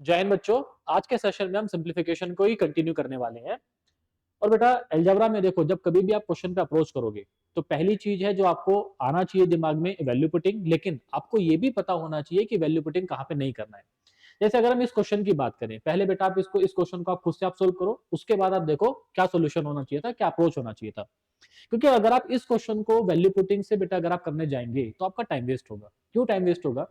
जय हिंद बच्चों। आज के सेशन में हम सिंप्लीफिकेशन को ही कंटिन्यू करने वाले हैं। और बेटा अलजेब्रा में देखो, जब कभी भी आप क्वेश्चन पे अप्रोच करोगे तो पहली चीज है जो आपको आना चाहिए दिमाग में, वैल्यू पुटिंग। लेकिन आपको ये भी पता होना चाहिए कि वैल्यू पुटिंग कहाँ पे नहीं करना है। जैसे अगर हम इस क्वेश्चन की बात करें, पहले बेटा आप इस क्वेश्चन को आप खुद से आप सोल्व करो, उसके बाद आप देखो क्या सोल्यूशन होना चाहिए था, क्या अप्रोच होना चाहिए था। क्योंकि अगर आप इस क्वेश्चन को वैल्यू पुटिंग से बेटा अगर आप करने जाएंगे तो आपका टाइम वेस्ट होगा। क्यों टाइम वेस्ट होगा?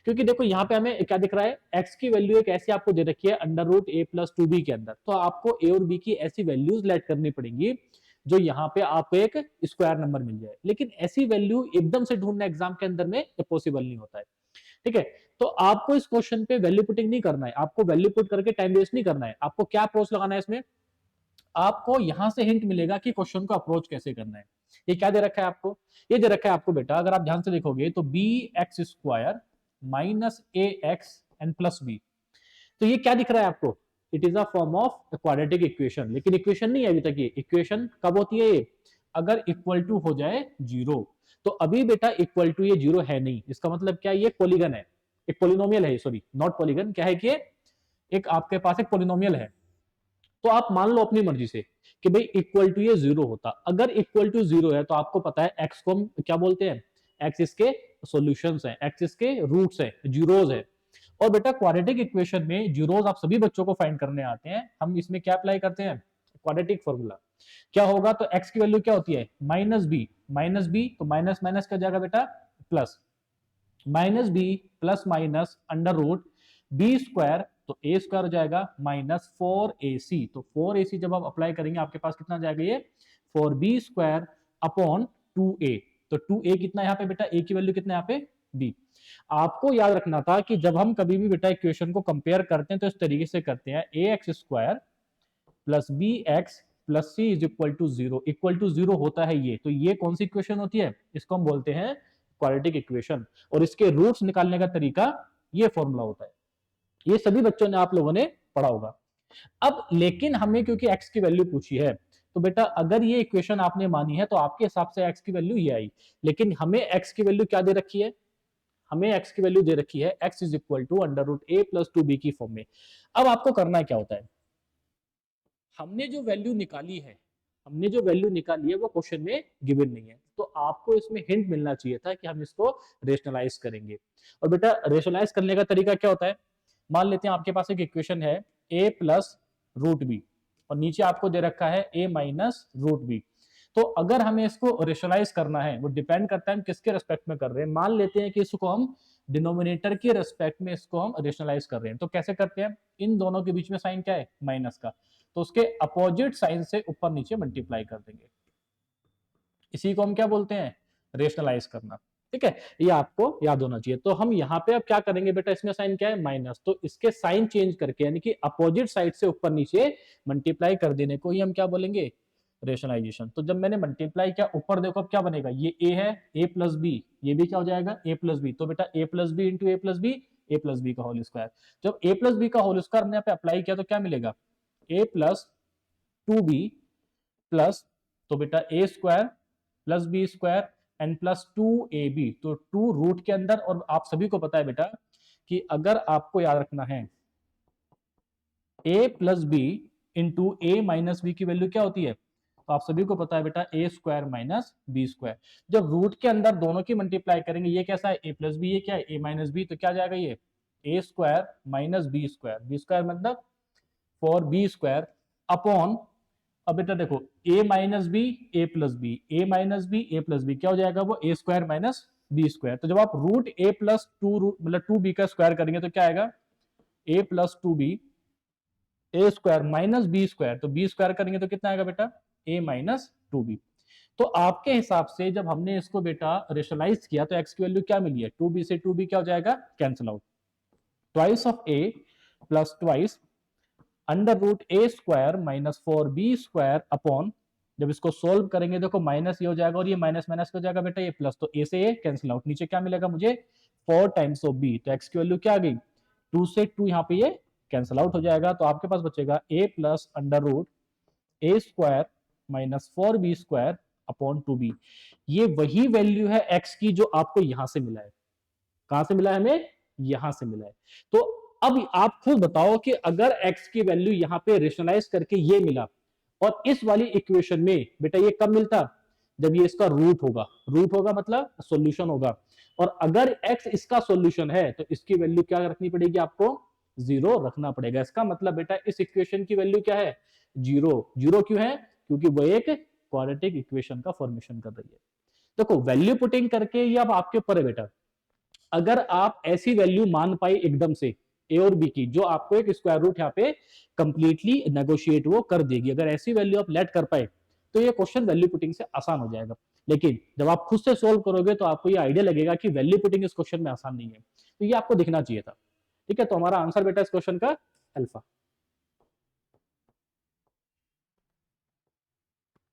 क्योंकि देखो यहाँ पे हमें क्या दिख रहा है, एक्स की वैल्यू एक ऐसी आपको दे रखी है अंडर रूट ए प्लस टू बी के अंदर, तो आपको ए और बी की ऐसी वैल्यूज लेट करनी पड़ेंगी जो यहाँ पे आपको एक स्क्वायर नंबर मिल जाए। लेकिन ऐसी वैल्यू एकदम से ढूंढना एग्जाम के अंदर में पॉसिबल नहीं होता है। ठीक है, तो आपको इस क्वेश्चन पे वैल्यू पुटिंग नहीं करना है, आपको वैल्यू पुट करके टाइम वेस्ट नहीं करना है। आपको क्या अप्रोच लगाना है इसमें, आपको यहां से हिंट मिलेगा कि क्वेश्चन को अप्रोच कैसे करना है। ये क्या दे रखा है आपको, ये दे रखा है आपको बेटा, अगर आप ध्यान से देखोगे तो b x square minus a x and plus B. तो ये क्या दिख रहा है आपको, it is a form of quadratic equation. लेकिन इक्वेशन नहीं है अभी तक। ये इक्वेशन कब होती है, ये अगर इक्वल टू हो जाए जीरो। तो अभी बेटा इक्वल टू ये जीरो है नहीं, इसका मतलब क्या, ये पॉलीगन है, एक पॉलिनोमियल है, सॉरी नॉट पॉलीगन, क्या है कि एक आपके पास एक पॉलिनोमियल है। तो आप मान लो अपनी मर्जी से कि भाई इक्वल टू ये जीरो होता। अगर इक्वल टू जीरो है तो आपको पता है एक्स को हम क्या बोलते हैं, एक्स इसके सॉल्यूशंस हैं, एक्स इसके रूट्स हैं, जीरोज है। और बेटा क्वाड्रेटिक इक्वेशन में जीरोज आप सभी बच्चों को फाइंड करने आते हैं। हम इसमें क्या अप्लाई करते हैं, क्वाड्रेटिक फॉर्मूला। क्या होगा, तो एक्स की वैल्यू क्या होती है, माइनस बी तो माइनस माइनस का जाएगा बेटा plus, minus b plus minus under root b square, तो ए स्क्वायर हो जाएगा माइनस फोर ए सी। तो फोर ए सी जब आप अप्लाई करेंगे आपके पास कितना जाएगा, ये four B square upon two A. तो टू ए कितना यहाँ पे बेटा, ए की वैल्यू कितना यहाँ पे बी। आपको याद रखना था कि जब हम कभी भी बेटा इक्वेशन को कंपेयर करते हैं तो इस तरीके से करते हैं, A X square plus B X plus C is equal to zero. Equal to zero होता है ये, तो ये कौन सी इक्वेशन होती है, इसको हम बोलते हैं क्वाड्रेटिक इक्वेशन। और इसके रूट्स निकालने का तरीका ये फॉर्मूला होता है। ये सभी बच्चों ने, आप लोगों ने पढ़ा होगा। अब लेकिन हमें क्योंकि एक्स की वैल्यू पूछी है, तो बेटा अगर ये इक्वेशन आपने मानी है तो आपके हिसाब से एक्स की वैल्यू ये आई। लेकिन हमें एक्स की वैल्यू क्या दे रखी है, हमें एक्स की वैल्यू दे रखी है x is equal to under root A plus two b की फॉर्म में। अब आपको करना क्या होता है, हमने जो वैल्यू निकाली है, हमने जो वैल्यू निकाली है वो क्वेश्चन में गिवन नहीं है, तो आपको इसमें हिंट मिलना चाहिए था कि हम इसको रेशनलाइज करेंगे। और बेटा रेशनलाइज करने का तरीका क्या होता है, मान लेते हैं आपके पास एक इक्वेशन है ए प्लस रूट बी और नीचे आपको दे रखा है ए माइनस रूट बी। तो अगर हमें इसको रेशनलाइज करना है, वो डिपेंड करता है हम किसके रेस्पेक्ट में कर रहे हैं। मान लेते हैं कि इसको हम डिनोमिनेटर के रेस्पेक्ट में इसको हम रेशनलाइज कर रहे हैं, तो कैसे करते हैं, इन दोनों के बीच में साइन क्या है, माइनस का, तो उसके अपोजिट साइन से ऊपर नीचे मल्टीप्लाई कर देंगे। इसी को हम क्या बोलते हैं, रेशनलाइज करना। ठीक है, ये आपको याद होना चाहिए। तो हम यहाँ पे अब क्या करेंगे बेटा, इसमें साइन क्या है, माइनस, तो इसके साइन चेंज करके यानी कि अपोजिट साइड से ऊपर नीचे मल्टीप्लाई कर देने को ही हम क्या बोलेंगे, रेशनलाइजेशन। तो जब मैंने मल्टीप्लाई किया ऊपर, देखो अब क्या बनेगा, ये ए है, ए प्लस बी, ये भी क्या हो जाएगा, ए प्लस बी। तो बेटा ए plus B into A plus B, A plus B का होल स्क्वायर। जब ए प्लस बी का होल स्क्वायर हमने यहाँ पे अप्लाई किया तो क्या मिलेगा, A plus two B plus, तो बेटा A square plus B square and plus two A B. तो टू रूट के अंदर, और आप सभी को पता है बेटा कि अगर आपको याद रखना है ए प्लस बी इंटू ए माइनस बी की वैल्यू क्या होती है, तो आप सभी को पता है बेटा A square minus B square. जब रूट के अंदर दोनों की मल्टीप्लाई करेंगे, ये कैसा है ए प्लस बी, ये क्या है ए माइनस बी, तो क्या जाएगा ये A square minus B square, B square मतलब फोर बी स्क्वायर अपॉन, अब बेटा देखो a minus B A plus B, A minus B A plus B क्या हो जाएगा, वो A square minus B square. तो जब आप रूट ए प्लस टू रूट मतलब टू बी का स्क्वायर करेंगे तो क्या आएगा, A plus two B A square minus B square, तो बी स्क्वायर करेंगे तो कितना आएगा बेटा, ए माइनस टू बी। तो आपके हिसाब से जब हमने इसको बेटा रेशनलाइज किया तो एक्स की वैल्यू क्या मिली है, टू बी से टू बी क्या हो जाएगा, cancel out, twice of a plus twice under root A square minus four B square upon, जब इसको सोल्व करेंगे देखो माइनस ये हो जाएगा और ये माइनस माइनस हो जाएगा बेटा ये प्लस, तो ए से ए कैंसिल आउट, नीचे क्या मिलेगा मुझे, फोर टाइम्स ऑफ बी, तो एक्स की वैल्यू क्या आ गई, टू से टू, यहाँ पे ये कैंसिल आउट हो जाएगा। तो आपके पास बचेगा A plus under root A square minus four B square upon two B. ये वही वैल्यू है एक्स की जो आपको यहां से मिला है। कहां से मिला है हमें, यहां से मिला है। तो अब आप खुद बताओ कि अगर x की वैल्यू यहां पे रेशनलाइज करके ये मिला और इस वाली इक्वेशन में बेटा ये कब मिलता, जब ये इसका रूट होगा मतलब सॉल्यूशन होगा। और अगर x इसका सॉल्यूशन है तो इसकी वैल्यू क्या रखनी पड़ेगी आपको, 0 रखना पड़ेगा। इसका मतलब बेटा इस इक्वेशन की वैल्यू क्या है, 0। 0 क्यों है, क्योंकि वो एक क्वाड्रेटिक इक्वेशन का फॉर्मेशन कर रही है। देखो वैल्यू पुटिंग करके ये अब आपके ऊपर है बेटा। अगर आप ऐसी वैल्यू मान पाए एकदम से ए और बी की, जो आपको एक स्क्वायर रूट यहाँ पे कंप्लीटली नेगोशिएट वो कर देगी, अगर ऐसी वैल्यू आप लेट कर पाए तो ये क्वेश्चन वैल्यू पुटिंग से आसान हो जाएगा। लेकिन जब आप खुद से सोल्व करोगे तो आपको ये आइडिया लगेगा कि वैल्यू पुटिंग इस क्वेश्चन में आसान नहीं है, तो ये आपको दिखना चाहिए था। ठीक है, तो हमारा आंसर बेटा इस क्वेश्चन का अल्फा।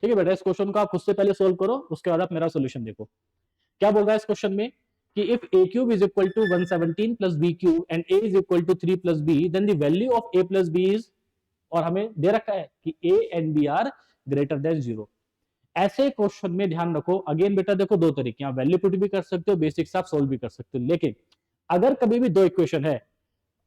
ठीक है बेटा, इस क्वेश्चन को आप खुद से पहले सोल्व करो, उसके बाद आप मेरा सोल्यूशन देखो। क्या बोल रहा है इस क्वेश्चन में कि if a cube is equal to 117 plus b cube and a is equal to 3 plus b, then the value of a plus b is, और हमें दे रखा है कि a and b are greater than 0। ऐसे question में ध्यान रखो, अगेन बेटा देखो दो तरीके, आप वैल्यू पुट भी कर सकते हो, बेसिक्स आप सोल्व भी कर सकते हो। लेकिन अगर कभी भी दो इक्वेशन है,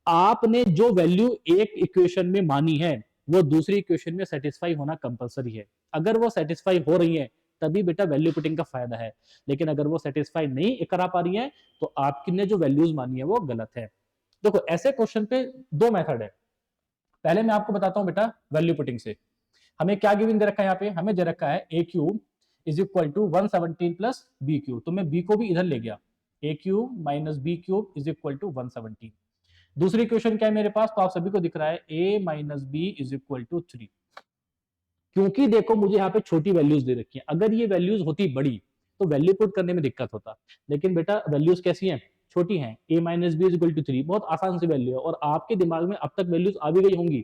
आपने जो वैल्यू एक इक्वेशन में मानी है वो दूसरी इक्वेशन में सेटिस्फाई होना कंपलसरी है। अगर वो सेटिस्फाई हो रही है तभी बेटा वैल्यू पुटिंग का फायदा है, लेकिन अगर वो सेटिस्फाई नहीं करा पा रही है तो आपने जो वैल्यूज मानी है वो गलत है। देखो ऐसे क्वेश्चन पे दो मेथड है। पहले मैं आपको बताता हूं बेटा वैल्यू पुटिंग से। हमें क्या गिवन दे रखा है, यहाँ पे हमें दे रखा है A cube is equal to 117 plus B cube, तो मैं बी को भी इधर ले गया, A cube minus B cube is equal to 117। दूसरी इक्वेशन क्या है मेरे पास, तो आप सभी को दिख रहा है a minus b is equal to 3। क्योंकि देखो मुझे यहाँ पे छोटी वैल्यूज दे रखी है, अगर ये वैल्यूज होती बड़ी तो वैल्यू पुट करने में दिक्कत होता, लेकिन बेटा वैल्यूज कैसी हैं, छोटी हैं। a minus b is equal to 3 बहुत आसान सी वैल्यू है, और आपके दिमाग में अब तक वैल्यूज आ भी गई होंगी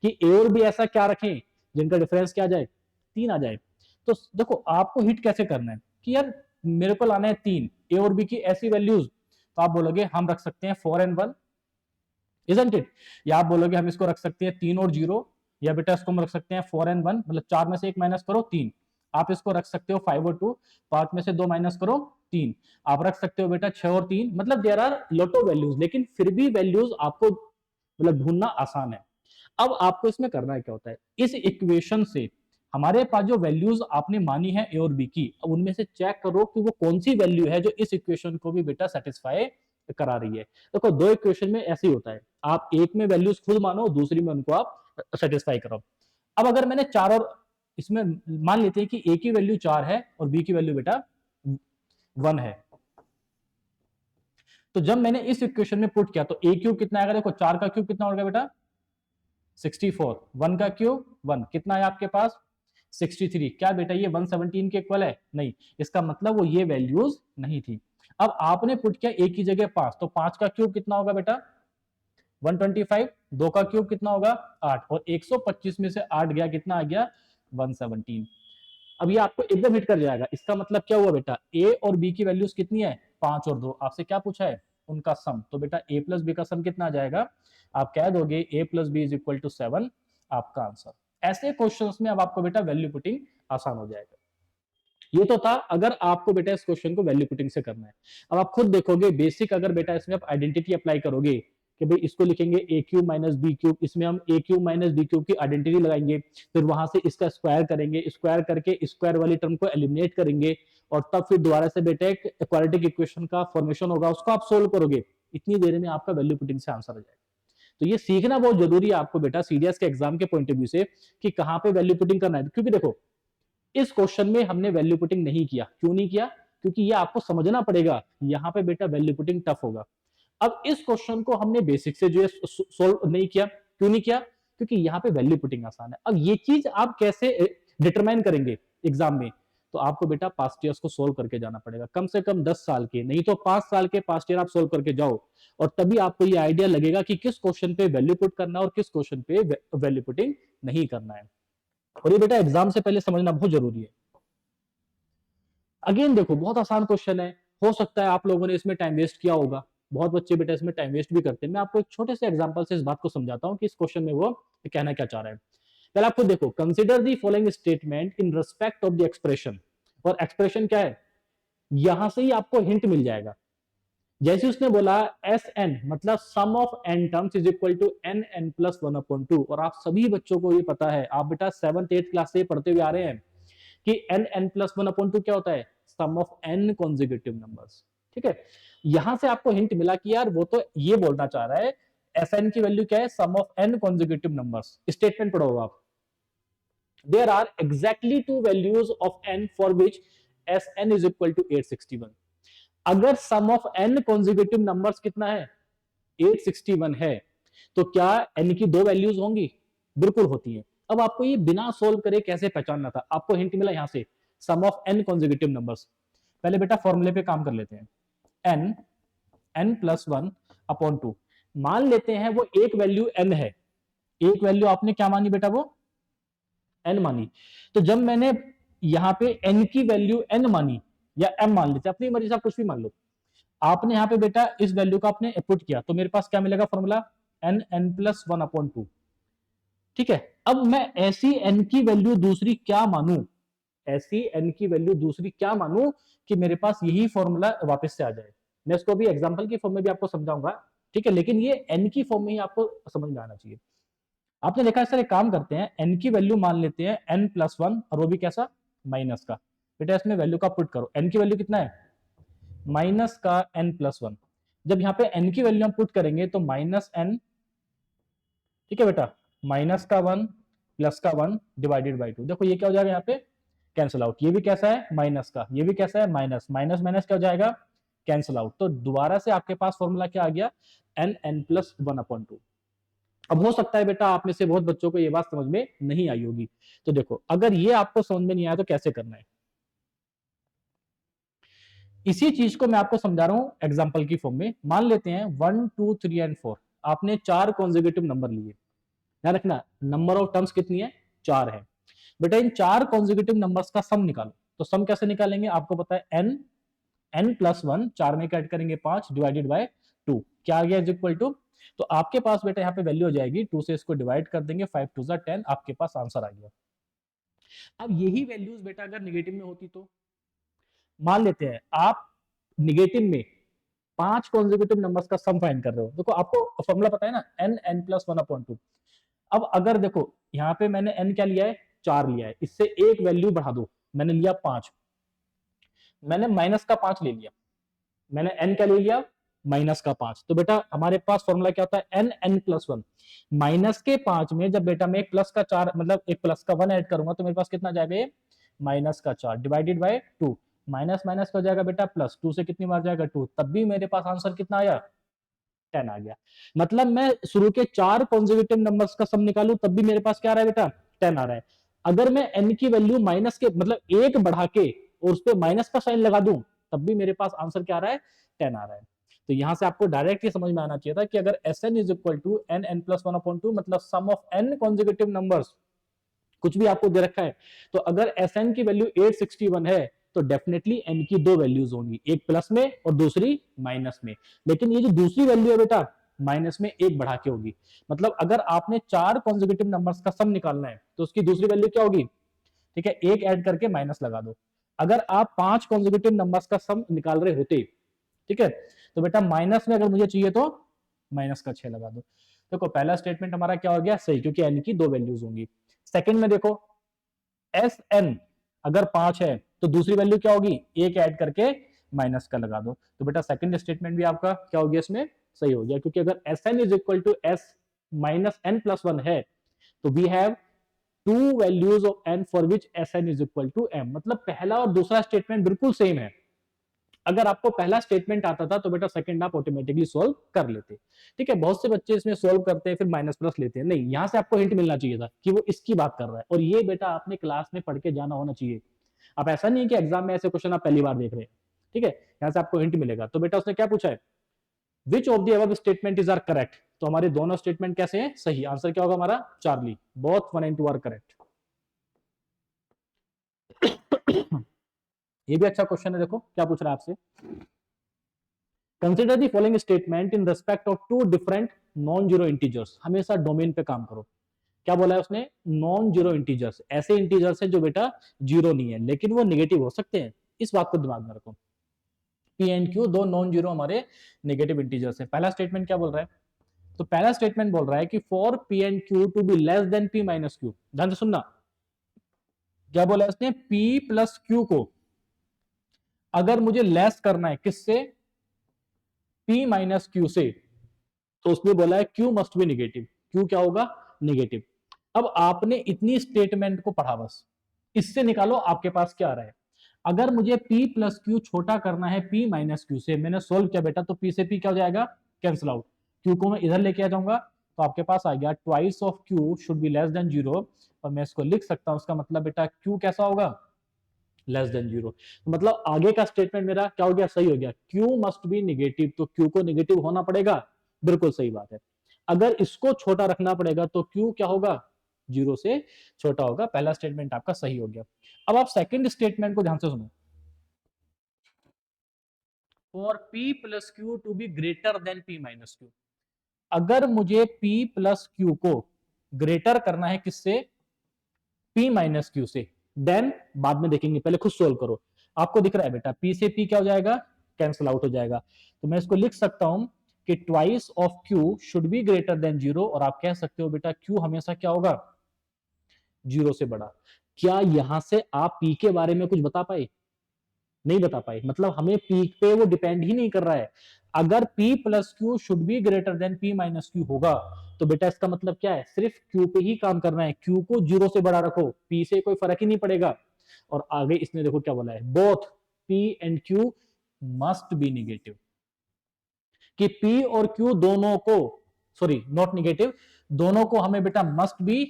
कि a और b ऐसा क्या रखें जिनका डिफरेंस क्या आ जाए, 3 आ जाए। तो देखो आपको हिट कैसे करना है कि यार मेरे को लाना है 3 a और b की ऐसी वैल्यूज, तो आप बोलोगे हम रख सकते हैं 4 and 1, इजंट इट। या आप बोलोगे हम इसको रख सकते हैं 3 और 0, या बेटा इसको हम रख सकते हैं 4 and 1, मतलब 4 में से 1 माइनस करो 3। आप इसको रख सकते हो 5 और 2, 5 में से 2 माइनस करो 3। आप रख सकते हो बेटा 6 और 3, मतलब there are lot of values, लेकिन फिर भी वैल्यूज आपको मतलब ढूंढना आसान है। अब आपको इसमें करना है क्या होता है, इस इक्वेशन से हमारे पास जो वैल्यूज आपने मानी है ए और बी की, अब उनमें से चेक करो कि वो कौन सी वैल्यू है जो इस इक्वेशन को भी बेटा सेटिस्फाई करा रही है। देखो दो इक्वेशन में ऐसे ही होता है, आप एक में वैल्यूज खुद मानो, दूसरी में उनको आप सेटिस्फाई करो। अब अगर मैंने 4 और इसमें मान लेते हैं कि ए की वैल्यू 4 है और बी की वैल्यू बेटा 1 है, तो जब मैंने इस इक्वेशन में पुट किया तो ए क्यूब कितना आएगा, देखो 4 का क्यूब कितना होगा बेटा 64, 1 का क्यूब 1 कितना है आपके पास 63। क्या बेटा ये 117 के इक्वल है, नहीं, इसका मतलब वो ये वैल्यूज नहीं थी। अब आपने पुट किया ए की जगह 5, तो 5 का क्यूब कितना होगा बेटा 125, 2 का क्यूब कितना होगा 8, और 125 में से 8 गया कितना आ गया 117। अब ये आपको एकदम हिट कर जाएगा, इसका मतलब क्या हुआ बेटा ए और बी की वैल्यूज कितनी है 5 और 2, आपसे क्या पूछा है उनका सम, तो बेटा ए प्लस बी का सम कितना आ जाएगा, आप कह दोगे A plus B is equal to 7, आपका आंसर। ऐसे क्वेश्चंस में अब आपको बेटा वैल्यू पुटिंग आसान हो जाएगा। ये तो था अगर आपको बेटा इस क्वेश्चन को वैल्यू पुटिंग से करना है। अब आप खुद देखोगे बेसिक, अगर बेटा इसमें आप आइडेंटिटी अप्लाई करोगे कि भाई इसको लिखेंगे ए क्यूब माइनस बी क्यूब, इसमें हम ए क्यूब माइनस बी क्यूब की आइडेंटिटी लगाएंगे, फिर वहां से इसका स्क्वायर करेंगे, स्क्वायर करके स्क्वायर वाली टर्म को एलिमिनेट करेंगे, और तब फिर दोबारा से बेटा एक क्वाड्रेटिक इक्वेशन का फॉर्मेशन होगा, उसको आप सोल्व करोगे, इतनी देर में आपका वैल्यू पुटिंग से आंसर आ जाएगा। तो ये सीखना बहुत जरूरी है आपको बेटा सीडीएस के एग्जाम के पॉइंट ऑफ व्यू से कि कहां पे वैल्यू पुटिंग करना है। क्योंकि देखो इस क्वेश्चन में हमने वैल्यू पुटिंग नहीं किया, क्यों नहीं किया, क्योंकि ये आपको समझना पड़ेगा, यहां पे बेटा वैल्यू पुटिंग टफ होगा। अब इस क्वेश्चन को हमने बेसिक से जो है सोल्व नहीं किया, क्यों नहीं किया, क्योंकि यहाँ पे वैल्यू पुटिंग आसान है। अब ये चीज आप कैसे डिटरमाइन करेंगे एग्जाम में, तो आपको बेटा पास्ट ईयर्स को सोल्व करके जाना पड़ेगा, कम से कम 10 साल के, नहीं तो 5 साल के पास्ट ईयर आप सोल्व करके जाओ, और तभी आपको ये आइडिया लगेगा कि किस क्वेश्चन पे वैल्यू पुट करना है और किस क्वेश्चन पे वैल्यू पुटिंग नहीं करना है। और ये बेटा एग्जाम से पहले समझना बहुत जरूरी है। अगेन देखो बहुत आसान क्वेश्चन है, हो सकता है आप लोगों ने इसमें टाइम वेस्ट किया होगा, बहुत बच्चे बेटा इसमें टाइम वेस्ट भी करते हैं। मैं आपको एक छोटे से एग्जांपल से इस बात को समझाता हूं कि इस क्वेश्चन में वो कहना क्या चाह रहा है। पहले आपको देखो, consider the following statement in respect of the expression, और एक्सप्रेशन क्या है, यहां से ही आपको हिंट मिल जाएगा। जैसे उसने बोला एस एन मतलब sum of N terms is equal to N N plus one upon two, और आप सभी बच्चों को ये पता है, आप बेटा 7th 8th क्लास से पढ़ते हुए आ रहे हैं कि n N plus one upon two क्या होता है, sum of N consecutive numbers. ठीक है, यहां से आपको हिंट मिला कि यार वो तो ये बोलना चाह रहा है एस एन की वैल्यू क्या है, sum of N consecutive numbers. Statement पढ़ो आप, there are exactly two values of n for which Sn is equal to 861। अगर सम ऑफ n कॉन्जिक्यूटिव नंबर्स कितना है, 861 है, तो क्या n की दो वैल्यूज होंगी, बिल्कुल होती है। अब आपको ये बिना सोल्व करे कैसे पहचानना था, आपको हिंट मिला यहां से सम ऑफ n कॉन्जिक्यूटिव नंबर्स। पहले बेटा फॉर्मूले पे काम कर लेते हैं, n n plus one upon to, मान लेते हैं वो एक वैल्यू n है, एक वैल्यू आपने क्या मानी बेटा, वो n मानी। तो जब मैंने यहां पे n की वैल्यू n मानी या m मान लेते, अपनी मर्जी से आप कुछ भी मान लो, आपने यहाँ पे बेटा इस वैल्यू का आपने पुट किया, तो मेरे पास क्या मिलेगा formula, n N plus one upon two. ठीक है, अब मैं ऐसी n की वैल्यू दूसरी क्या मानू, ऐसी n की वैल्यू दूसरी क्या मानू कि मेरे पास यही फॉर्मूला वापस से आ जाए। मैं इसको भी एग्जांपल की फॉर्म में भी आपको समझाऊंगा, ठीक है, लेकिन ये n की फॉर्म में ही आपको समझ में आना चाहिए। आपने देखा सर एक काम करते हैं, n की वैल्यू मान लेते हैं n प्लस वन, और वो भी कैसा, माइनस का। बेटा इसमें वैल्यू का पुट करो, n की वैल्यू कितना है, माइनस का n प्लस वन। जब यहाँ पे n की वैल्यू हम पुट करेंगे तो माइनस n, ठीक है बेटा, माइनस का वन प्लस का वन डिवाइडेड बाई टू। देखो ये क्या हो जाएगा यहाँ पे, कैंसिल आउट, ये भी कैसा है माइनस का, ये भी कैसा है माइनस, माइनस माइनस क्या हो जाएगा, कैंसिल आउट। तो दोबारा से आपके पास फॉर्मूला क्या आ गया, n N plus one upon two. अब हो सकता है बेटा आप में से बहुत बच्चों को ये बात समझ में नहीं आई होगी, तो देखो अगर ये आपको समझ में नहीं आया तो कैसे करना है, इसी चीज को मैं आपको समझा रहा हूं एग्जांपल की फॉर्म में। मान लेते हैं 1 2 3 एंड 4, आपने चार कॉन्जिक्यूटिव नंबर लिए, ध्यान रखना नंबर ऑफ टर्म्स कितनी है, चार है। बेटा इन चार कॉन्जिक्यूटिव नंबर्स का सम निकालो, तो सम कैसे निकालेंगे, आपको पता है एन एन प्लस वन, चार में कैट करेंगे 5 डिवाइडेड बाय 2, क्या आ गया इज इक्वल टू, तो आपके पास बेटा यहाँ पे वैल्यू हो जाएगी 2 से इसको डिवाइड कर देंगे, 5 2 10, आपके पास आंसर आ गया। अब यही वैल्यूज बेटा अगर निगेटिव में होती तो, मान लेते हैं आप निगेटिव में पांच कॉन्जिक्यूटिव नंबर्स का सम फाइंड कर रहे हो, देखो आपको फॉर्मूला पता है ना, n N plus one upon two. अब अगर देखो यहाँ पे मैंने एन क्या लिया है, चार लिया है, इससे एक वैल्यू बढ़ा दो, मैंने लिया पांच, मैंने माइनस का पांच ले लिया, मैंने एन क्या ले लिया, माइनस का पांच। तो बेटा हमारे पास फॉर्मूला क्या होता है, n N plus one, minus के पांच में जब बेटा मैं एक प्लस का चार मतलब एक प्लस का वन ऐड करूंगा तो मेरे पास कितना जाएगा, ये माइनस का चार divided by two, minus minus का हो जाएगा बेटा प्लस, टू से कितनी बार जाएगा टू, तब भी मेरे पास आंसर कितना आया, 10 आ गया। मतलब मैं शुरू के चार कॉन्जिक्यूटिव नंबर्स का सम निकालूं तब भी मेरे पास क्या आ रहा है बेटा, 10 आ रहा है। अगर मैं n की वैल्यू माइनस के मतलब एक बढ़ा के और उस पर माइनस का साइन लगा दूं तब भी मेरे पास आंसर क्या आ रहा है, 10 आ रहा है। तो यहां से आपको डायरेक्ट ये समझ में आना चाहिए था कि अगर Sn is equal to N N plus one upon two, मतलब sum of n consecutive numbers, कुछ भी आपको दे रखा है, तो अगर Sn की वैल्यू 861 है तो डेफिनेटली n की दो वैल्यूज होंगी, एक प्लस में और दूसरी माइनस में। लेकिन ये जो दूसरी वैल्यू है बेटा माइनस में एक बढ़ा के होगी, मतलब अगर आपने चार कॉन्जिक्यूटिव नंबर्स का सम निकालना है तो उसकी दूसरी वैल्यू क्या होगी, ठीक है, एक ऐड करके माइनस लगा दो। अगर आप पांच कॉन्जिक्यूटिव नंबर्स का सम निकाल रहे होते, ठीक है, तो बेटा माइनस में अगर मुझे चाहिए तो माइनस का 6 लगा दो। देखो पहला स्टेटमेंट हमारा क्या हो गया, सही, क्योंकि n की दो वैल्यूज होंगी। सेकंड में देखो एस एन अगर पांच है तो दूसरी वैल्यू क्या होगी, एक ऐड करके माइनस का लगा दो। तो बेटा सेकंड स्टेटमेंट भी आपका क्या हो गया, इसमें सही हो गया, क्योंकि अगर s n is equal to s minus n plus one है तो we have two values of n for which s n is equal to m. मतलब पहला और दूसरा स्टेटमेंट बिल्कुल सेम है। अगर आपको पहला स्टेटमेंट आता था तो बेटा सेकंड आप ऑटोमेटिकली सोल्व कर लेते, ठीक है। बहुत से बच्चे इसमें सोल्व करते हैं फिर माइनस प्लस लेते हैं, नहीं, यहां से आपको हिंट मिलना चाहिए था कि वो इसकी बात कर रहा है, और ये बेटा आपने क्लास में पढ़ के जाना होना चाहिए। अब ऐसा नहीं है कि एग्जाम में ऐसे क्वेश्चन आप पहली बार देख रहे हैं, ठीक है, यहां से आपको हिंट मिलेगा। तो बेटा उसने क्या पूछा है, which of the above statement is are correct, तो हमारे दोनों स्टेटमेंट कैसे हैं, सही। आंसर क्या होगा हमारा, Charlie, both 1 and 2 are correct. ये भी अच्छा क्वेश्चन है, देखो क्या पूछ रहा है आपसे, consider the following statement in respect of two different non zero integers. हमेशा डोमेन पे काम करो। क्या बोला है उसने, नॉन जीरो इंटीजर्स, ऐसे इंटीजर्स है जो बेटा जीरो नहीं है लेकिन वो नेगेटिव हो सकते हैं, इस बात को दिमाग में रखो। पी एंड क्यू दो नॉन जीरो हमारे नेगेटिव इंटीजर्स है। पहला स्टेटमेंट क्या बोल रहा है? तो पहला स्टेटमेंट बोल रहा है कि for p and q to be less than p minus q. ध्यान से सुनना, क्या बोला इसने? पी प्लस क्यू को अगर मुझे लेस करना है किससे? पी माइनस क्यू से, तो उसने बोला है Q must be negative. Q क्या होगा? निगेटिव। अब आपने इतनी स्टेटमेंट को पढ़ा, बस इससे निकालो आपके पास क्या आ रहा है। अगर मुझे p प्लस क्यू छोटा करना है p माइनस क्यू से, मैंने सोल्व किया बेटा, तो p से p क्या हो जाएगा? Cancel out. q को मैं इधर लेके आ जाऊंगा, तो आपके पास आ गया twice of q should be less than zero. और मैं इसको लिख सकता हूं, उसका मतलब बेटा q कैसा होगा? Less than zero. मतलब आगे का स्टेटमेंट मेरा क्या हो गया? सही हो गया। क्यू मस्ट बी निगेटिव, तो क्यू को निगेटिव होना पड़ेगा, बिल्कुल सही बात है। अगर इसको छोटा रखना पड़ेगा तो क्यू क्या होगा? जीरो से छोटा होगा। पहला स्टेटमेंट आपका सही हो गया। अब आप सेकंड स्टेटमेंट को ध्यान से सुनो। For p plus q to be greater than p minus q, अगर मुझे p प्लस क्यू को ग्रेटर करना है किससे? p माइनस क्यू से, देन बाद में देखेंगे, पहले खुद सोल्व करो। आपको दिख रहा है बेटा p से p क्या हो जाएगा? कैंसिल आउट हो जाएगा। तो मैं इसको लिख सकता हूं कि twice of q should be greater than zero. और आप कह सकते हो बेटा q हमेशा क्या होगा? जीरो से बड़ा। क्या यहां से आप p के बारे में कुछ बता पाए? नहीं बता पाए। मतलब हमें p पे वो डिपेंड ही नहीं कर रहा है। अगर p plus Q should be greater than p minus Q होगा, तो बेटा इसका मतलब क्या है? सिर्फ q पे ही काम करना है। q को जीरो से बड़ा रखो, p से कोई फर्क ही नहीं पड़ेगा। और आगे इसने देखो क्या बोला है, both p and q must be negative. कि p और q दोनों को, सॉरी नॉट निगेटिव, दोनों को हमें बेटा मस्ट बी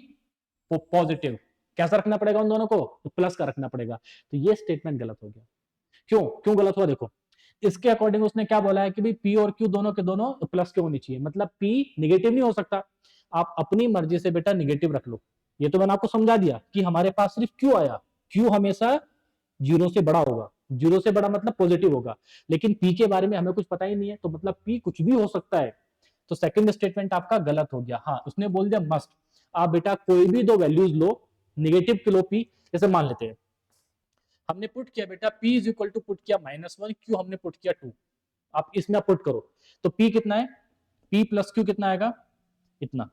पॉजिटिव। कैसा रखना पड़ेगा उन दोनों को? तो प्लस का रखना पड़ेगा। तो ये स्टेटमेंट गलत हो गया। क्यों क्यों गलत हुआ? देखो, इसके अकॉर्डिंग उसने क्या बोला है कि भाई पी और क्यू दोनों के दोनों प्लस के होनी चाहिए। मतलब पी निगेटिव नहीं हो सकता। आप अपनी मर्जी से बेटा निगेटिव रख लो। ये तो मैंने आपको समझा दिया कि हमारे पास सिर्फ क्यू आया। क्यू हमेशा जीरो से बड़ा होगा। जीरो से बड़ा मतलब पॉजिटिव होगा। लेकिन पी के बारे में हमें कुछ पता ही नहीं है, तो मतलब पी कुछ भी हो सकता है। तो सेकंड स्टेटमेंट आपका गलत हो गया। हाँ, उसने बोल दिया मस्ट। आप बेटा कोई भी दो वैल्यूज लो, निगेटिव किलो पी, जैसे मान लेते हैं हमने पुट किया बेटा p is equal to put किया -1, q हमने पुट किया 2। आप इसमें पुट करो तो p कितना है? p प्लस q कितना आएगा? इतना।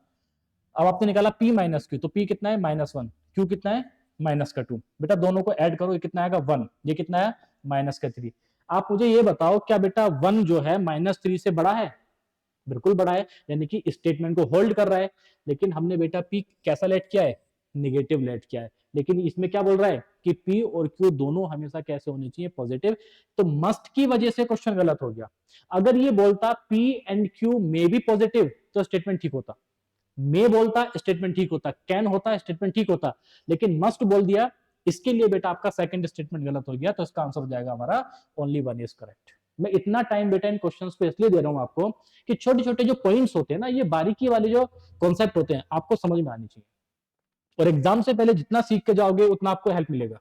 अब आपने निकाला p माइनस क्यू, तो p कितना है? -1। q कितना है? माइनस का 2। बेटा दोनों को ऐड करो, ये कितना आएगा? 1। ये कितना है? माइनस का 3। आप मुझे ये बताओ, क्या बेटा 1 जो है -3 से बड़ा है? बिल्कुल बड़ा है, यानी कि स्टेटमेंट को होल्ड कर रहा है। लेकिन हमने बेटा p कैसा लेट किया है? निगेटिव लेट किया है। लेकिन इसमें क्या बोल रहा है कि p और q दोनों हमेशा कैसे होने चाहिए? पॉजिटिव। तो मस्ट की वजह से क्वेश्चन गलत हो गया। अगर ये बोलता p and q may be positive, तो स्टेटमेंट ठीक होता। मे बोलता, स्टेटमेंट ठीक होता। कैन होता, स्टेटमेंट ठीक होता। लेकिन मस्ट बोल दिया, इसके लिए बेटा आपका सेकंड स्टेटमेंट गलत हो गया। तो इसका आंसर हो जाएगा हमारा ओनली 1 इज करेक्ट। मैं इतना टाइम बेटा इन क्वेश्चंस पे इसलिए दे रहा हूं आपको कि छोटे छोटे जो पॉइंट्स होते हैं ना, ये बारीकी वाले जो कॉन्सेप्ट होते हैं, आपको समझ में आनी चाहिए। और एग्जाम से पहले जितना सीख के जाओगे उतना आपको हेल्प मिलेगा।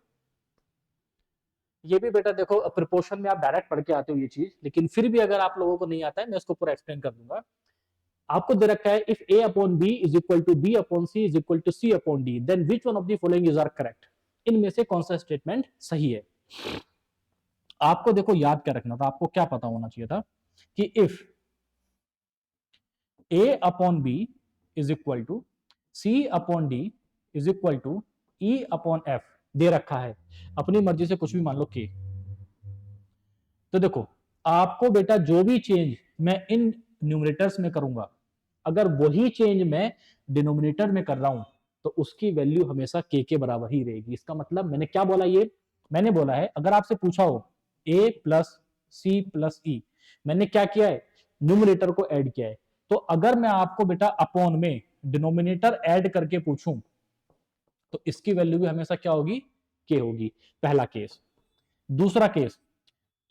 ये भी बेटा देखो, प्रिपोर्शन में आप डायरेक्ट पढ़ के आते हो ये चीज, लेकिन फिर भी अगर आप लोगों को नहीं आता है, मैं इसको पूरा एक्सप्लेन कर दूंगा। आपको दे रखा है if a upon b is equal to b upon c is equal to c upon d, then which one of the following is are correct. इनमें से कौन सा स्टेटमेंट सही है? आपको देखो याद क्या रखना था, आपको क्या पता होना चाहिए था कि if a upon b is equal to c upon d is equal to e upon f, दे रखा है, अपनी मर्जी से कुछ भी मान लो k। तो देखो, आपको बेटा जो भी चेंज मैं इन न्यूमरेटर्स में करूंगा, अगर वही चेंज मैं डिनोमिनेटर में कर रहा हूं, तो उसकी वैल्यू हमेशा के बराबर ही रहेगी। इसका मतलब मैंने क्या बोला? ये मैंने बोला है, अगर आपसे पूछा हो a प्लस सी प्लस ई, मैंने क्या किया है? न्यूमरेटर को ऐड किया है। तो अगर मैं आपको बेटा अपॉन में डिनोमिनेटर ऐड करके पूछूं, तो इसकी वैल्यू भी हमेशा क्या होगी? के होगी। पहला केस। दूसरा केस,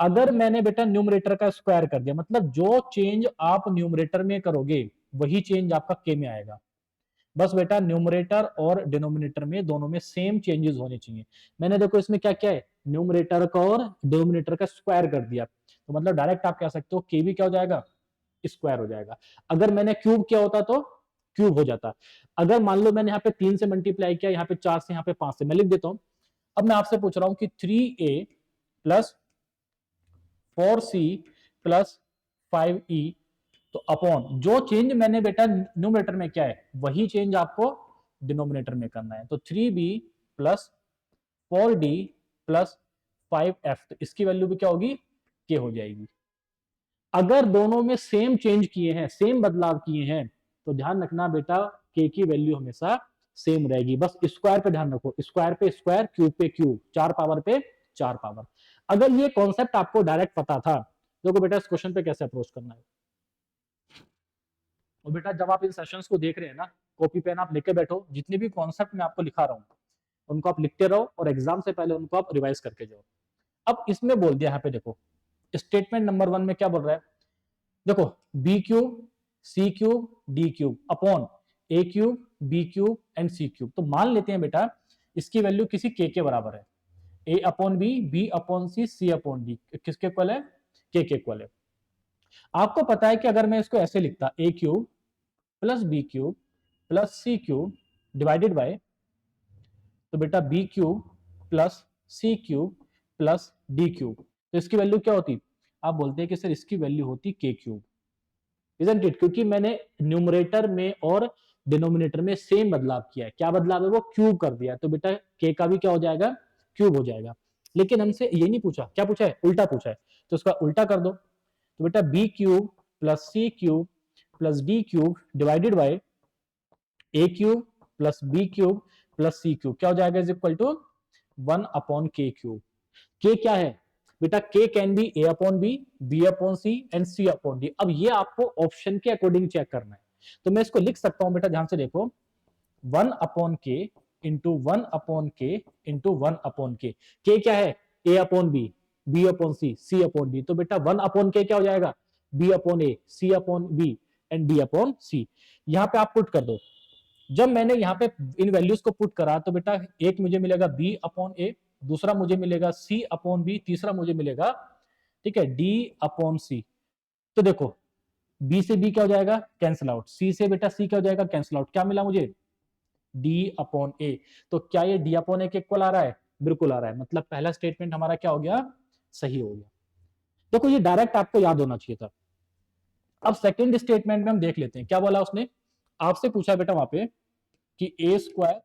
अगर मैंने बेटा न्यूमरेटर का स्क्वायर कर दिया, मतलब जो चेंज आप न्यूमरेटर में करोगे वही चेंज आपका के में आएगा। बस बेटा न्यूमरेटर और डिनोमिनेटर में दोनों में सेम चेंजेस होने चाहिए। मैंने देखो इसमें क्या क्या है? न्यूमरेटर का और डिनोमिनेटर का स्क्वायर कर दिया, तो मतलब डायरेक्ट आप कह सकते हो के भी क्या हो जाएगा? स्क्वायर हो जाएगा। अगर मैंने क्यूब किया होता तो क्यूब हो जाता। अगर मान लो मैंने यहाँ पे 3 से मल्टीप्लाई किया, यहाँ पे 4 से, यहाँ पे 5 से, मैं लिख देता हूं। अब मैं आपसे पूछ रहा हूं कि 3a plus 4c plus 5e, तो अपॉन जो चेंज मैंने बेटा न्यूमरेटर में क्या है वही चेंज आपको डिनोमिनेटर में करना है। तो 3b plus 4d plus 5f, तो इसकी वैल्यू भी क्या होगी, k हो जाएगी। अगर दोनों में सेम चेंज किए हैं, सेम बदलाव किए हैं, तो ध्यान रखना बेटा k की वैल्यू हमेशा सेम रहेगी। बस स्क्वायर पे ध्यान रखो, स्क्वायर पे स्क्वायर, क्यूब पे क्यूब, 4 पावर पे 4 पावर। अगर ये कॉन्सेप्ट आपको डायरेक्ट पता था, देखो बेटा इस क्वेश्चन पे कैसे अप्रोच करना है। और बेटा जब आप इन सेशंस को देख रहे हैं ना, कॉपी पेन आप लेके बैठो, जितने भी कॉन्सेप्ट मैं आपको लिखा रहा हूँ उनको आप लिखते रहो और एग्जाम से पहले उनको आप रिवाइज करके जाओ। अब इसमें बोल दिया यहाँ पे देखो, स्टेटमेंट नंबर 1 में क्या बोल रहा है, देखो b cube c cube d cube upon a cube b cube and c cube. तो मान लेते हैं बेटा इसकी वैल्यू किसी के बराबर है, A upon B upon C upon D किसके इक्वल है, के इक्वल है। आपको पता है कि अगर मैं इसको ऐसे लिखता A cube plus B cube plus C cube divided by, तो बेटा बी क्यूब प्लस सी क्यूब प्लस डी क्यूब, तो इसकी वैल्यू क्या होती, आप बोलते हैं कि सर इसकी वैल्यू होती के क्यूब, इजंट इट, क्योंकि मैंने न्यूमरेटर में और डिनोमिनेटर में सेम बदलाव किया है। क्या बदलाव है, वो क्यूब कर दिया, तो बेटा के का भी क्या हो जाएगा, क्यूब हो जाएगा। लेकिन हमसे ये नहीं पूछा, क्या पूछा है, उल्टा पूछा है, तो उसका उल्टा कर दो। तो बेटा B cube plus C cube plus D cube divided by a cube plus B cube plus C cube, क्या हो जाएगा, is equal to 1 upon k cube. K क्या है बेटा, k can be a upon B upon c and c upon d. अब ये आपको option के अकॉर्डिंग चेक करना है, तो मैं इसको लिख सकता हूं बेटा, ध्यान से देखो, 1 upon K into 1 upon K into 1 upon K क्या है, A upon B upon C upon D, तो बेटा 1 अपॉन के क्या हो जाएगा, B upon A, C upon B and D upon C. यहां पे आप पुट कर दो। जब मैंने यहाँ पे इन वैल्यूज को पुट करा, तो बेटा एक मुझे मिलेगा बी अपॉन ए, दूसरा मुझे मिलेगा सी अपॉन बी, तीसरा मुझे मिलेगा, ठीक है, डी अपॉन सी। तो देखो बी से बी क्या हो जाएगा, कैंसिल आउट, सी से बेटा सी क्या हो जाएगा, कैंसिल आउट, क्या मिला मुझे, डी अपॉन ए। तो क्या ये डी अपॉन ए के इक्वल आ रहा है, बिल्कुल आ रहा है, मतलब पहला स्टेटमेंट हमारा क्या हो गया, सही हो गया। देखो ये डायरेक्ट आपको याद होना चाहिए था। अब सेकेंड स्टेटमेंट में हम देख लेते हैं क्या बोला उसने, आपसे पूछा बेटा वहां पे कि A square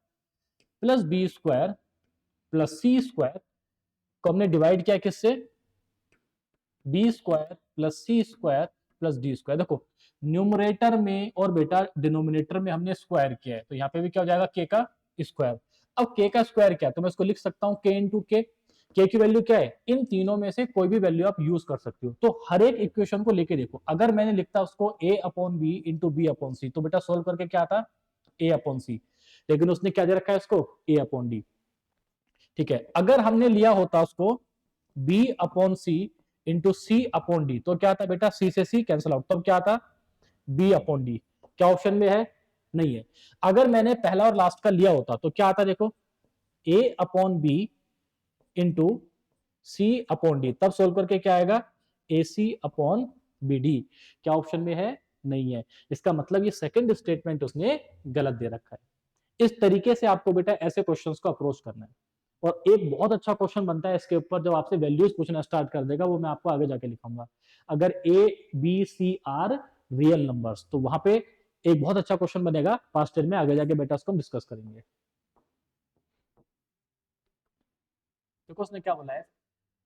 plus B square plus C square को हमने डिवाइड किया किससे, B square plus C square plus D square. देखो न्यूमरेटर में और बेटा डिनोमिनेटर में हमने स्क्वायर किया है, तो यहाँ पे भी क्या हो जाएगा, के का स्क्वायर। अब के का स्क्वायर क्या है, तो मैं इसको लिख सकता हूँ के इंटू के की वैल्यू क्या है, इन तीनों में से कोई भी वैल्यू आप यूज कर सकते हो। तो हर एक इक्वेशन को लेके देखो, अगर मैंने लिखता उसको A upon B into B upon C, तो बेटा सोल्व करके क्या आता, ए अपॉन सी, लेकिन उसने क्या दे रखा है इसको, ए अपॉन डी, ठीक है। अगर हमने लिया होता उसको बी अपॉन सी इंटू सी अपॉन डी, तो क्या आता बेटा, सी से सी कैंसिल आउट, तब क्या आता, बी अपॉन डी, क्या ऑप्शन में है, नहीं है। अगर मैंने पहला और लास्ट का लिया होता तो क्या आता, देखो ए अपॉन बी इंटू सी अपॉन डी, तब सोल्व करके क्या आएगा, ए सी अपॉन बी डी, क्या ऑप्शन में है, नहीं है। इसका मतलब ये सेकंड स्टेटमेंट उसने गलत दे रखा है। इस तरीके से आपको बेटा ऐसे क्वेश्चंस को अप्रोच करना है। और एक बहुत अच्छा क्वेश्चन बनता है इसके ऊपर, जब आपसे वैल्यूज पूछना स्टार्ट कर देगा, वो मैं आपको आगे जाके लिखाऊंगा। अगर a b c are real numbers, तो वहां पे एक बहुत अच्छा क्वेश्चन बनेगा पास्ट ईयर में, आगे जाके बेटा उसको हम डिस्कस करेंगे। देखो उसने क्या बोला है,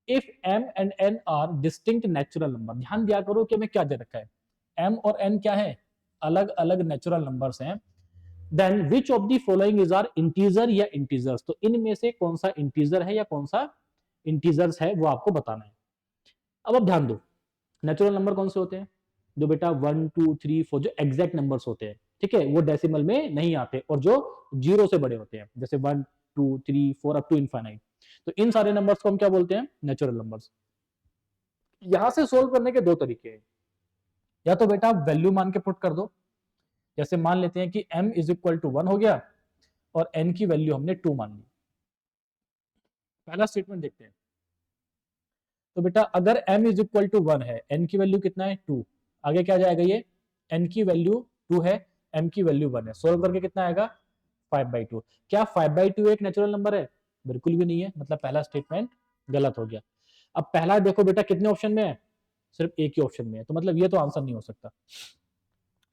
if m and n are distinct natural number, ध्यान दिया करो कि मैं क्या दे रखा है, m और n क्या है, अलग अलग नेचुरल नंबर्स हैं। Then which of the following is are integer या इंटीजर्स, तो इनमें से कौन सा इंटीजर है या कौन सा इंटीजर्स है वो आपको बताना है। अब आप ध्यान दो, नेचुरल नंबर कौन से होते हैं, जो बेटा 1 2 3 4 जो एग्जैक्ट नंबर्स होते हैं, ठीक है, वो डेसिमल में नहीं आते, और जो जीरो से बड़े होते हैं, जैसे 1 2 3 4 अप टू इनफाइनाइट, तो इन सारे नंबर्स को हम क्या बोलते हैं, नेचुरल नंबर्स। यहां से सोल्व करने के दो तरीके हैं, या तो बेटा आप वैल्यू मान के पुट कर दो, जैसे मान लेते हैं कि m इज इक्वल टू 1 हो गया और n की वैल्यू हमने 2 मान ली। पहला स्टेटमेंट देखते हैं, तो बेटा अगर m इज इक्वल टू 1 है, n की वैल्यू कितना है 2, आगे क्या जाएगा, ये n की वैल्यू 2 है, m की वैल्यू 1 है, सोल्व करके कितना आएगा 5/2। क्या 5/2 एक नेचुरल नंबर है, बिल्कुल भी नहीं है, मतलब पहला स्टेटमेंट गलत हो गया। अब पहला देखो बेटा कितने ऑप्शन में है, सिर्फ एक ही ऑप्शन में है, तो मतलब ये तो आंसर नहीं हो सकता।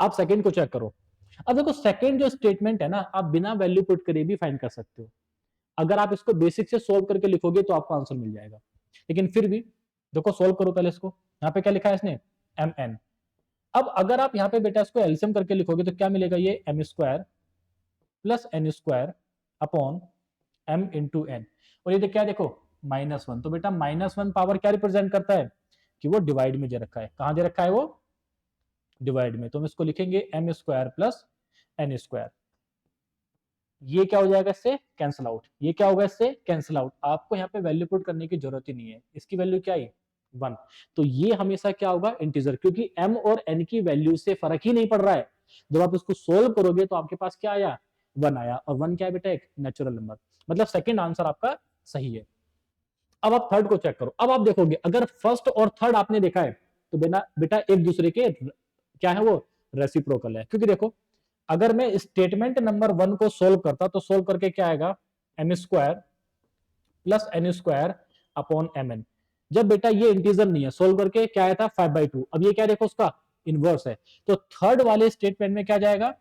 आप सेकंड को चेक करो। अब देखो सेकंड जो स्टेटमेंट है ना, आप बिना वैल्यू पुट करे भी फाइंड कर सकते हो। अगर आप इसको बेसिक से सोल्व करके लिखोगे तो आपको आंसर मिल जाएगा, लेकिन फिर भी देखो सोल्व करो पहले इसको। यहाँ पे क्या लिखा है इसने, एम एन। अब अगर आप यहाँ पे बेटा इसको एलसीएम करके लिखोगे तो क्या मिलेगा, ये m square plus n square upon m into n. और ये क्या देखो -1, तो बेटा -1 पावर क्या रिप्रेजेंट करता है कि वो डिवाइड में दे रखा है। कहां दे रखा है वो, डिवाइड में। तो हम इसको लिखेंगे m square plus n square. ये क्या हो जाएगा, इससे कैंसिल आउट। ये क्या होगा, इससे कैंसिल आउट। आपको यहाँ पे वैल्यू पुट करने की जरूरत ही नहीं है, इसकी वैल्यू क्या है 1। तो ये हमेशा क्या होगा, इंटीजर, क्योंकि m और n की वैल्यू से फर्क ही नहीं पड़ रहा है। जब आप इसको सोल्व करोगे तो आपके पास क्या आया, 1 आया। और 1 क्या है बेटा, एक नेचुरल नंबर। मतलब सेकंड आंसर आपका सही है। अब आप थर्ड को चेक करो। अब आप देखोगे अगर फर्स्ट और थर्ड आपने देखा है तो बेटा एक दूसरे के क्या है, वो रेसिप्रोकल है। क्योंकि देखो अगर मैं स्टेटमेंट नंबर 1 को सोल्व करता तो सोल्व करके क्या आएगा, m square plus n square upon m n. जब बेटा ये इंटीजर नहीं है, सोल्व करके क्या आया था 5/2। अब ये क्या देखो उसका इनवर्स है, तो थर्ड वाले स्टेटमेंट में क्या जाएगा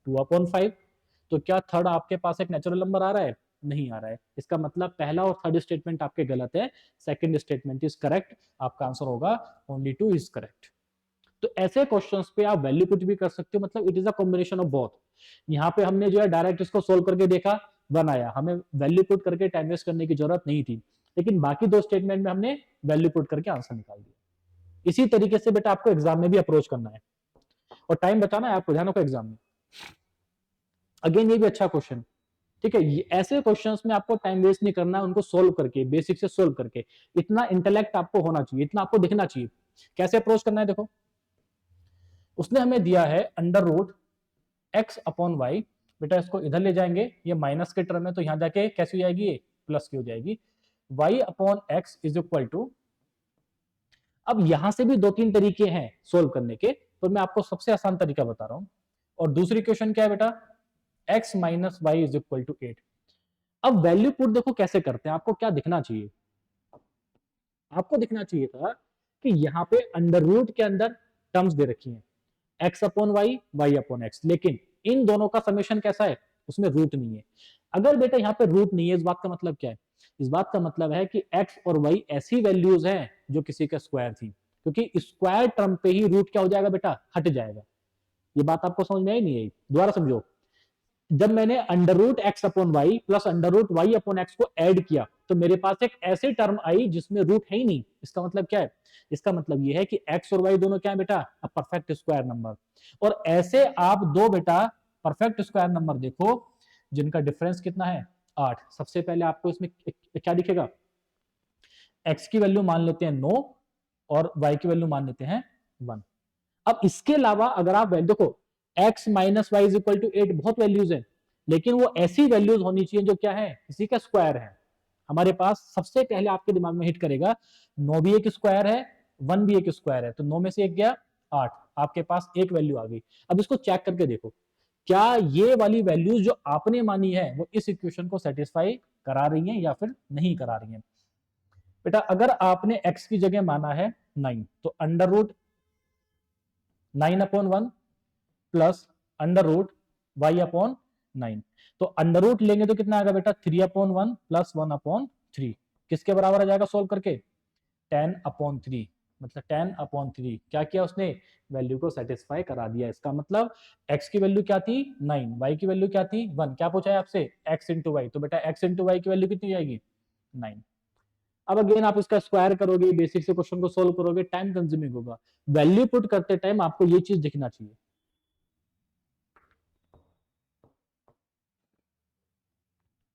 2/5। तो क्या थर्ड आपके पास एक नेचुरल नंबर आ रहा है, नहीं आ रहा है। इसका मतलब पहला और थर्ड स्टेटमेंट आपके गलत है, सेकंड स्टेटमेंट इज करेक्ट। आपका आंसर होगा ओनली 2 इज करेक्ट। तो ऐसे क्वेश्चंस पे आप वैल्यू पुट भी कर सकते हो, मतलब it is a combination of both. यहाँ पे हमने जो है डायरेक्ट इसको सोल्व करके देखा, 1 आया, हमें वैल्यू पुट करके टाइम वेस्ट करने की जरूरत नहीं थी। लेकिन बाकी दो स्टेटमेंट में हमने वैल्यू पुट करके आंसर निकाल दिया। इसी तरीके से बेटा आपको एग्जाम में भी अप्रोच करना है और टाइम बचाना है आपको, ध्यान रखो एग्जाम में। अगेन ये भी अच्छा क्वेश्चन, ठीक है। ऐसे क्वेश्चंस में आपको टाइम वेस्ट नहीं करना है, उनको सोल्व करके, बेसिक से सोल्व करके। इतना इंटेलेक्ट आपको होना चाहिए, इतना आपको दिखना चाहिए। कैसे अप्रोच करना है देखो, उसने हमें दिया है under root x upon y. बेटा इसको इधर ले जाएंगे, ये माइनस के टर्म है तो यहां जाके कैसी हो जाएगी, ये प्लस की हो जाएगी। Y upon x is equal to, अब यहां से भी 2-3 तरीके हैं सोल्व करने के, तो मैं आपको सबसे आसान तरीका बता रहा हूं। और दूसरी क्वेश्चन क्या है बेटा, x minus y is equal to 8। अब वैल्यू पुट देखो कैसे करते हैं, आपको क्या दिखना चाहिए, आपको दिखना चाहिए था कि यहाँ पे अंडर रूट के अंदर टर्म्स दे रखी हैं, x upon y, y upon x, लेकिन इन दोनों का समेशन कैसा है, उसमें रूट नहीं है। अगर बेटा यहाँ पे रूट नहीं है, इस बात का मतलब क्या है, इस बात का मतलब है कि एक्स और वाई ऐसी वैल्यूज हैं जो किसी का स्क्वायर थी, क्योंकि स्क्वायर टर्म पे ही रूट क्या हो जाएगा बेटा, हट जाएगा। ये बात आपको समझ में आई नहीं आई, दोबारा समझो। जब मैंने under root x upon y plus under root y upon x को ऐड किया तो मेरे पास एक ऐसी टर्म आई जिसमें रूट है ही नहीं। इसका मतलब क्या है, इसका मतलब यह है कि एक्स और वाई दोनों क्या है बेटा, परफेक्ट स्क्वायर नंबर। और ऐसे आप दो बेटा परफेक्ट स्क्वायर नंबर देखो जिनका डिफरेंस कितना है 8। सबसे पहले आपको इसमें क्या दिखेगा, एक्स की वैल्यू मान लेते हैं 9 और वाई की वैल्यू मान लेते हैं 1। अब इसके अलावा अगर आप देखो x minus y is equal to 8, बहुत वैल्यूज है, लेकिन वो ऐसी वैल्यूज होनी चाहिए जो क्या है, किसी का स्क्वायर है। हमारे पास सबसे पहले आपके दिमाग में हिट करेगा 9 भी एक स्क्वायर है, 1 भी एक स्क्वायर है, तो 9 में से एक गया 8, आपके पास एक वैल्यू आ गई। अब इसको चेक करके देखो क्या ये वाली वैल्यूज जो आपने मानी है वो इस इक्वेशन को सेटिस्फाई करा रही हैं या फिर नहीं करा रही हैं। बेटा अगर आपने x की जगह माना है 9, तो under root 9/1 plus under root y upon 9। तो अंडर रूट लेंगे तो कितना आएगा बेटा 3/1 प्लस 1/3। किसके बराबर आ जाएगा सोल्व करके, 10/3। मतलब 10/3 क्या किया उसने, वैल्यू को सेटिस्फाई करा दिया। इसका मतलब x की वैल्यू क्या थी 9, y की वैल्यू क्या थी 1। क्या पूछा है आपसे, x इंटू वाई, तो बेटा x इंटू वाई की वैल्यू कितनी जाएगी 9। अब अगेन आप इसका स्क्वायर करोगे, बेसिक से क्वेश्चन को सोल्व करोगे, टाइम कंज्यूमिंग होगा। वैल्यू पुट करते टाइम आपको ये चीज दिखना चाहिए।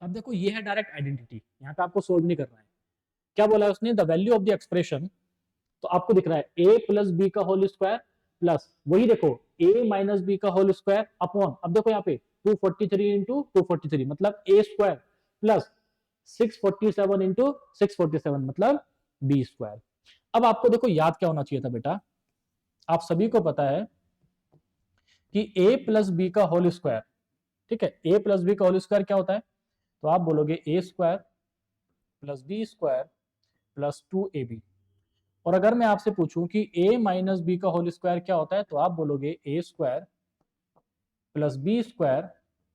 अब देखो ये है डायरेक्ट आइडेंटिटी, यहाँ पे आपको सोल्व नहीं करना है। क्या बोला है उसने, the value of the expression, तो आपको दिख रहा है a प्लस बी का होल स्क्वायर प्लस वही देखो a माइनस बी का होल स्क्वायर अपॉन, अब देखो यहाँ पे 243 इंटू 243 मतलब a स्क्वायर प्लस 647 इंटू 647 मतलब b स्क्वायर। अब आपको देखो याद क्या होना चाहिए था बेटा, आप सभी को पता है कि a प्लस बी का होल स्क्वायर, ठीक है, a प्लस बी का होल स्क्वायर क्या होता है, तो आप बोलोगे A square plus B square plus 2ab। और अगर मैं आपसे पूछूं कि a माइनस बी का होल स्क्वायर क्या होता है, तो आप बोलोगे a square plus B square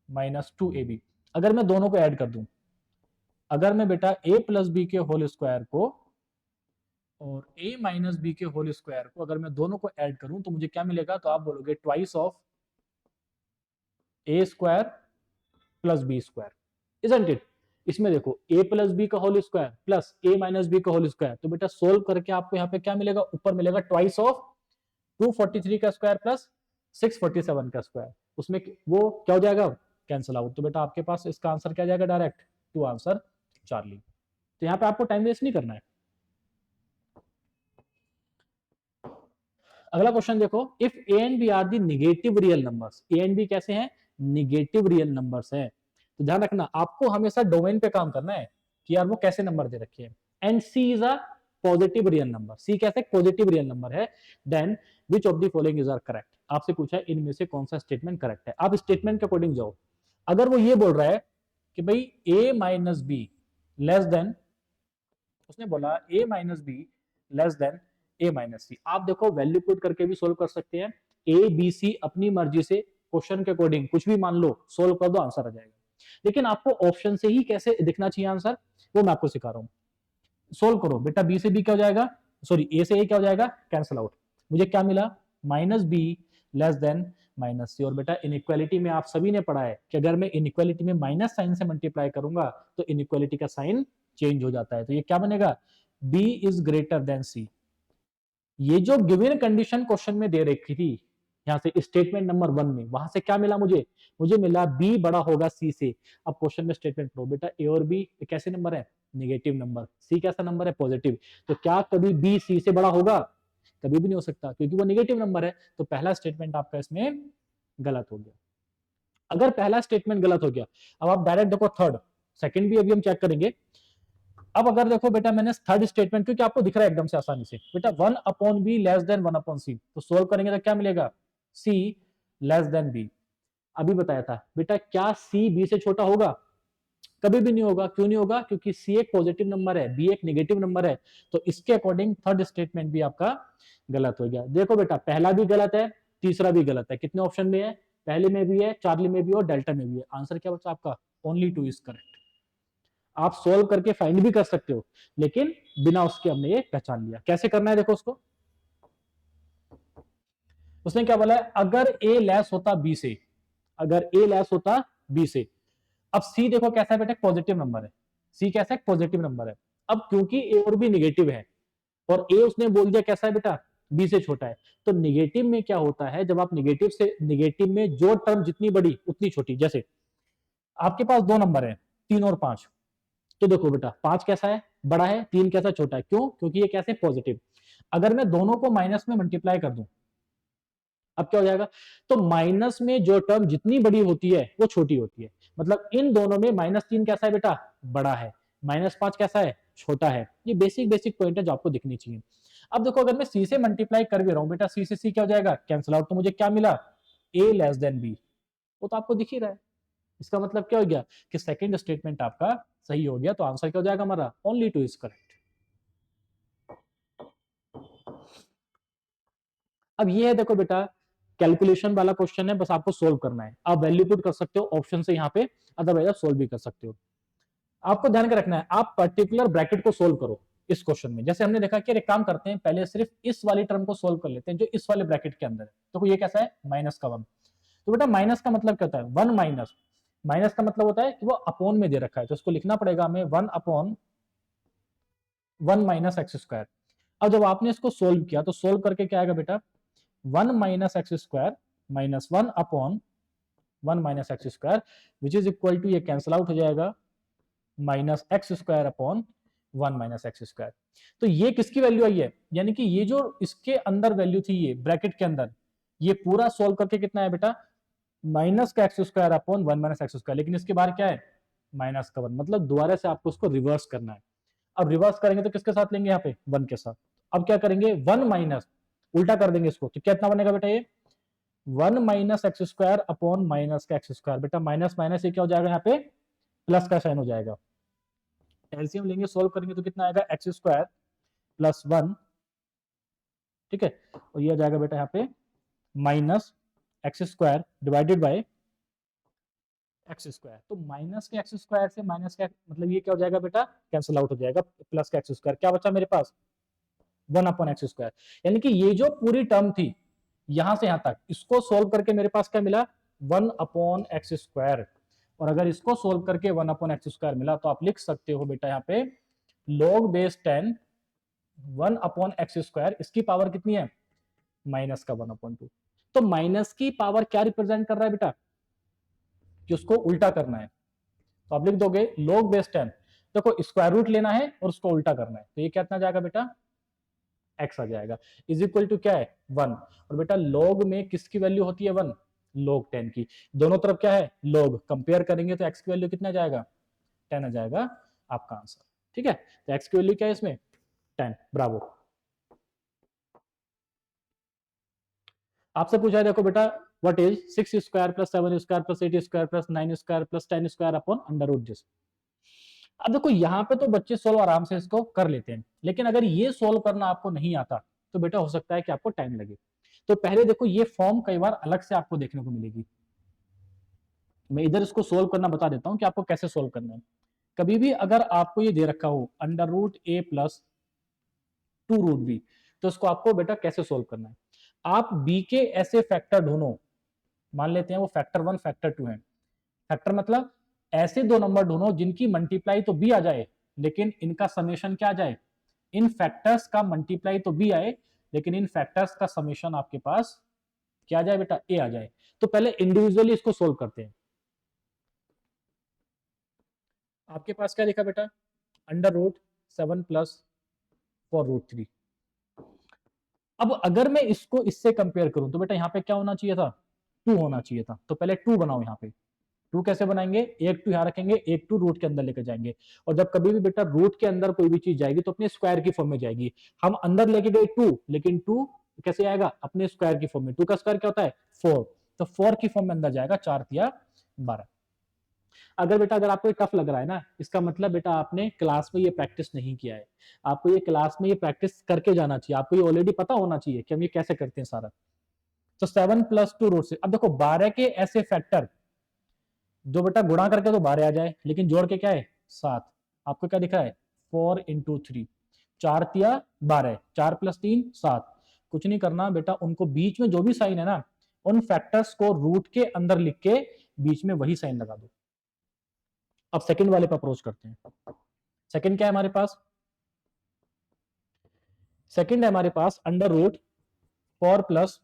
minus 2ab। अगर मैं दोनों को ऐड कर दूं, अगर मैं बेटा a प्लस बी के होल स्क्वायर को और a माइनस बी के होल स्क्वायर को अगर मैं दोनों को ऐड करूं तो मुझे क्या मिलेगा, तो आप बोलोगे twice of a square plus B square, isn't it. इसमें देखो a प्लस बी का whole square plus a minus B का होल स्क्वायर, तो बेटा सोल्व करके आपको यहाँ पे क्या मिलेगा, ऊपर मिलेगा ट्वाइस ऑफ 243 का स्क्वायर प्लस 647 का स्क्वायर। उसमें वो क्या हो जाएगा, कैंसिल आउट। तो बेटा आपके पास इसका आंसर क्या जाएगा, डायरेक्ट टू आंसर चार्ली। तो यहाँ पे आपको टाइम वेस्ट नहीं करना है। अगला क्वेश्चन देखो, if a and b are the negative real numbers, a and b कैसे हैं, निगेटिव रियल नंबर्स हैं। तो ध्यान रखना, आपको हमेशा डोमेन पे काम करना है कि यार वो कैसे नंबर दे रखे हैं। And C is a positive real number, C कैसे पॉजिटिव रियल नंबर है, then which of the following is are correct. आपसे पूछा है इनमें से कौन सा स्टेटमेंट करेक्ट है। आप स्टेटमेंट के अकॉर्डिंग जाओ। अगर वो ये बोल रहा है कि भाई A minus B less than, उसने बोला A minus B less than A minus C, आप देखो वैल्यू पुट करके भी सोल्व कर सकते हैं। ए बी सी अपनी मर्जी से क्वेश्चन के अकॉर्डिंग कुछ भी मान लो, सोल्व कर दो, आंसर आ जाएगा। लेकिन आपको ऑप्शन से ही कैसे दिखना चाहिए आंसर, वो मैं आपको सिखा रहा हूं। सोल्व करो बेटा, बी से बी क्या हो जाएगा, सॉरी ए से ए क्या हो जाएगा, कैंसिल आउट। मुझे क्या मिला, minus B less than minus C. और बेटा इनइक्वालिटी में आप सभी ने पढ़ा है कि अगर मैं इनइक्वालिटी में माइनस साइन से मल्टीप्लाई करूंगा तो इनइक्वालिटी का साइन चेंज हो जाता है। तो ये क्या बनेगा, बी इज ग्रेटर देन सी। ये जो गिवन कंडीशन क्वेश्चन में दे रखी थी, यहां से स्टेटमेंट नंबर 1 में, वहां से क्या मिला मुझे, मुझे मिला बी बड़ा होगा सी से। अब क्वेश्चन में स्टेटमेंट लो बेटा, ए और बी कैसे नंबर है, नेगेटिव नंबर, सी कैसा नंबर है, पॉजिटिव। तो क्या कभी बी सी से बड़ा होगा, कभी भी नहीं हो सकता, क्योंकि वो नेगेटिव नंबर है। तो पहला स्टेटमेंट आपका इसमें गलत हो गया। अगर पहला स्टेटमेंट गलत हो गया, अब आप डायरेक्ट देखो थर्ड, सेकंड भी अभी हम चेक करेंगे। अब अगर देखो बेटा मैंने थर्ड स्टेटमेंट, क्योंकि आपको दिख रहा है एकदम से आसानी से, बेटा 1 upon B less than 1 upon C, तो सोल्व करेंगे तो क्या मिलेगा, सी लेस देन बी। अभी बताया था बेटा, क्या सी बी से छोटा होगा, कभी भी नहीं होगा। क्यों नहीं होगा, क्योंकि सी एक पॉजिटिव नंबर है, बी एक नेगेटिव नंबर है। तो इसके अकॉर्डिंग थर्ड स्टेटमेंट भी आपका गलत हो गया। देखो बेटा पहला भी गलत है, तीसरा भी गलत है। कितने ऑप्शन में है, पहले में भी है, चार्ली में भी और डेल्टा में भी है। आंसर क्या बचा आपका, ओनली 2 इज करेक्ट। आप सोल्व करके फाइंड भी कर सकते हो, लेकिन बिना उसके हमने ये पहचान लिया। कैसे करना है देखो उसको, उसने क्या बोला है, अगर ए लेस होता बी से, अगर ए लेस होता बी से। अब सी देखो कैसा है बेटा, पॉजिटिव नंबर है, सी कैसा है, पॉजिटिव नंबर है। अब क्योंकि ए और बी निगेटिव है, और ए उसने बोल दिया कैसा है बेटा, बी से छोटा है। तो निगेटिव में क्या होता है, जब आप निगेटिव से, निगेटिव में जो टर्म जितनी बड़ी उतनी छोटी, जैसे आपके पास दो नंबर है 3 और 5, तो देखो बेटा 5 कैसा है, बड़ा है, 3 कैसा, छोटा है। क्यों, क्योंकि ये कैसे पॉजिटिव। अगर मैं दोनों को माइनस में मल्टीप्लाई कर दूं, अब क्या हो जाएगा, तो माइनस में जो टर्म जितनी बड़ी होती है वो छोटी होती है। मतलब इन दोनों में -3 कैसा है बेटा, बड़ा है, -5 कैसा है, छोटा है। ये बेसिक बेसिक पॉइंट है जो आपको दिखनी चाहिए। अब देखो अगर मैं सी से मल्टीप्लाई कर भी रहा हूं बेटा, सी से सी क्या हो जाएगा, कैंसिल आउट। तो मुझे क्या मिला, ए लेस देन बी, वो तो आपको दिख ही रहा है। इसका मतलब क्या हो गया कि सेकंड स्टेटमेंट आपका सही हो गया। तो आंसर क्या हो जाएगा हमारा, ओनली 2 इज करेक्ट। अब ये है देखो बेटा, कैलकुलेशन वाला क्वेश्चन है, बस आपको सोल्व करना है। आप वैल्यू पुट कर सकते हो ऑप्शन से यहाँ पे, अदरवाइज आप सोल्व भी कर सकते हो। आपको ध्यान के रखना है, आप पर्टिकुलर ब्रैकेट को सोल्व करो इस क्वेश्चन में। जैसे हमने देखा कि एक काम करते हैं, पहले सिर्फ इस वाली टर्म को सोल्व कर लेते हैं जो इस वाले ब्रैकेट के अंदर है। तो ये कैसा है, माइनस का 1। तो बेटा माइनस का मतलब क्या होता है, 1 माइनस, माइनस का मतलब होता है कि वो अपॉन में दे रखा है, तो उसको लिखना पड़ेगा हमें 1 अपॉन 1 माइनस एक्स स्क्वायर। अब जब आपने इसको सोल्व किया तो सोल्व करके क्या आएगा बेटा, 1 minus x square minus 1 upon 1 minus x square, which is equal to, ये कैंसिल आउट हो जाएगा, minus x square upon 1 minus x square. तो ये किसकी वैल्यू आई है, यानी कि ये जो इसके अंदर वैल्यू थी, ये ब्रैकेट के अंदर, ये पूरा सोल्व करके कितना है बेटा, माइनस का x square upon 1 minus x square. लेकिन इसके बाहर क्या है, माइनस का 1, मतलब दोबारा से आपको उसको रिवर्स करना है। अब रिवर्स करेंगे तो किसके साथ लेंगे, यहाँ पे 1 के साथ। अब क्या करेंगे, 1 माइनस, उल्टा कर देंगे इसको, तो कितना बनेगा बेटा, ये 1 minus x square upon minus का एक्स स्क्वायर। बेटा माइनस माइनस ये क्या हो जाएगा, यहाँ पे प्लस का साइन हो जाएगा, एलसीएम लेंगे, सोल्व करेंगे तो कितना आएगा, एक्स स्क्वायर प्लस 1, ठीक है, और ये आ जाएगा बेटा यहाँ पे minus x square divided by x square. तो माइनस के एक्स स्क्वायर से माइनस का मतलब ये क्या हो जाएगा बेटा, कैंसिल आउट हो जाएगा, प्लस का एक्स स्क्वायर, क्या बचा मेरे पास 1 अपॉन एक्स स्क्वायर। यानी कि ये जो पूरी टर्म थी यहां से यहां तक, इसको सोल्व करके मेरे पास क्या मिला 1 अपॉन एक्स स्क्वायर। और अगर इसको सोल्व करके 1 अपॉन एक्स स्क्वायर मिला तो आप लिख सकते हो बेटा यहाँ पे log base 10 1 upon X square, इसकी पावर कितनी है माइनस का 1 अपॉन 2। तो माइनस की पावर क्या रिप्रेजेंट कर रहा है बेटा, कि उसको उल्टा करना है, तो आप लिख दोगे log बेस 10, देखो स्क्वायर रूट लेना है और उसको उल्टा करना है, तो ये कितना जाएगा बेटा x आ जाएगा, इज इक्वल टू क्या है 1। और बेटा log में किसकी वैल्यू होती है 1, log 10 की, दोनों तरफ क्या है log, कंपेयर करेंगे तो x की वैल्यू कितना जाएगा 10 आ जाएगा आपका आंसर, ठीक है। तो x की वैल्यू क्या है इसमें 10, ब्रावो। आपसे पूछा है देखो बेटा what is 6 square plus 7 square plus 8 square plus 9 square plus 10 square upon under root this. अब देखो यहाँ पे तो बच्चे सोल्व आराम से इसको कर लेते हैं, लेकिन अगर ये सोल्व करना आपको नहीं आता तो बेटा हो सकता है कि आपको टाइम लगे। तो पहले देखो ये फॉर्म कई बार अलग से आपको देखने को मिलेगी, मैं इधर इसको सोल्व करना बता देता हूं कि आपको कैसे सोल्व करना है। कभी भी अगर आपको ये दे रखा हो अंडर रूट ए प्लस 2 रूट बी, तो इसको आपको बेटा कैसे सोल्व करना है, आप बी के ऐसे फैक्टर ढूंढो, मान लेते हैं वो फैक्टर 1 फैक्टर 2 है, फैक्टर मतलब ऐसे दो नंबर ढूंढो जिनकी मल्टीप्लाई तो बी आ जाए लेकिन इनका समेशन क्या आ जाए, इन फैक्टर्स का मल्टीप्लाई तो बी आए लेकिन इन फैक्टर्स का समेशन आपके पास क्या आ जाए बेटा ए आ जाए। तो पहले इंडिविजुअली इसको सोल्व करते हैं। आपके पास क्या लिखा बेटा अंडर रूट 7 प्लस 4 रूट 3। अब अगर मैं इसको इससे कंपेयर करूं तो बेटा यहाँ पे क्या होना चाहिए था 2 होना चाहिए था, तो पहले 2 बनाओ यहाँ पे। 2 कैसे बनाएंगे, एक 2 यहाँ रखेंगे, एक 2 रूट के अंदर लेकर जाएंगे, और जब कभी भी बेटा रूट के अंदर कोई भी चीज जाएगी तो अपने स्क्वायर की फॉर्म में जाएगी। हम अंदर लेके गए 2 लेकिन 2 कैसे आएगा अपने स्क्वायर की फॉर्म में, 2 का स्क्वायर क्या होता है 4, तो 4 की फॉर्म में अंदर जाएगा, 4 तिया 12। अगर बेटा अगर आपको टफ लग रहा है ना, इसका मतलब बेटा आपने क्लास में ये प्रैक्टिस नहीं किया है, आपको ये क्लास में ये प्रैक्टिस करके जाना चाहिए, आपको ये ऑलरेडी पता होना चाहिए कि हम ये कैसे करते हैं सारा। तो 7 प्लस 2 रूट से, अब देखो 12 के ऐसे फैक्टर जो बेटा गुणा करके तो 12 आ जाए लेकिन जोड़ के क्या है 7, आपको क्या दिखा है 4 इंटू 3, 4 तिया 12, 4 प्लस 3 7। कुछ नहीं करना बेटा, उनको बीच में जो भी साइन है ना उन फैक्टर्स को रूट के अंदर लिख के बीच में वही साइन लगा दो। अब सेकंड वाले पर अप्रोच करते हैं। सेकंड क्या है हमारे पास, सेकंड है हमारे पास अंडर रूट 4 प्लस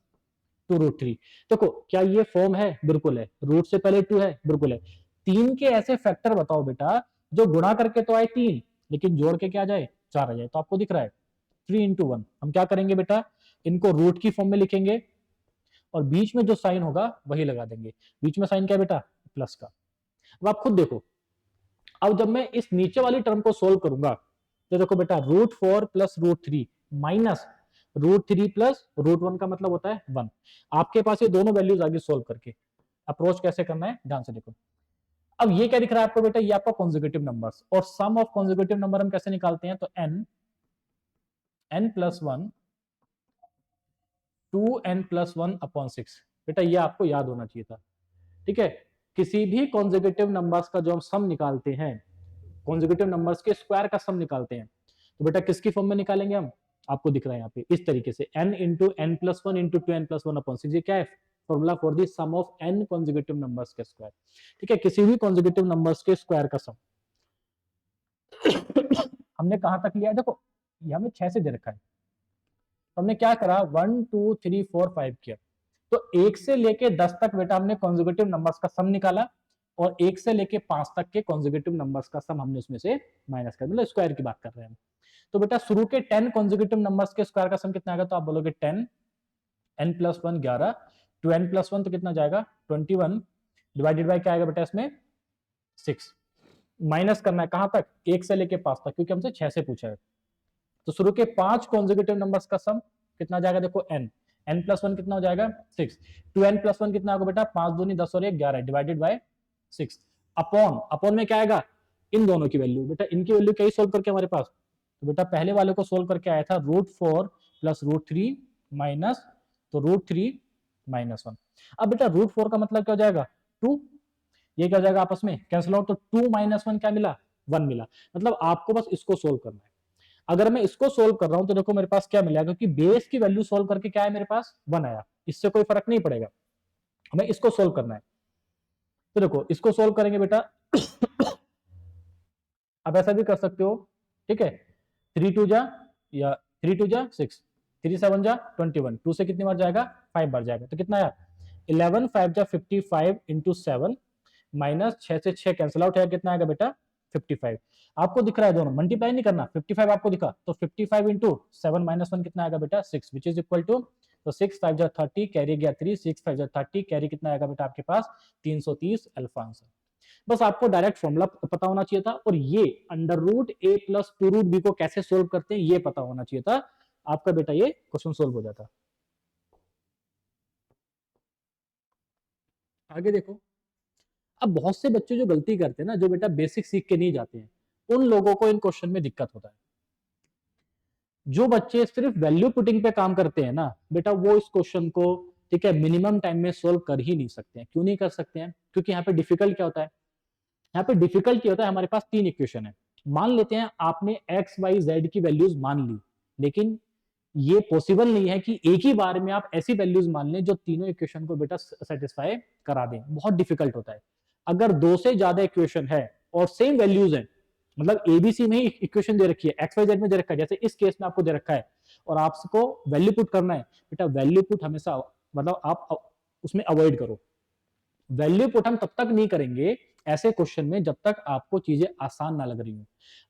2 रूट 3। देखो क्या ये फॉर्म है, बिल्कुल है, रूट से पहले 2 है, बिल्कुल है। 3 के ऐसे फैक्टर बताओ बेटा जो गुणा करके तो आए 3 लेकिन जोड़ के क्या जाए 4 आ जाए, तो आपको दिख रहा है 3 इंटू 1। हम क्या करेंगे बेटा इनको रूट की फॉर्म में लिखेंगे और बीच में जो साइन होगा वही लगा देंगे। बीच में साइन क्या है बेटा प्लस का। अब आप खुद देखो, अब जब मैं इस नीचे वाली टर्म को सोल्व करूंगा तो देखो बेटा root 4 plus root 3 minus root 3 plus root 1 का मतलब होता है 1। आपके पास ये दोनों वैल्यूज आगे सोल्व करके अप्रोच कैसे करना है ध्यान से देखो। अब ये क्या दिख रहा है आपको बेटा, ये आपका कॉन्जिक्यूटिव नंबर्स, और सम ऑफ कॉन्जिक्यूटिव नंबर हम कैसे निकालते हैं, तो n plus 1 2n plus 1 upon 6। बेटा ये आपको याद होना चाहिए था, ठीक है। किसी भी कॉन्जिक्यूटिव नंबर्स का जो हम सम निकालते हैं, कॉन्जिक्यूटिव नंबर्स के स्क्वायर का सम निकालते हैं, तो बेटा किसकी फॉर्म में निकालेंगे हम, आपको दिख रहा है यहाँ पे इस तरीके से n into n plus 1 into 2n plus 1 upon 6। ये क्या है formula for the sum of n consecutive numbers के स्क्वायर, ठीक है, किसी भी कॉन्जिक्यूटिव नंबर्स के स्क्वायर का सम। हमने कहां तक लिया है, देखो ये हमें 6 से दे रखा है, तो हमने क्या करा 1 2 3 4 5 किया, तो 1 से लेके 10 तक बेटा हमने कॉन्जिक्यूटिव नंबर्स का सम निकाला, और 1 से लेके 5 तक के कॉन्जिक्यूटिव नंबर्स का सम हमने उसमें से माइनस कर, मतलब स्क्वायर की बात कर रहे हैं हम। तो बेटा शुरू के 10 कॉन्जिक्यूटिव नंबर्स के स्क्वायर का सम कितना आएगा, तो आप बोलोगे 10, n प्लस 1 11, 2n प्लस 1 तो कितना जाएगा 21, डिवाइडेड बाय क्या आएगा बेटा इसमें 6। माइनस करना है कहां तक 1 से लेके 5 तक, क्योंकि हमसे 6 से पूछा है। तो शुरू के 5 कॉन्जिक्यूटिव नंबर्स का सम कितना जाएगा, देखो n प्लस 1 कितना हो जाएगा 6, 2n प्लस 1 कितना होगा बेटा 5 दूनी 10 और 1 11 डिवाइडेड बाय 6, अपॉन में क्या आएगा इन दोनों की वैल्यू, बेटा इनकी वैल्यू क्या ही सोल्व करके हमारे पास, तो बेटा पहले वाले को सोल्व करके आया था √4 प्लस √3 माइनस, तो √3 माइनस 1। अब बेटा √4 का मतलब क्या हो जाएगा 2, ये क्या हो जाएगा आपस में कैंसिल आउट, तो 2 माइनस 1 क्या मिला 1 मिला। मतलब आपको बस इसको सोल्व करना है। अगर मैं इसको सोल्व कर रहा हूं तो देखो मेरे पास क्या मिलेगा, क्योंकि बेस की वैल्यू सोल्व करके क्या है मेरे पास 1 आया, इससे कोई फर्क नहीं पड़ेगा, हमें इसको सोल्व करना है। तो देखो इसको सोल्व करेंगे बेटा आप ऐसा भी कर सकते हो, ठीक है, 3 2 जा या 3 2 जा 6, 3 7 जा 21, 2 से कितनी बार जाएगा 5 बार जाएगा, तो कितना आया 11 5 जा 55 इंटू 7 माइनस 6 से 6 कैंसिल आउट है, कितना आएगा बेटा 55। आपको दिख रहा है दोनों मल्टीप्लाई नहीं करना, 55 आपको दिखा, तो 55 इंटू 7 माइनस 1 कितना आएगा बेटा 6, विच इज इक्वल टू, तो 6 5 जा 30 कैरी गया 3, 6 5 जा 30 कैरी कितना आएगा बेटा आपके पास 330 अल्फा आंसर। बस आपको डायरेक्ट फॉर्मूला पता होना चाहिए था, और ये √a प्लस 2√b को कैसे सोल्व करते हैं ये पता होना चाहिए था, आपका बेटा ये क्वेश्चन सोल्व हो जाता। आगे देखो, अब बहुत से बच्चे जो गलती करते हैं ना, जो बेटा बेसिक सीख के नहीं जाते हैं, उन लोगों को इन क्वेश्चन में दिक्कत होता है। जो बच्चे सिर्फ वैल्यू पुटिंग पे काम करते हैं ना बेटा, वो इस क्वेश्चन को, ठीक है, मिनिमम टाइम में सोल्व कर ही नहीं सकते हैं। क्यों नहीं कर सकते हैं, क्योंकि यहाँ पे डिफिकल्ट क्या होता है, यहाँ पे डिफिकल्ट क्या होता है, हमारे पास 3 इक्वेशन है, मान लेते हैं आपने x y z की वैल्यूज मान ली, लेकिन ये पॉसिबल नहीं है कि एक ही बार में आप ऐसी वैल्यूज मान लें जो तीनों इक्वेशन को बेटा सेटिस्फाई करा दें, बहुत डिफिकल्ट होता है। अगर 2 से ज्यादा इक्वेशन है और सेम वैल्यूज है, मतलब एबीसी में ही इक्वेशन दे रखी है, एक्स वाई जेड में दे रखा है, जैसे इस केस में आपको दे रखा है, और आपको वैल्यू पुट करना है, बेटा वैल्यू पुट हमेशा मतलब आप उसमें अवॉइड करो। वैल्यू पुट हम तब तक नहीं करेंगे ऐसे क्वेश्चन में जब तक आपको चीजें आसान ना लग रही हो।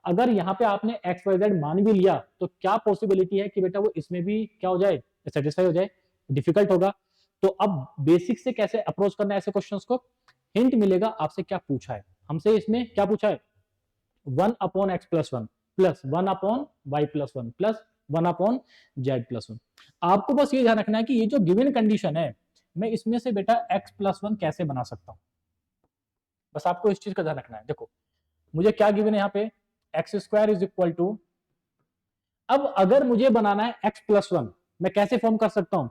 अगर यहाँ पे आपने एक्स वाई जेड मान भी लिया तो क्या पॉसिबिलिटी है कि बेटा वो इसमें भी क्या हो जाए, सेटिस्फाई हो जाए, डिफिकल्ट होगा। तो अब बेसिक से कैसे अप्रोच करना है ऐसे क्वेश्चंस को, हिंट मिलेगा आपसे क्या पूछा है, हमसे इसमें क्या पूछा है 1/x+1 plus 1/y+1 plus 1/z+1। आपको बस ये ध्यान रखना है कि ये जो गिवन कंडीशन है, मैं इसमें से बेटा x+1 कैसे बना सकता हूं, बस आपको इस चीज का ध्यान रखना है। देखो मुझे क्या गिवन है यहाँ पे x² = अब अगर मुझे बनाना है x+1 मैं कैसे फॉर्म कर सकता हूं,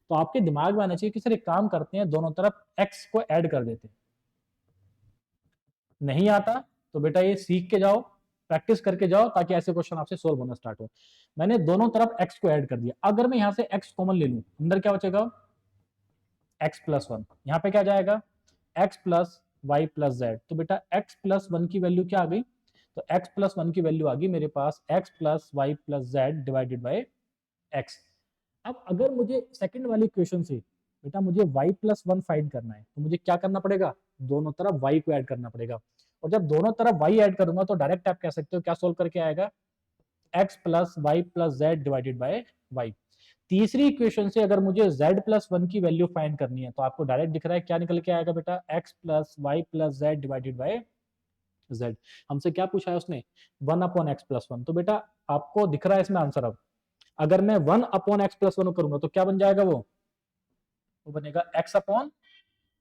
तो आपके दिमाग में आना चाहिए कि सर एक काम करते हैं, दोनों तरफ x को ऐड कर देते हैं। नहीं आता तो बेटा ये सीख के जाओ, प्रैक्टिस करके जाओ, ताकि ऐसे क्वेश्चन आपसे सोल्व होना स्टार्ट हो। मैंने दोनों तरफ x को ऐड कर दिया, अगर मैं यहां से x कॉमन ले लूं, अंदर क्या बचेगा x+1, यहां पे क्या जाएगा x+y+z, तो बेटा x+1 की वैल्यू क्या आ गई, तो x+1 की वैल्यू आ गई मेरे पास x+y+z डिवाइडेड बाय x। अब अगर मुझे सेकंड वाली इक्वेशन से बेटा मुझे y+1 फाइंड करना है, तो मुझे क्या करना पड़ेगा, दोनों तरफ y को ऐड करना पड़ेगा, और जब दोनों तरफ y ऐड करूंगा तो डायरेक्ट आप कह सकते हो क्या सोल्व करके आएगा x+y+z डिवाइडेड बाय y। तीसरी इक्वेशन से अगर मुझे z+1 की वैल्यू फाइंड करनी है, तो आपको डायरेक्ट दिख रहा है क्या निकल के आएगा बेटा x+y+z डिवाइडेड बाय z। हमसे क्या पूछा है उसने 1/x+1, तो बेटा आपको दिख रहा है इसमें आंसर। अब अगर मैं 1/x+1 करूंगा तो क्या बन जाएगा, वो बनेगा x अपॉन,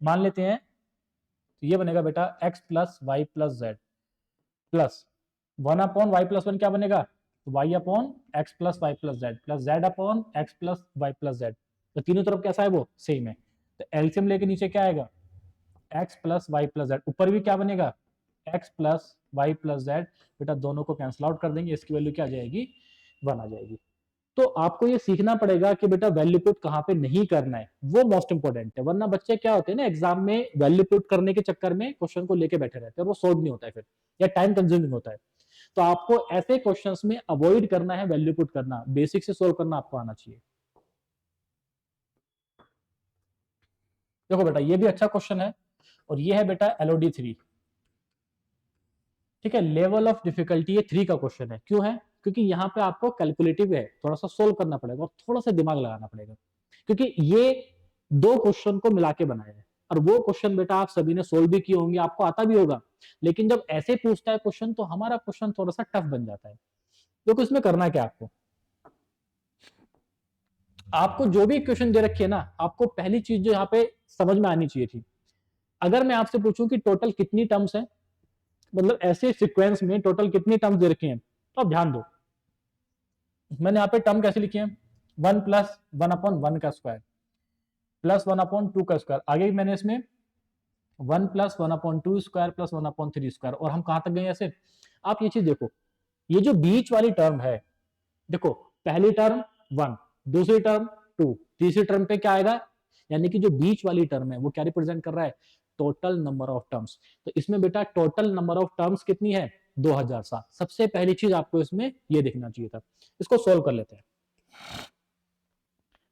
मान लेते हैं तो ये बनेगा बेटा x+y+z प्लस 1/y+1 क्या बनेगा, y/x+y+z प्लस z/x+y+z। तो तीनों तरफ कैसा है, वो सेम है, तो एलसीएम लेके नीचे क्या आएगा x+y+z, ऊपर भी क्या बनेगा x+y+z। बेटा दोनों को कैंसिल आउट कर देंगे, इसकी वैल्यू क्या आ जाएगी 1 आ जाएगी। तो आपको ये सीखना पड़ेगा कि बेटा वैल्यू पुट कहां पे नहीं करना है, वो मोस्ट इंपोर्टेंट है। वरना बच्चे क्या होते हैं ना, एग्जाम में वैल्यू पुट करने के चक्कर में क्वेश्चन को लेके बैठे रहते हैं, और वो सोल्व नहीं होता है फिर, या टाइम कंज्यूमिंग होता है। तो आपको ऐसे क्वेश्चंस में अवॉइड करना है वैल्यू पुट करना, बेसिक से सोल्व करना आपको आना चाहिए। देखो बेटा ये भी अच्छा क्वेश्चन है, और ये है बेटा LOD 3, ठीक है, लेवल ऑफ डिफिकल्टी ये 3 का क्वेश्चन है। क्यों है, क्योंकि यहाँ पे आपको कैलकुलेटिव है, थोड़ा सा सोल्व करना पड़ेगा और थोड़ा सा दिमाग लगाना पड़ेगा, क्योंकि ये 2 क्वेश्चन को मिला के बनाया है। और वो क्वेश्चन बेटा आप सभी ने सोल्व भी किए होंगे, आपको आता भी होगा, लेकिन जब ऐसे पूछता है क्वेश्चन तो हमारा क्वेश्चन थोड़ा सा टफ बन जाता है। तो इसमें करना क्या, आपको जो भी इक्वेशन दे रखी है ना, आपको पहली चीज जो यहाँ पे समझ में आनी चाहिए थी, अगर मैं आपसे पूछूं कि टोटल कितनी टर्म्स है, मतलब ऐसे सीक्वेंस में टोटल कितनी टर्म्स दे रखे हैं, तो आप ध्यान दो मैंने यहाँ पे टर्म कैसे लिखे हैं, 1 प्लस 1/1 का स्क्वायर प्लस 1/2 का स्क्वायर, आगे मैंने इसमें 1 प्लस 1/2 स्क्वायर प्लस 1/3 स्क्वायर, और हम कहां तक गए ऐसे। आप ये चीज देखो, ये जो बीच वाली टर्म है, देखो पहली टर्म 1, दूसरी टर्म 2, तीसरी टर्म पे क्या आएगा, यानी कि जो बीच वाली टर्म है वो क्या रिप्रेजेंट कर रहा है, टोटल नंबर ऑफ टर्म्स। तो इसमें बेटा टोटल नंबर ऑफ टर्म्स कितनी है, 2007। सबसे पहली चीज आपको इसमें ये देखना चाहिए था। इसको सोल्व कर लेते हैं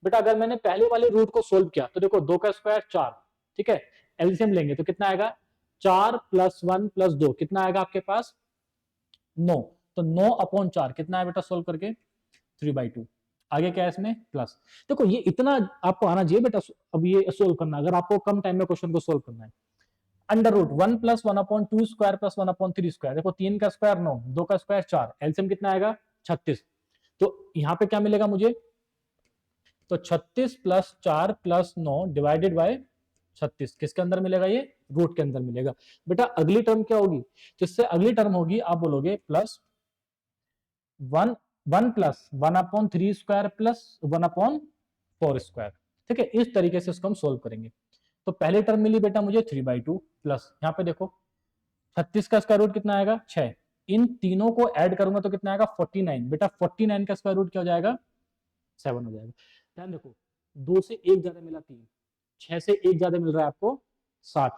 बेटा। अगर मैंने पहले वाले रूट को सोल्व किया तो देखो 2 का स्क्वायर 4, ठीक है, एलसीएम लेंगे तो कितना आएगा, 4 प्लस 1 प्लस 2 कितना आएगा आपके पास, 9। तो 9/4 कितना है बेटा सोल्व करके, 3/2। आगे क्या है इसमें प्लस। देखो ये इतना आपको आना चाहिए बेटा, अब ये सोल्व करना अगर आपको कम टाइम में क्वेश्चन को सोल्व करना है। Under root 1 plus 1/2 square plus 1/3 square, देखो 3 का स्क्वायर 9, 2 का स्क्वायर 4, एलसीएम कितना आएगा 36। तो यहां पे क्या मिलेगा मुझे, तो 36 प्लस 4 प्लस 9 डिवाइडेड बाय 36 किसके अंदर मिलेगा, ये रूट के अंदर मिलेगा। बेटा अगली टर्म क्या होगी, जिससे अगली टर्म होगी आप बोलोगे plus 1 plus 1/3 square plus 1/4 square, ठीक है। इस तरीके से इसको हम सोल्व करेंगे। तो पहली टर्म मिली बेटा मुझे 3/2 प्लस यहाँ पे देखो 36 का स्क्वायर रूट कितना आएगा 6, इन तीनों को ऐड करूंगा तो कितना आएगा 49। बेटा 49 का स्क्वायर रूट क्या हो जाएगा 7 हो जाएगा। ध्यान देखो 2 से 1 ज्यादा मिला 3, 6 से 1 ज्यादा मिल रहा है आपको 7।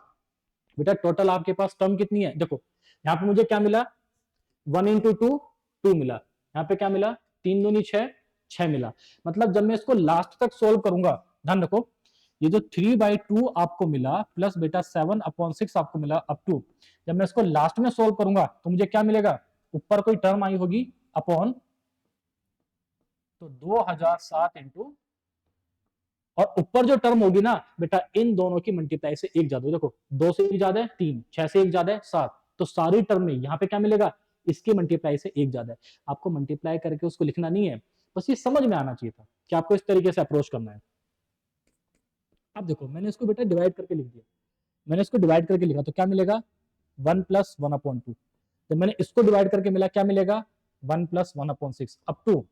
बेटा टोटल आपके पास टर्म कितनी है, देखो यहाँ पे मुझे क्या मिला 1 इंटू 2 2 मिला, यहाँ पे क्या मिला 3 दूनी 6 6 मिला। मतलब जब मैं इसको लास्ट तक सोल्व करूंगा, ध्यान रखो ये जो 3/2 आपको मिला प्लस बेटा 7/6 आपको मिला अप टू, जब मैं इसको लास्ट में सोल्व करूंगा तो मुझे क्या मिलेगा, ऊपर कोई टर्म आई होगी अपॉन, तो 2007 इंटू, और ऊपर जो टर्म होगी ना बेटा इन दोनों की मल्टीप्लाई से 1 ज्यादा, देखो 2 से 1 ज्यादा है 3, 6 से 1 ज्यादा है 7, तो सारी टर्म में यहाँ पे क्या मिलेगा, इसकी मल्टीप्लाई से 1 ज्यादा है। आपको मल्टीप्लाई करके उसको लिखना नहीं है, बस ये समझ में आना चाहिए था कि आपको इस तरीके से अप्रोच करना है। अब देखो मैंने इसको बेटा डिवाइड करके लिख दिया, मैंने इसको डिवाइड करके लिखा तो क्या मिलेगा 1 प्लस 1/2, जब मैंने इसको डिवाइड करके मिला क्या मिलेगा 1 प्लस 1/6 अप टू,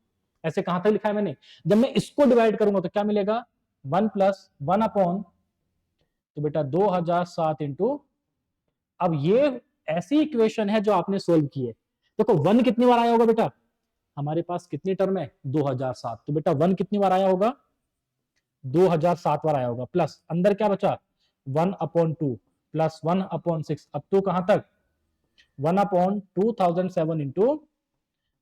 ऐसे कहां तक लिखा है मैंने, जब मैं इसको डिवाइड करूंगा तो क्या मिलेगा 1 प्लस 1 अपॉन, तो बेटा 2007 इंटू, अब ये ऐसी इक्वेशन है जो आपने सोल्व की है। देखो 1 कितनी बार आया होगा बेटा, हमारे पास कितनी टर्म है 2007, तो बेटा 1 कितनी बार आया होगा 2007 बार आया होगा, प्लस अंदर क्या बचा 1/2 प्लस 1/6 अब टू कहां तक 1/2007 इंटू,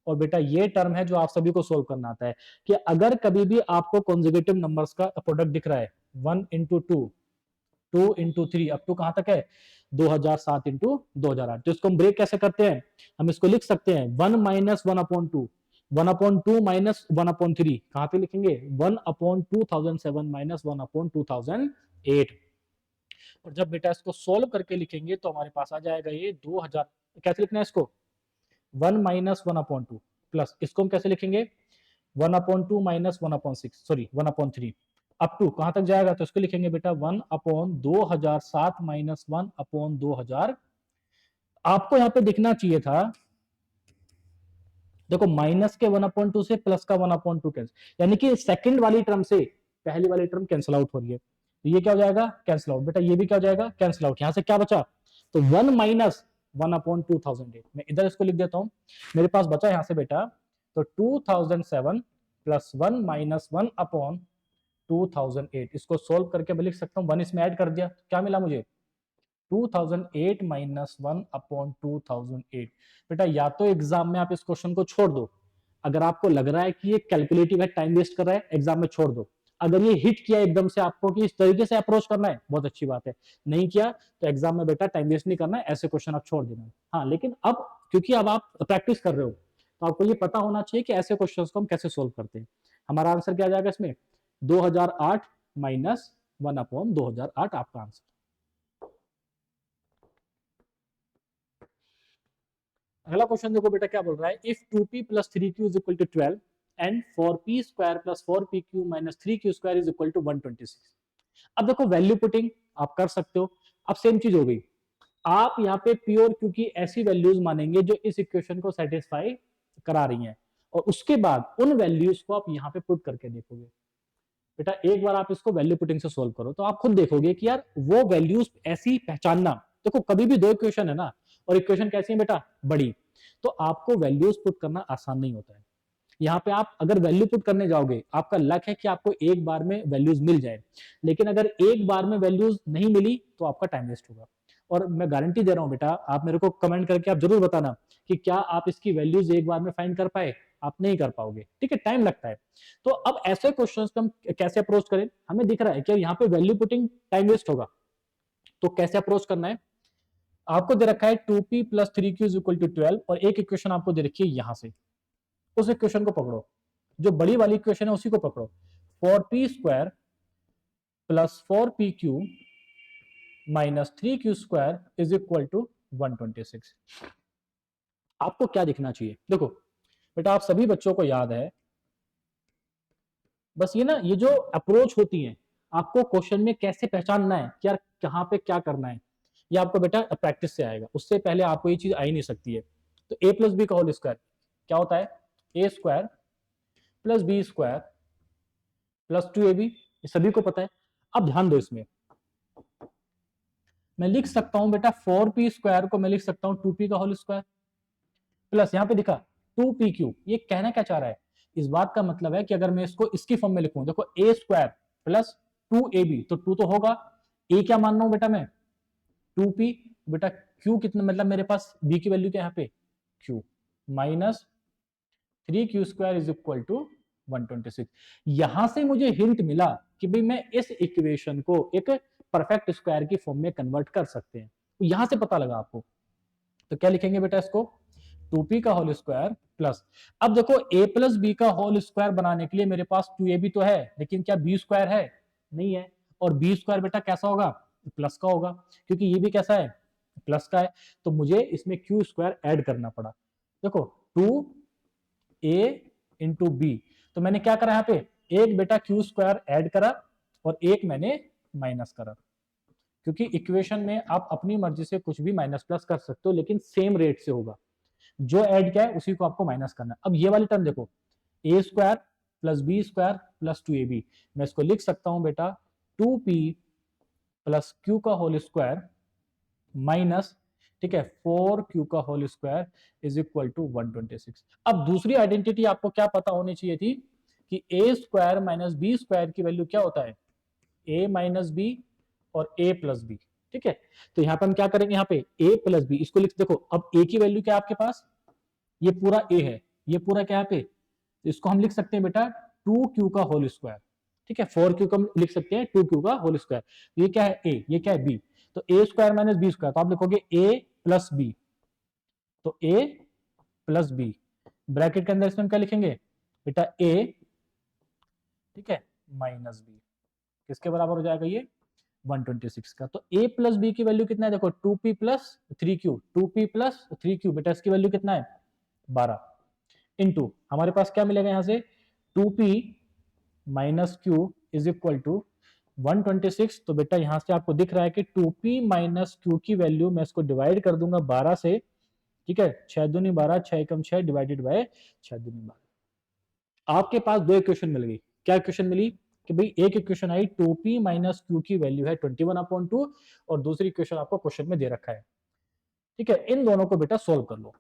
और बेटा ये टर्म है जो आप सभी को सोल्व करना आता है कि अगर कभी भी आपको कॉन्जुगेटिव नंबर्स का प्रोडक्ट दिख रहा है 1 इंटू 2, 2 इंटू 3 अप टू कहां तक है 2007 इंटू 2008, तो इसको हम ब्रेक कैसे करते हैं, हम इसको लिख सकते हैं 1 माइनस 1/2, 1/2 माइनस 1/3, कहां पे लिखेंगे 1/2007 माइनस 1/2008। और जब बेटा इसको सोल्व करके लिखेंगे तो हमारे पास आ जाएगा ये 2000, कैसे लिखना है इसको 1 माइनस 1/2 प्लस इसको हम कैसे लिखेंगे 1/2 माइनस 1/6, सॉरी 1/3 अप टू कहां तक जाएगा, तो इसको लिखेंगे बेटा 1/2007 माइनस 1/2000। आपको यहां पे दिखना चाहिए था, देखो माइनस के 1/2 से प्लस का 1/2 कैंसिल, यानी कि सेकंड वाली टर्म से पहली वाली टर्म कैंसिल आउट हो रही है, तो ये क्या हो जाएगा कैंसिल आउट, बेटा ये भी क्या हो जाएगा कैंसिल आउट। यहां से क्या बचा, तो 1 माइनस 1/2008, मैं इधर इसको लिख देता हूं, मेरे पास बचा यहां से बेटा, तो 2007 प्लस 1 माइनस 1/2008, इसको सोल्व करके मैं लिख सकता हूं 1 इसमें ऐड कर दिया, क्या मिला मुझे 2008 माइनस 1/2008। बेटा या तो एग्जाम में आप इस क्वेश्चन को छोड़ दो, अगर आपको लग रहा है कि ये कैलकुलेटिव है टाइम वेस्ट कर रहा है एग्जाम में छोड़ दो, अगर ये हिट किया एकदम से आपको कि इस तरीके से अप्रोच करना है बहुत अच्छी बात है, नहीं किया तो एग्जाम में बेटा टाइम वेस्ट नहीं करना है, ऐसे क्वेश्चन आप छोड़ देना। हाँ लेकिन अब क्योंकि अब आप प्रैक्टिस कर रहे हो तो आपको ये पता होना चाहिए कि ऐसे क्वेश्चंस को हम कैसे सोल्व करते हैं। हमारा आंसर क्या आ जाएगा इसमें 2008 माइनस 1/2008 आपका आंसर। अगला क्वेश्चन देखो बेटा क्या बोल रहा है, if 2p plus 3q is equal to 12 and 4p square plus 4pq minus 3q square is equal to 126। अब देखो वैल्यू पुटिंग आप कर सकते हो, अब सेम चीज हो गई, आप यहाँ पे प्योर क्योंकि ऐसी वैल्यूज मानेंगे जो इस इक्वेशन को सेटिस्फाई करा रही हैं, और उसके बाद उन वैल्यूज को आप यहाँ पे पुट करके देखोगे। बेटा एक बार आप इसको वैल्यू पुटिंग से सोल्व करो तो आप खुद देखोगे कि यार वो वैल्यूज ऐसी पहचानना, देखो कभी भी दो इक्वेशन है ना, और इक्वेशन कैसी है बेटा, बड़ी, तो आपको वैल्यूज पुट करना आसान नहीं होता है। यहाँ पे आप अगर वैल्यू पुट करने जाओगे, आपका लक है कि आपको एक बार में वैल्यूज मिल जाए, लेकिन अगर एक बार में वैल्यूज नहीं मिली तो आपका टाइम वेस्ट होगा। और मैं गारंटी दे रहा हूं बेटा, आप मेरे को कमेंट करके आप जरूर बताना कि क्या आप इसकी वैल्यूज एक बार में फाइंड कर पाए। आप नहीं कर पाओगे, ठीक है, टाइम लगता है। तो अब ऐसे क्वेश्चंस को हम कैसे अप्रोच करें, हमें दिख रहा है कि यहाँ पे वैल्यू पुटिंग टाइम वेस्ट होगा, तो कैसे अप्रोच करना है। आपको दे रखा है 2p plus 3q is equal to 12, और एक इक्वेशन आपको दे रखी है यहां से, उस इक्वेशन को पकड़ो, जो बड़ी वाली इक्वेशन है उसी को पकड़ो। 4p square plus 4pq minus 3q square is equal to 126। आपको क्या दिखना चाहिए, देखो बेटा आप सभी बच्चों को याद है, बस ये ना, ये जो अप्रोच होती है, आपको क्वेश्चन में कैसे पहचानना है कि यार कहाँ पे क्या करना है, ये आपको बेटा प्रैक्टिस से आएगा, उससे पहले आपको ये चीज आ ही नहीं सकती है। तो a प्लस बी का होल स्क्वायर क्या होता है, A square plus B square plus 2ab, ये सभी को पता है। अब ध्यान दो, इसमें मैं लिख सकता हूं बेटा 4p स्क्वायर को मैं लिख सकता हूं 2p का होल स्क्वायर, प्लस यहां पे दिखा 2pq। ये कहना क्या चाह रहा है, इस बात का मतलब है कि अगर मैं इसको इसकी फॉर्म में लिखूं, देखो a स्क्वायर प्लस 2ab, तो 2 तो होगा, a क्या मान रहा हूं बेटा मैं 2p, बेटा q कितना, मतलब मेरे पास b की वैल्यू क्या यहाँ पे q, minus 3q square is equal to 126। यहां से मुझे हिंट मिला कि भाई मैं इस इक्वेशन को एक परफेक्ट स्क्वायर की फॉर्म में कन्वर्ट कर सकते हैं, तो यहां से पता लगा आपको। तो क्या लिखेंगे बेटा इसको, 2p का होल स्क्वायर प्लस, अब देखो a प्लस बी का होल स्क्वायर बनाने के लिए मेरे पास 2ab तो है, लेकिन क्या b स्क्वायर है, नहीं है, और b स्क्वायर बेटा कैसा होगा, प्लस का होगा, क्योंकि ये भी कैसा है, प्लस का है, तो मुझे इसमें q स्क्वायर ऐड करना पड़ा। देखो 2a इंटू बी, तो मैंने क्या करा यहाँ पे, एक बेटा q स्क्वायर ऐड करा और एक मैंने माइनस करा, क्योंकि इक्वेशन में आप अपनी मर्जी से कुछ भी माइनस प्लस कर सकते हो, लेकिन सेम रेट से होगा, जो ऐड किया है उसी को आपको माइनस करना है। अब ये वाली टर्म देखो, A square plus B square plus 2ab, मैं इसको लिख सकता हूं बेटा 2p प्लस q का होल स्क्वायर माइनस, ठीक है, 4q का whole square is equal to 126। अब दूसरी आइडेंटिटी आपको क्या पता होनी चाहिए थी कि A square minus B square की वैल्यू क्या होता है, ए माइनस बी और ए प्लस बी, ठीक है। तो यहां पे हम क्या करेंगे, यहाँ पे a प्लस बी, इसको लिख, देखो अब a की वैल्यू क्या है आपके पास, ये पूरा a है, ये पूरा क्या है पे, इसको हम लिख सकते हैं बेटा 2q का होल स्क्वायर, ठीक है, 4q का हम लिख सकते हैं 2q का होल स्क्वायर, ये क्या है a, ये क्या है b, तो a square minus B square, तो आप लिखोगे a प्लस बी, तो a प्लस बी, ब्रैकेट के अंदर इसमें हम क्या लिखेंगे बेटा a, ठीक है, माइनस बी, किसके बराबर हो जाएगा ये 126 का। तो a प्लस बी की वैल्यू कितना है, देखो 2p plus 3q, 2p plus 3q, बेटा इसकी वैल्यू कितना है 12, इंटू हमारे पास क्या मिलेगा यहां से 2p minus q is equal to 126। तो बेटा यहां से आपको दिख रहा है कि 2p माइनस q की वैल्यू मैं इसको डिवाइड कर दूंगा 12 से, ठीक है, 6 दूनी 12, 6 एकम 6 डिवाइडेड बाय 6 दूनी 12। आपके पास दो इक्वेशन मिल गई, क्या इक्वेशन मिली कि भाई एक इक्वेशन आई 2p माइनस q की वैल्यू है 21/2, और दूसरी इक्वेशन आपको क्वेश्चन में दे रखा है, ठीक है, इन दोनों को बेटा सोल्व कर लो।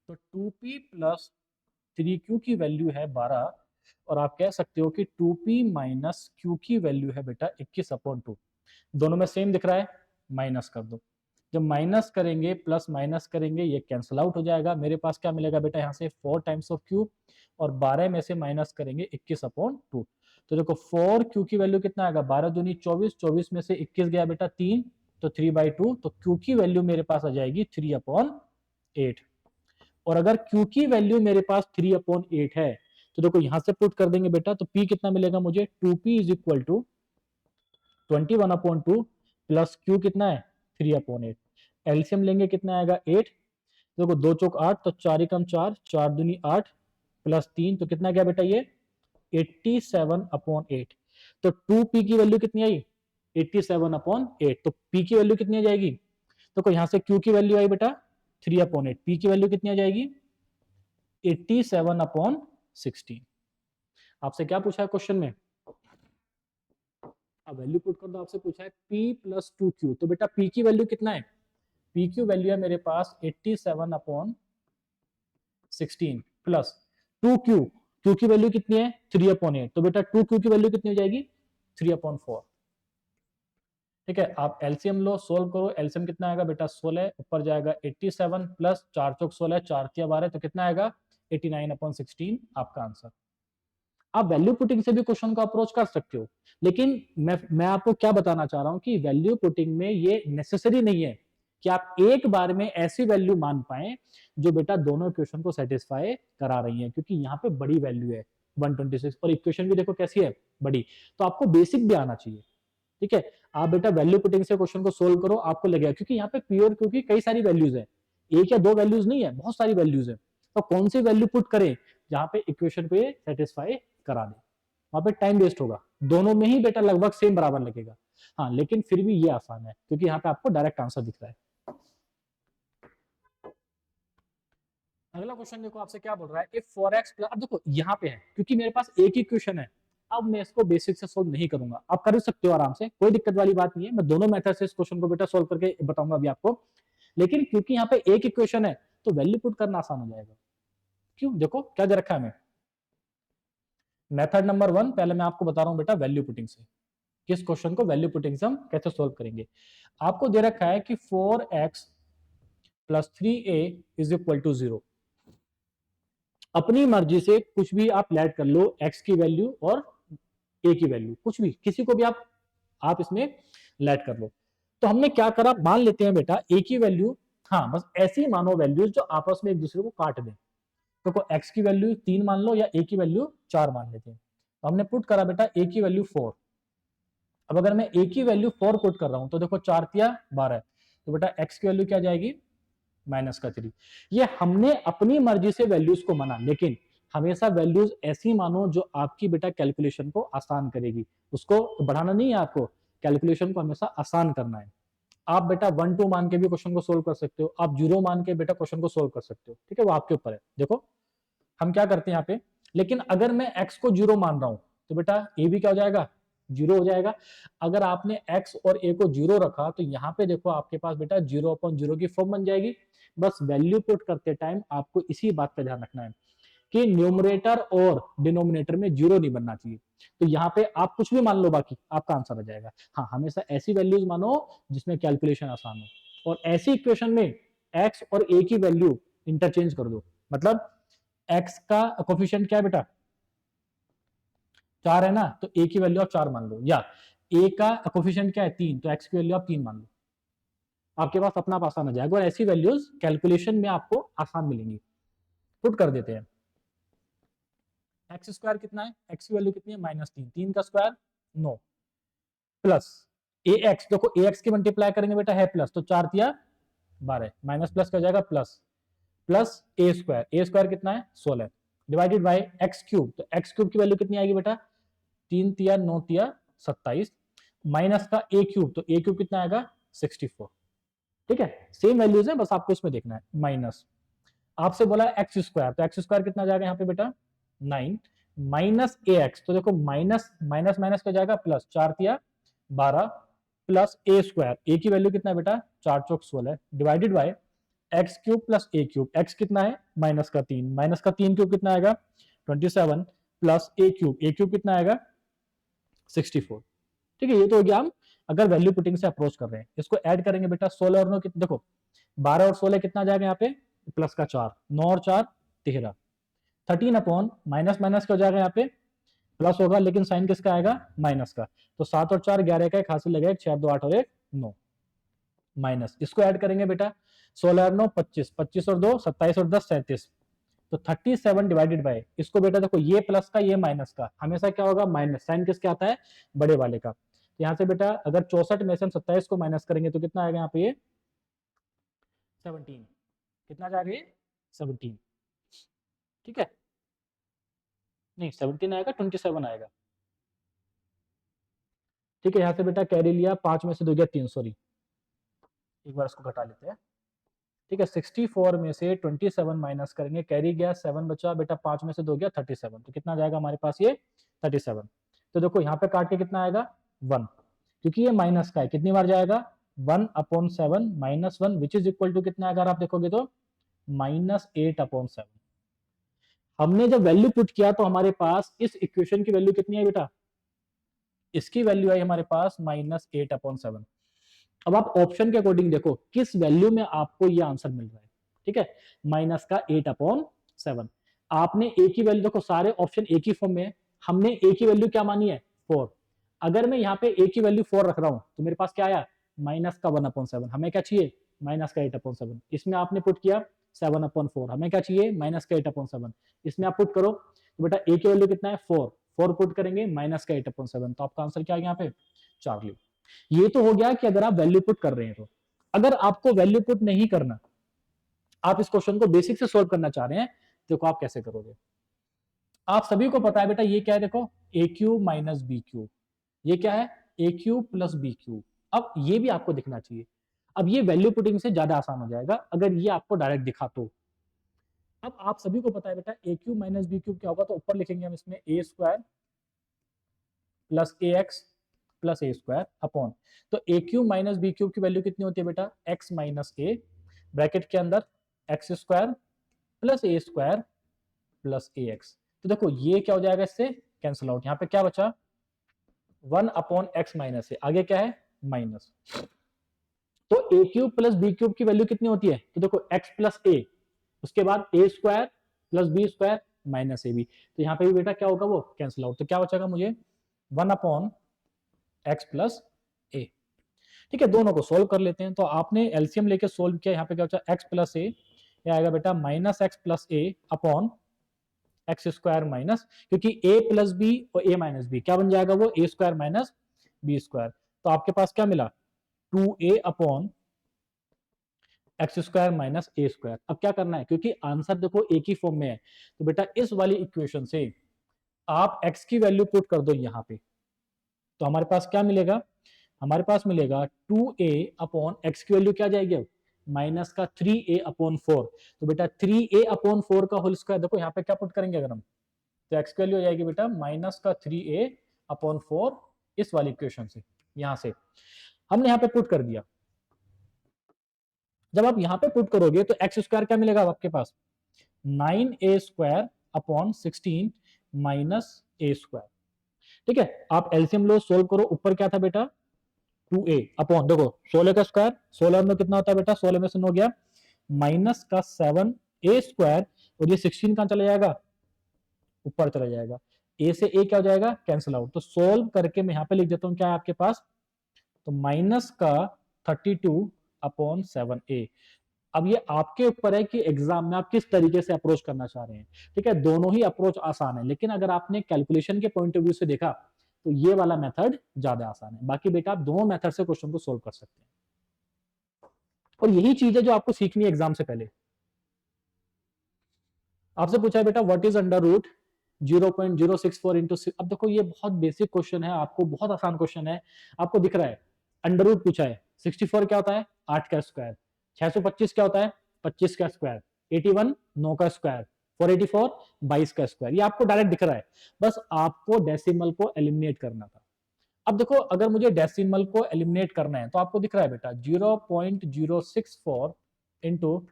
तो 2p प्लस 3q की वैल्यू है 12, और आप कह सकते हो कि 2p माइनस q की वैल्यू है बेटा 21/2, दोनों में सेम दिख रहा है, माइनस कर दो, जब माइनस करेंगे प्लस माइनस करेंगे ये कैंसिल आउट हो जाएगा, मेरे पास क्या मिलेगा बेटा यहाँ से 4 टाइम्स ऑफ q, और 12 में से माइनस करेंगे 21/2, तो देखो 4q की वैल्यू कितना आएगा 12 दूनी 24, 24 में से 21 गया बेटा 3, तो 3/2, तो q की वैल्यू मेरे पास आ जाएगी 3/8, और अगर q की वैल्यू मेरे पास 3/8 है, तो देखो यहां से पुट कर देंगे बेटा, तो p कितना मिलेगा मुझे 2p is equal to 21/2 plus q कितना है 3/8, एलसीएम लेंगे कितना आएगा 8, देखो 2 चौक 8, तो 4 एकम 4, 4 दूनी 8 प्लस 3, तो कितना गया बेटा ये 87/8, तो 2p की वैल्यू कितनी आई 87/8। तो P की वैल्यू कितनी आ जाएगी? तो यहाँ से Q की वैल्यू आई बेटा 3/8, P की वैल्यू कितनी आ जाएगी 87/16। आपसे क्या पूछा है क्वेश्चन में? अब वैल्यू पुट कर दो, आपसे पूछा है P + 2Q। तो बेटा P की वैल्यू कितना है? P की वैल्यू है मेरे पास 87/16 प्लस 2Q। Q की वैल्यू कितनी है 3/8। तो बेटा 2Q की वैल्यू कितनी हो जाएगी 3/4। ठीक है, आप एलसीएम लो, सोल्व करो। एलसीएम कितना आएगा बेटा 16, ऊपर जाएगा 87 प्लस 4 चौक 16, 4 तिया 12, तो कितना आएगा 89/16 आपका आंसर। आप वैल्यू पुटिंग से भी क्वेश्चन को अप्रोच कर सकते हो, लेकिन मैं आपको क्या बताना चाह रहा हूं कि वैल्यू पुटिंग में ये नेसेसरी नहीं है कि आप एक बार में ऐसी वैल्यू मान पाए जो बेटा दोनों इक्वेशन को सेटिस्फाई करा रही है, क्योंकि यहाँ पे बड़ी वैल्यू है 126 और इक्वेशन भी देखो कैसी है बड़ी। तो आपको बेसिक भी आना चाहिए। ठीक है, आप बेटा वैल्यू पुटिंग से क्वेश्चन को सोल्व करो, आपको लगेगा, क्योंकि यहाँ पे प्योर क्योंकि कई सारी वैल्यूज है, एक या दो वैल्यूज नहीं है, बहुत सारी वैल्यूज है। तो कौन सी वैल्यू पुट करें जहां पे इक्वेशन को ये सेटिस्फाई करा दे? वहां पे टाइम वेस्ट होगा, दोनों में ही बेटा लगभग सेम बराबर लगेगा। हाँ, लेकिन फिर भी ये आसान है क्योंकि यहाँ पे आपको डायरेक्ट आंसर दिख रहा है। अगला क्वेश्चन देखो आपसे क्या बोल रहा है, इफ 4x प्लस, अब देखो यहाँ पे है क्योंकि मेरे पास एक ही क्वेश्चन है, अब मैं इसको बेसिक से सोल्व नहीं करूंगा, आप कर सकते हो आराम से, कोई दिक्कत वाली बात नहीं है। मैं दोनों मेथड से इस क्वेश्चन को बेटा सोल्व करके बताऊंगा अभी आपको, लेकिन क्योंकि यहाँ पे एक ही क्वेश्चन है तो वैल्यू पुट करना आसान हो जाएगा। क्यों? देखो क्या दे रखा है हमें। मेथड नंबर 1 पहले मैं आपको बता रहा हूं बेटा वैल्यू पुटिंग से, किस क्वेश्चन को वैल्यू पुटिंग से हम कैसे सोल्व करेंगे। आपको दे रखा है कि 4x plus 3a is equal to 0। अपनी मर्जी से कुछ भी आप ऐड कर लो, x की वैल्यू और a की वैल्यू, कुछ भी किसी को भी आप इसमें ऐड कर लो। तो हमने क्या करा, मान लेते हैं बेटा a की वैल्यू, हाँ बस ऐसी मानो वैल्यूज जो आपस में एक दूसरे को काट दें। तो x की वैल्यू 3 मान लो या a की वैल्यू 4 मान लेते हैं। तो हमने पुट करा बेटा a की वैल्यू 4। अब अगर मैं a की वैल्यू 4 पुट कर रहा हूं तो देखो 4 तिया 12, तो बेटा x की वैल्यू क्या जाएगी -3। ये हमने अपनी मर्जी से वैल्यूज को माना, लेकिन हमेशा वैल्यूज ऐसी मानो जो आपकी बेटा कैलकुलेशन को आसान करेगी, उसको बढ़ाना नहीं है आपको, कैलकुलेशन को हमेशा आसान करना है। आप बेटा 1 2 मान के भी क्वेश्चन को सोल्व कर सकते हो, आप 0 मान के बेटा क्वेश्चन को सोल्व कर सकते हो, ठीक है, वो आपके ऊपर है। देखो हम क्या करते हैं यहाँ पे, लेकिन अगर मैं x को 0 मान रहा हूं तो बेटा a भी क्या हो जाएगा 0 हो जाएगा। अगर आपने x और a को 0 रखा तो यहाँ पे देखो आपके पास बेटा 0/0 की फॉर्म बन जाएगी। बस वैल्यू पुट करते टाइम आपको इसी बात का ध्यान रखना है कि न्यूमरेटर और डिनोमिनेटर में 0 नहीं बनना चाहिए। तो यहाँ पे आप कुछ भी मान लो, बाकी आपका आंसर आ जाएगा। हाँ, हमेशा ऐसी वैल्यूज मानो जिसमें कैलकुलेशन आसान हो, और ऐसी इक्वेशन में x और a की वैल्यू इंटरचेंज कर दो। मतलब x का कोफिशिएंट क्या है बेटा 4 है ना, तो a की वैल्यू आप 4 मान लो, या a का कोफिशिएंट क्या है 3, तो x की वैल्यू आप 3 मान लो। आपके पास अपना आसान आ जाएगा और ऐसी वैल्यूज कैलकुलेशन में आपको आसान मिलेंगी। पुट कर देते हैं। एक्स स्क्वायर कितना है, एक्स की वैल्यू कितनी है -3, 3 का स्क्वायर 9 प्लस ए एक्स, देखो ए एक्स की मल्टीप्लाई करेंगे बेटा है प्लस, तो 4 तिया 12, माइनस प्लस का जाएगा प्लस, प्लस ए स्क्वायर कितना है 16 डिवाइडेड बाय एक्स क्यूब, तो एक्स क्यूब की वैल्यू कितनी आएगी बेटा 3 तिया 9 तिया 27, माइनस का ए क्यूब, तो ए क्यूब कितना आएगा 64। ठीक है, सेम वैल्यूज है, बस आपको इसमें देखना है। माइनस आपसे बोला एक्स स्क्वायर, तो एक्स स्क्वायर कितना जाएगा यहाँ पे बेटा 9 माइनस ए एक्स, तो देखो माइनस माइनस माइनस का जाएगा प्लस, 4 तिया 12 प्लस ए स्क्वायर, ए की वैल्यू कितना है बेटा 4 चौक 16 divided by x cube plus A cube, x कितना है -3, माइनस का 3 क्यूब कितना आएगा 27 प्लस ए क्यूब कितना आएगा 64। ठीक है, ये तो हो गया हम अगर वैल्यू पुटिंग से अप्रोच कर रहे हैं। इसको ऐड करेंगे बेटा 16 और 9 देखो 12 और 16 कितना जाएगा यहाँ पे प्लस का 4, 9 और 4 13, 13 अपॉन माइनस माइनस का हो जाएगा यहाँ पे प्लस होगा, लेकिन साइन किसका आएगा माइनस का, तो 7 और 4 11 का, एक हासिल लगेगा 6 2 8 और 1 9, माइनस इसको ऐड करेंगे बेटा 16 और 9 25, 25 और 2 27 और 10 37, तो 37 डिवाइडेड बाय, इसको बेटा देखो ये प्लस का ये माइनस का, हमेशा क्या होगा माइनस, साइन किसके आता है बड़े वाले का। तो यहाँ से बेटा अगर 64 में से हम 27 को माइनस करेंगे तो कितना आएगा यहाँ पे ये 17, कितना जाएगा ये 17। ठीक है, नहीं 17 आएगा 27 आएगा, ठीक है, यहाँ से बेटा कैरी लिया, 5 में से 2 गया 3, सॉरी एक बार इसको घटा लेते हैं। ठीक है, 64 में से 27 माइनस करेंगे, कैरी गया 7 बचा बेटा, 5 में से 2 गया 37, तो कितना जाएगा हमारे पास ये 37। तो देखो यहाँ पे काट के कितना आएगा 1, क्योंकि ये माइनस का है, कितनी बार जाएगा 1/7 -1 विच इज इक्वल टू कितना, अगर आप देखोगे तो -8/7। हमने जब वैल्यू पुट किया तो हमारे पास इस इक्वेशन की वैल्यू कितनी है बेटा, इसकी वैल्यू आई हमारे पास -8/7। अब आप ऑप्शन के अकॉर्डिंग देखो किस वैल्यू में आपको ये आंसर मिल रहा है। ठीक है, माइनस का 8/7। आपने एक ही वैल्यू, देखो सारे ऑप्शन एक ही फॉर्म में है, हमने एक ही वैल्यू क्या मानी है 4। अगर मैं यहाँ पे एक ही वैल्यू 4 रख रहा हूं तो मेरे पास क्या आया माइनस का 1/7। हमें क्या चाहिए माइनस का 8/7। इसमें आपने पुट किया 7/4, हमें क्या चाहिए माइनस का 8/7। इसमें आप पुट करो तो बेटा ए की वैल्यू कितना है 4 पुट करेंगे माइनस का 8/7, तो आपका आंसर क्या आ गया यहाँ पे चार्ली। ये तो हो गया कि अगर आप वैल्यू पुट कर रहे हैं तो। अगर आपको वैल्यू पुट नहीं करना, आप इस क्वेश्चन को बेसिक से सॉल्व करना चाह रहे हैं, देखो आप कैसे करोगे। आप सभी को पता है बेटा ये क्या है, देखो ए क्यूब माइनस बी क्यूब, ये क्या है A cube plus B cube. अब ये भी आपको दिखना चाहिए। अब ये वैल्यू पुटिंग से ज्यादा आसान हो जाएगा अगर ये आपको डायरेक्ट दिखा तो। अब आप सभी को पता है बेटा ए क्यूब माइनस बी क्यूब क्या होगा, तो ऊपर लिखेंगे हम इसमें ए स्क्वायर प्लस ए एक्स प्लस ए स्क्वायर अपॉन, तो ए क्यूब माइनस बी क्यूब की वैल्यू कितनी होती है बेटा एक्स माइनस ए, ब्रैकेट के अंदर एक्स स्क्वायर प्लस ए स्क्वायर प्लस ए एक्स। तो देखो ये क्या हो जाएगा, इससे कैंसिल आउट, यहाँ पे क्या बचा 1/x माइनस ए, आगे क्या है माइनस। तो ए क्यूब प्लस बी क्यूब की वैल्यू कितनी होती है, तो देखो x प्लस ए, उसके बाद A square plus B square minus A B, तो यहाँ पे भी बेटा क्या होगा वो कैंसिल आउट, तो क्या बचेगा मुझे 1/x प्लस ए। ठीक है, दोनों को सोल्व कर लेते हैं। तो आपने एलसीएम लेके सोल्व किया, यहाँ पे क्या बचा x प्लस ए, ये आएगा बेटा minus x plus A upon X square minus, क्योंकि a प्लस बी और a माइनस बी क्या बन जाएगा वो a square minus B square. तो आपके पास क्या मिला 2a upon X square minus A square. अब क्या करना है, क्योंकि आंसर देखो एक ही फॉर्म में है, तो बेटा इस वाली इक्वेशन से आप x की वैल्यू पुट कर दो यहाँ पे, तो हमारे पास क्या मिलेगा, हमारे पास मिलेगा 2a अपॉन एक्स की वैल्यू क्या जाएगी माइनस का 3a अपॉन 4, तो बेटा 3a अपॉन 4 का होल स्क्वायर, देखो यहाँ पे क्या पुट करेंगे अगर हम, तो एक्स की वैल्यू हो जाएगी बेटा माइनस का 3a अपॉन 4, इस वाली इक्वेशन से, यहां से हमने यहाँ पे पुट कर दिया। जब आप यहाँ पे पुट करोगे तो एक्स स्क्वायर क्या मिलेगा आपके पास 9a square upon 16 minus A square. ठीक है, आप एलसीएम लो सोल्व करो, ऊपर क्या था बेटा 2a अपॉन, देखो 16 का स्क्वायर 16 में कितना होता है बेटा, 16 में से 9 गया माइनस का 7a स्क्वायर, और ये 16 कहां चला जाएगा ऊपर चला जाएगा, a से a क्या हो जाएगा कैंसिल आउट। तो सोल्व करके मैं यहाँ पे लिख देता हूँ क्या है आपके पास, तो माइनस का 32/7a। अब ये आपके ऊपर है कि एग्जाम में आप किस तरीके से अप्रोच करना चाह रहे हैं। ठीक है, दोनों ही अप्रोच आसान है, लेकिन अगर आपने कैलकुलेशन के पॉइंट ऑफ व्यू से देखा तो ये वाला मेथड ज्यादा आसान है। बाकी बेटा आप दोनों मेथड से क्वेश्चन को सोल्व कर सकते हैं, और यही चीज है जो आपको सीखनी है एग्जाम से पहले। आपसे पूछा है बेटा what is under root 0.064 into, अब देखो ये बहुत बेसिक क्वेश्चन है, आपको बहुत आसान क्वेश्चन है, आपको दिख रहा है अंडर रूट पूछा है। 64 क्या होता है 8 का स्क्वायर, 625 क्या होता है 25 का स्क्वायर, 81 9 का स्क्वायर, 484 22 का स्क्वायर, ये आपको डायरेक्ट दिख रहा है, बस आपको डेसिमल को एलिमिनेट करना था। अब देखो अगर मुझे डेसिमल को एलिमिनेट करना है तो आपको दिख रहा है बेटा 0.064 इंटू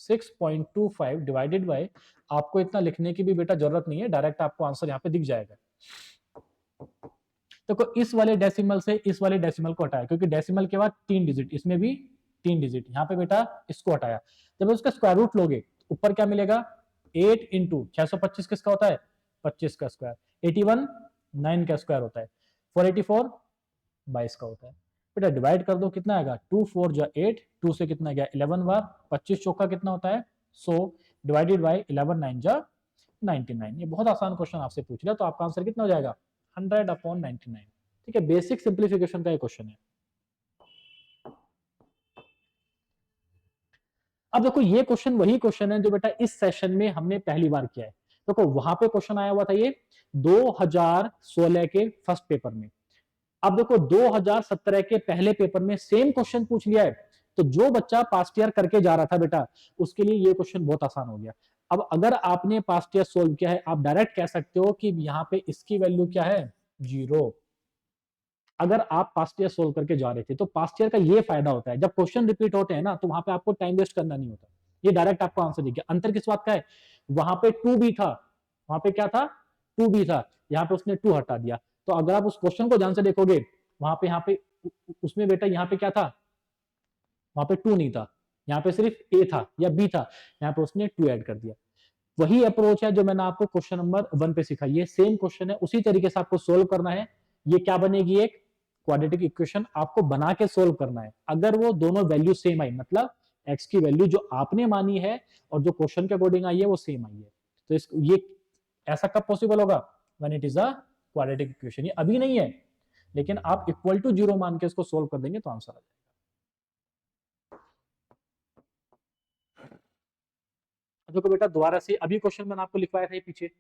6.25 डिवाइडेड बाय, आपको इतना लिखने की भी बेटा जरूरत नहीं है, डायरेक्ट आपको आंसर यहाँ पे दिख जाएगा। देखो इस वाले डेसिमल से इस वाले डेसिमल को हटाया, क्योंकि डेसिमल के बाद 3 डिजिट, इसमें भी 3 डिजिट, यहाँ पे बेटा इसको हटाया। जब उसका स्क्वायर रूट लोगे ऊपर क्या मिलेगा 8 इंटू 625 किसका होता है 25 का स्क्वायर, 81 9 का स्क्वायर होता है, 484 22 का होता है। बेटा डिवाइड कर दो कितना आएगा 2 4 जा 8, 2 से कितना गया 11 बार, 25 चौका कितना होता है 100 डिवाइडेड बाय 11 9 जा 99। ये बहुत आसान क्वेश्चन आपसे पूछ लिया, तो आपका आंसर कितना हो जाएगा 100/99। ठीक है, बेसिक सिंप्लीफिकेशन का ये क्वेश्चन है। अब देखो ये क्वेश्चन वही क्वेश्चन है जो बेटा इस सेशन में हमने पहली बार किया है। देखो वहां पे क्वेश्चन आया हुआ था ये 2016 के फर्स्ट पेपर में, अब देखो 2017 के पहले पेपर में सेम क्वेश्चन पूछ लिया है, तो जो बच्चा पास्ट ईयर करके जा रहा था बेटा, उसके लिए ये क्वेश्चन बहुत आसान हो गया। अब अगर आपने पास्ट ईयर सोल्व किया है, आप डायरेक्ट कह सकते हो कि यहाँ पे इसकी वैल्यू क्या है, 0। अगर आप पास्ट ईयर सोल्व करके जा रहे थे, तो पास्ट ईयर का ये फायदा होता है, जब क्वेश्चन रिपीट होते हैं ना, तो वहां पे आपको टाइम वेस्ट करना नहीं होता, ये डायरेक्ट आपको आंसर दिख गया। अंतर किस बात का है, वहां पे 2b था, वहां पे क्या था, 2b था, यहाँ पे उसने 2 हटा दिया। तो अगर आप उस क्वेश्चन को ध्यान से देखोगे, वहां पे यहाँ पे उसमें बेटा यहाँ पे क्या था, वहां पे 2 नहीं था, यहाँ पे सिर्फ a था या b था, यहाँ पे उसने 2 ऐड कर दिया। वही अप्रोच है जो मैंने आपको क्वेश्चन नंबर 1 पे सिखाई है, सेम क्वेश्चन है, उसी तरीके से आपको सोल्व करना है। ये क्या बनेगी, एक क्वाड्रेटिक इक्वेशन आपको बना के सोल्व करना है। अगर वो दोनों वैल्यू सेम आई, मतलब x की वैल्यू जो आपने मानी है और जो क्वेश्चन के अकॉर्डिंग आई है वो सेम आई है, तो ये ऐसा कब पॉसिबल होगा, when it is a quadratic equation. ये अभी नहीं है, लेकिन आप इक्वल टू 0 मान के इसको सोल्व कर देंगे तो आंसर आ जाएगा। देखो बेटा दोबारा से, अभी क्वेश्चन मैंने आपको लिखवाया था पीछे,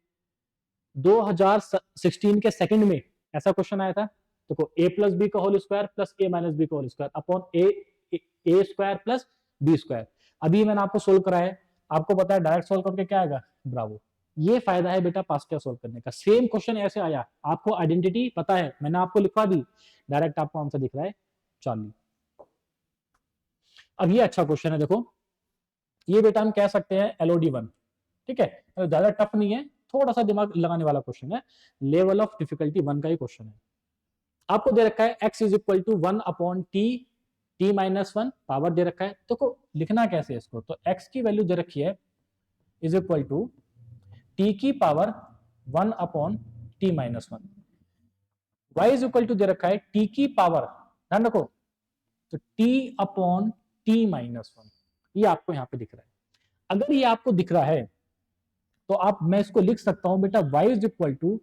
2016 के सेकंड में ऐसा क्वेश्चन आया था। देखो a प्लस बी का whole square plus a minus B का whole square upon a square plus B square. अभी मैंने आपको सोल्व कराया है, आपको पता है डायरेक्ट सोल्व करके क्या आएगा, ब्रावो। ये फायदा है बेटा पास्ट ईयर सोल्व करने का। सेम क्वेश्चन ऐसे आया, आपको आइडेंटिटी पता है, मैंने आपको लिखवा दी, डायरेक्ट आपको आंसर दिख रहा है 40। अब ये अच्छा क्वेश्चन है, देखो ये बेटा हम कह सकते हैं LOD 1, ठीक है, तो ज्यादा टफ नहीं है, थोड़ा सा दिमाग लगाने वाला क्वेश्चन है, लेवल ऑफ डिफिकल्टी 1 का ही क्वेश्चन है। आपको दे रखा है x is equal to 1 upon T minus 1, power दे रखा है। तो लिखना कैसे है इसको, तो x की वैल्यू दे रखी है इज इक्वल टू टी की power 1 upon T minus 1, y is equal to दे रखा है t की पावर, ध्यान रखो, तो t अपॉन टी माइनस 1, ये आपको यहां पे दिख रहा है। अगर ये आपको दिख रहा है तो आप, मैं इसको लिख सकता हूं बेटा y इज इक्वल टू,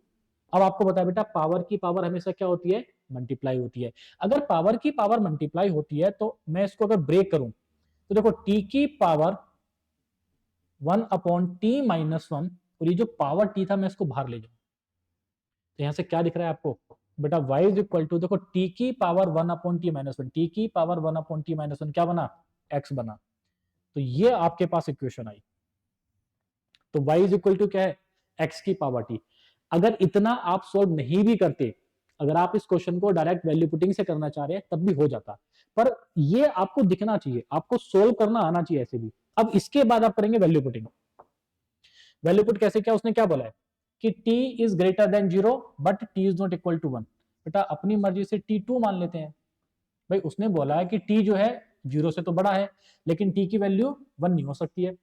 अब आपको पता है बेटा पावर की पावर हमेशा क्या होती है, मल्टीप्लाई होती है। अगर पावर की पावर मल्टीप्लाई होती है तो मैं इसको अगर ब्रेक करूं, तो देखो t की पावर 1 अपॉन टी माइनस 1, और ये जो पावर t था मैं इसको बाहर ले जाऊं, तो यहां से क्या दिख रहा है आपको बेटा, y इज इक्वल टू, देखो t की power 1 upon T minus 1, T की पावर 1 अपॉन टी माइनस 1 क्या बना, x बना। तो ये आपके पास इक्वेशन आई। तो y इज इक्वल टू क्या है, x की पावर t। अगर इतना आप सोल्व नहीं भी करते, अगर आप इस क्वेश्चन को डायरेक्ट वैल्यू पुटिंग से करना चाह रहे हैं तब भी हो जाता, पर ये आपको दिखना चाहिए, आपको सोल्व करना आना चाहिए ऐसे भी। अब इसके बाद आप करेंगे वैल्यू पुटिंग। वैल्यू पुट कैसे, क्या उसने क्या बोला है कि t is greater than 0 but t is not equal to 1। बेटा अपनी मर्जी से t2 मान लेते हैं, भाई उसने बोला है कि t जो है 0 से तो बड़ा है, लेकिन t की वैल्यू 1 नहीं हो सकती है,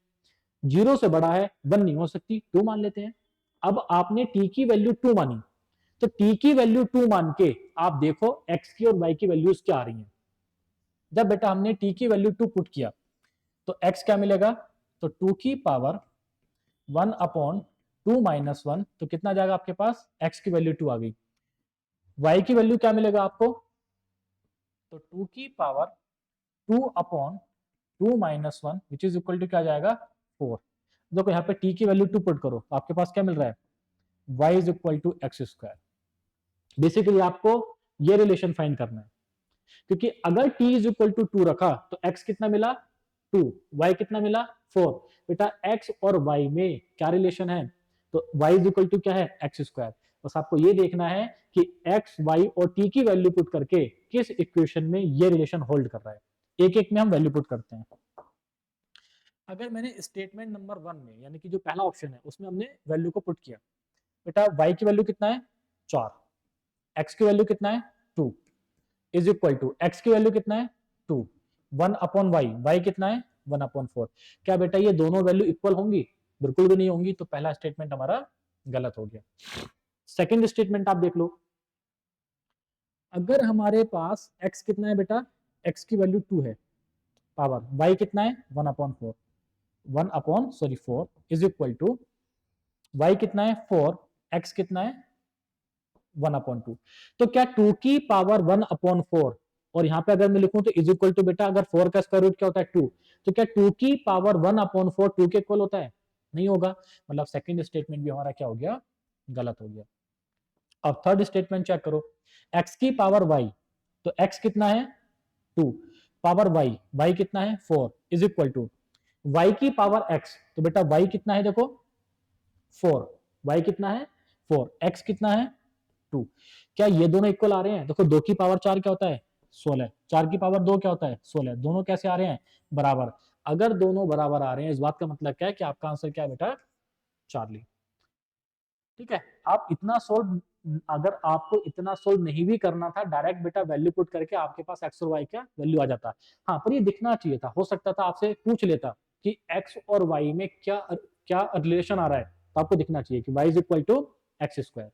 0 से बड़ा है 1 नहीं हो सकती, 2 मान लेते हैं। अब आपने t की वैल्यू 2 मानी, तो t की वैल्यू 2 मान के आप देखो x की और y की वैल्यूज क्या आ रही हैं। जब बेटा हमने t की वैल्यू 2 पुट किया तो x क्या मिलेगा, तो 2 की पावर 1 अपॉन 2 माइनस 1, तो कितना जाएगा आपके पास, x की वैल्यू 2 आ गई। y की वैल्यू क्या मिलेगा आपको, तो 2 की power 2 upon 2 minus 1 which is equal to क्या जाएगा, 4। देखो यहाँ पे t की वैल्यू 2 पुट करो, आपके पास क्या मिल रहा है, y is equal to x square. Basically आपको ये रिलेशन फाइंड करना है, क्योंकि अगर t इज इक्वल टू 2 रखा तो x कितना मिला 2, y कितना मिला 4। बेटा x और y में क्या रिलेशन है, तो y इज इक्वल टू क्या है, एक्स स्क्वायर। बस आपको ये देखना है कि x, y और t की वैल्यू पुट करके किस इक्वेशन में ये रिलेशन होल्ड कर रहा है, एक एक में हम वैल्यू पुट करते हैं। अगर मैंने स्टेटमेंट नंबर 1 में, यानी कि जो पहला ऑप्शन है उसमें हमने वैल्यू को पुट किया, बेटा y की वैल्यू कितना है 4, x की वैल्यू कितना है 2 इज इक्वल टू, x की वैल्यू कितना है 2, 1 अपॉन y कितना है 1 अपॉन 4। क्या बेटा ये दोनों वैल्यू इक्वल होंगी, बिल्कुल भी नहीं होंगी, तो पहला स्टेटमेंट हमारा गलत हो गया। सेकंड स्टेटमेंट आप देख लो, अगर हमारे पास x कितना है बेटा, x की वैल्यू 2 है, पावर y कितना है 1 upon 4, 4 is equal to y कितना है 4, x कितना है 1 अपॉन 2। तो क्या 2 की पावर 1 अपॉन 4, और यहां पे अगर मैं लिखूं तो इज इक्वल टू, बेटा अगर 4 का स्क्वायर रूट क्या होता है 2, तो क्या 2 की पावर 1 अपॉन 4 2 के इक्वल होता है, नहीं होगा। मतलब सेकंड स्टेटमेंट भी हमारा क्या हो गया, गलत हो गया। अब थर्ड स्टेटमेंट चेक करो, x की पावर y, तो x कितना है 2, पावर y कितना है 4 इज इक्वल टू y की पावर x, तो बेटा y कितना है देखो 4, y कितना है 4, x कितना है 2। क्या ये दोनों इक्वल आ रहे हैं? देखो 2 की पावर 4 क्या होता है 16, 4 की पावर 2 क्या होता है 16, दोनों कैसे आ रहे हैं बराबर। अगर दोनों बराबर आ रहे हैं इस बात का मतलब क्या है कि आपका आंसर क्या है बेटा चार्ली। ठीक है, आप इतना सोल्व, अगर आपको इतना सोल्व नहीं भी करना था, डायरेक्ट बेटा वैल्यू पुट करके आपके पास एक्स और वाई का वैल्यू आ जाता। हाँ, पर ये दिखना चाहिए था, हो सकता था आपसे पूछ लेता कि एक्स और वाई में क्या क्या रिलेशन आ रहा है, तो आपको दिखना चाहिए कि y is equal to x square.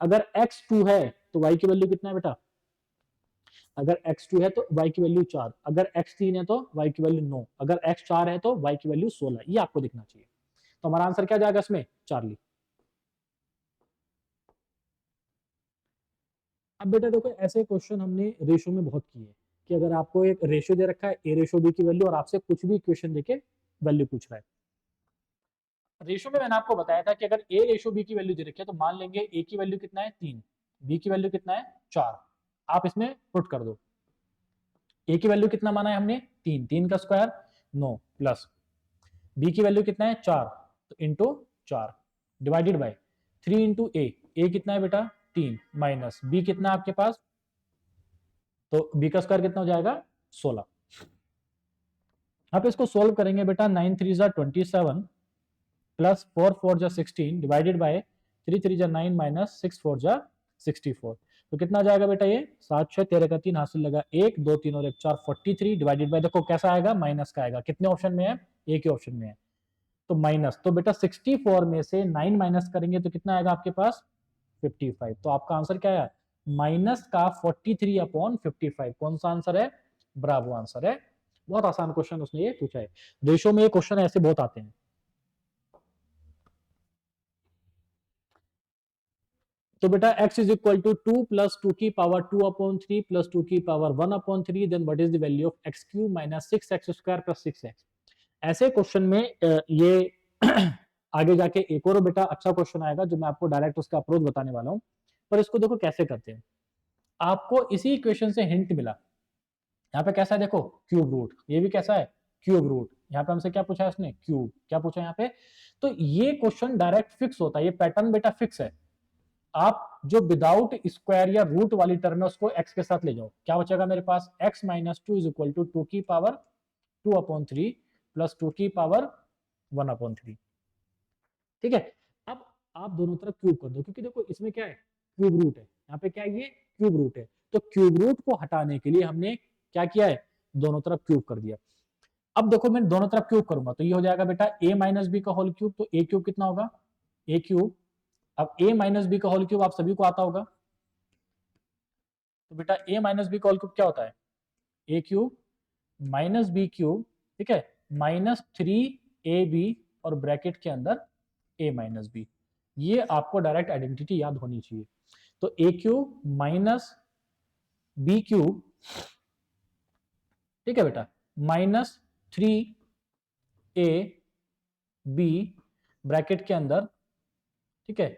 अगर एक्स 2 है तो वाई की वैल्यू कितना है बेटा, अगर एक्स 2 है तो वाई की वैल्यू 4, अगर एक्स 3 है तो वाई की वैल्यू 9, अगर एक्स 4 है तो वाई की वैल्यू 16, ये आपको दिखना चाहिए। तो हमारा आंसर क्या जाएगा इसमें चार्ली। अब बेटा देखो ऐसे क्वेश्चन हमने रेशो में बहुत किए कि अगर आपको एक रेशो दे रखा है ए रेशो बी की वैल्यू और आपसे कुछ भी इक्वेशन देके वैल्यू पूछ रहा है। रेशो में मैंने आपको बताया था कि अगर ए रेशो बी की वैल्यू दे रखी है तो मान लेंगे ए की वैल्यू कितना है 3, बी की वैल्यू कितना है 4, आप इसमें पुट कर दो। ए की वैल्यू कितना माना है हमने 3, 3 का स्क्वायर 9 प्लस बी की वैल्यू कितना है 4, तो इंटू 4 डिवाइडेड बाय 3 इंटू ए कितना है बेटा 3 माइनस बी कितना है आपके पास, तो बी का स्क्वायर कितना हो जाएगा 16। आप इसको सोल्व करेंगे बेटा 9 3 जा 27 प्लस 4 4 जा 16 डिवाइडेड बाय 3 3 जा 9 माइनस 6 4 जा 64, तो कितना जाएगा बेटा ये 7 6 13 का 3 हासिल लगा 1 2 3 और 1 4 43 डिवाइडेड बाय, देखो कैसा आएगा माइनस का आएगा, कितने ऑप्शन में है एक ही ऑप्शन में है, तो माइनस, तो बेटा 64 में से 9 माइनस करेंगे तो कितना आएगा आपके पास 55, तो आपका आंसर क्या है माइनस का 43 अपॉन 55, कौन सा आंसर है ब्रावो आंसर है। बहुत आसान क्वेश्चन उसने ये पूछा है, रेशो में ये क्वेश्चन ऐसे बहुत आते हैं। तो बेटा x is equal to 2 plus 2 की पावर 2 अपॉन 3 प्लस 2 की power 1 upon 3, then what is the value of x cube minus 6x square plus 6x। ऐसे क्वेश्चन में ये आगे जाके एक और बेटा अच्छा क्वेश्चन आएगा जो मैं आपको डायरेक्ट उसका अप्रोच बताने वाला हूं, पर इसको देखो कैसे करते हैं। आपको इसी इक्वेशन से हिंट मिला, यहाँ पे कैसा है देखो क्यूब रूट, ये भी कैसा है क्यूब रूट, यहाँ पे हमसे क्या पूछा है उसने क्यूब, क्या पूछा है यहाँ पे, तो ये क्वेश्चन डायरेक्ट फिक्स होता है, ये पैटर्न बेटा फिक्स है। आप जो विदाउट स्क्वायर या रूट वाली टर्म है उसको x के साथ ले जाओ, क्या बचेगा मेरे पास x minus 2 is equal to 2 की पावर 2 अपॉन 3 प्लस 2 की पावर 1 अपॉन 3। ठीक है, अब आप दोनों तरफ क्यूब कर दो, क्योंकि देखो इसमें क्या है क्यूब रूट है, यहाँ पे क्या है ये क्यूब रूट है, तो क्यूब रूट को हटाने के लिए हमने क्या किया है दोनों तरफ क्यूब कर दिया। अब देखो मैं दोनों तरफ क्यूब करूंगा तो ये हो जाएगा बेटा a माइनस बी का होल क्यूब, तो a क्यूब कितना होगा a क्यूब, अब a माइनस बी का होल क्यूब आप सभी को आता होगा, तो बेटा a माइनस बी का होल क्यूब क्या होता है a cube minus B cube, ठीक है, माइनस 3ab और ब्रैकेट के अंदर a माइनस बी, ये आपको डायरेक्ट आइडेंटिटी याद होनी चाहिए। तो a cube minus B cube, ठीक है बेटा, माइनस 3a बी ब्रैकेट के अंदर, ठीक है,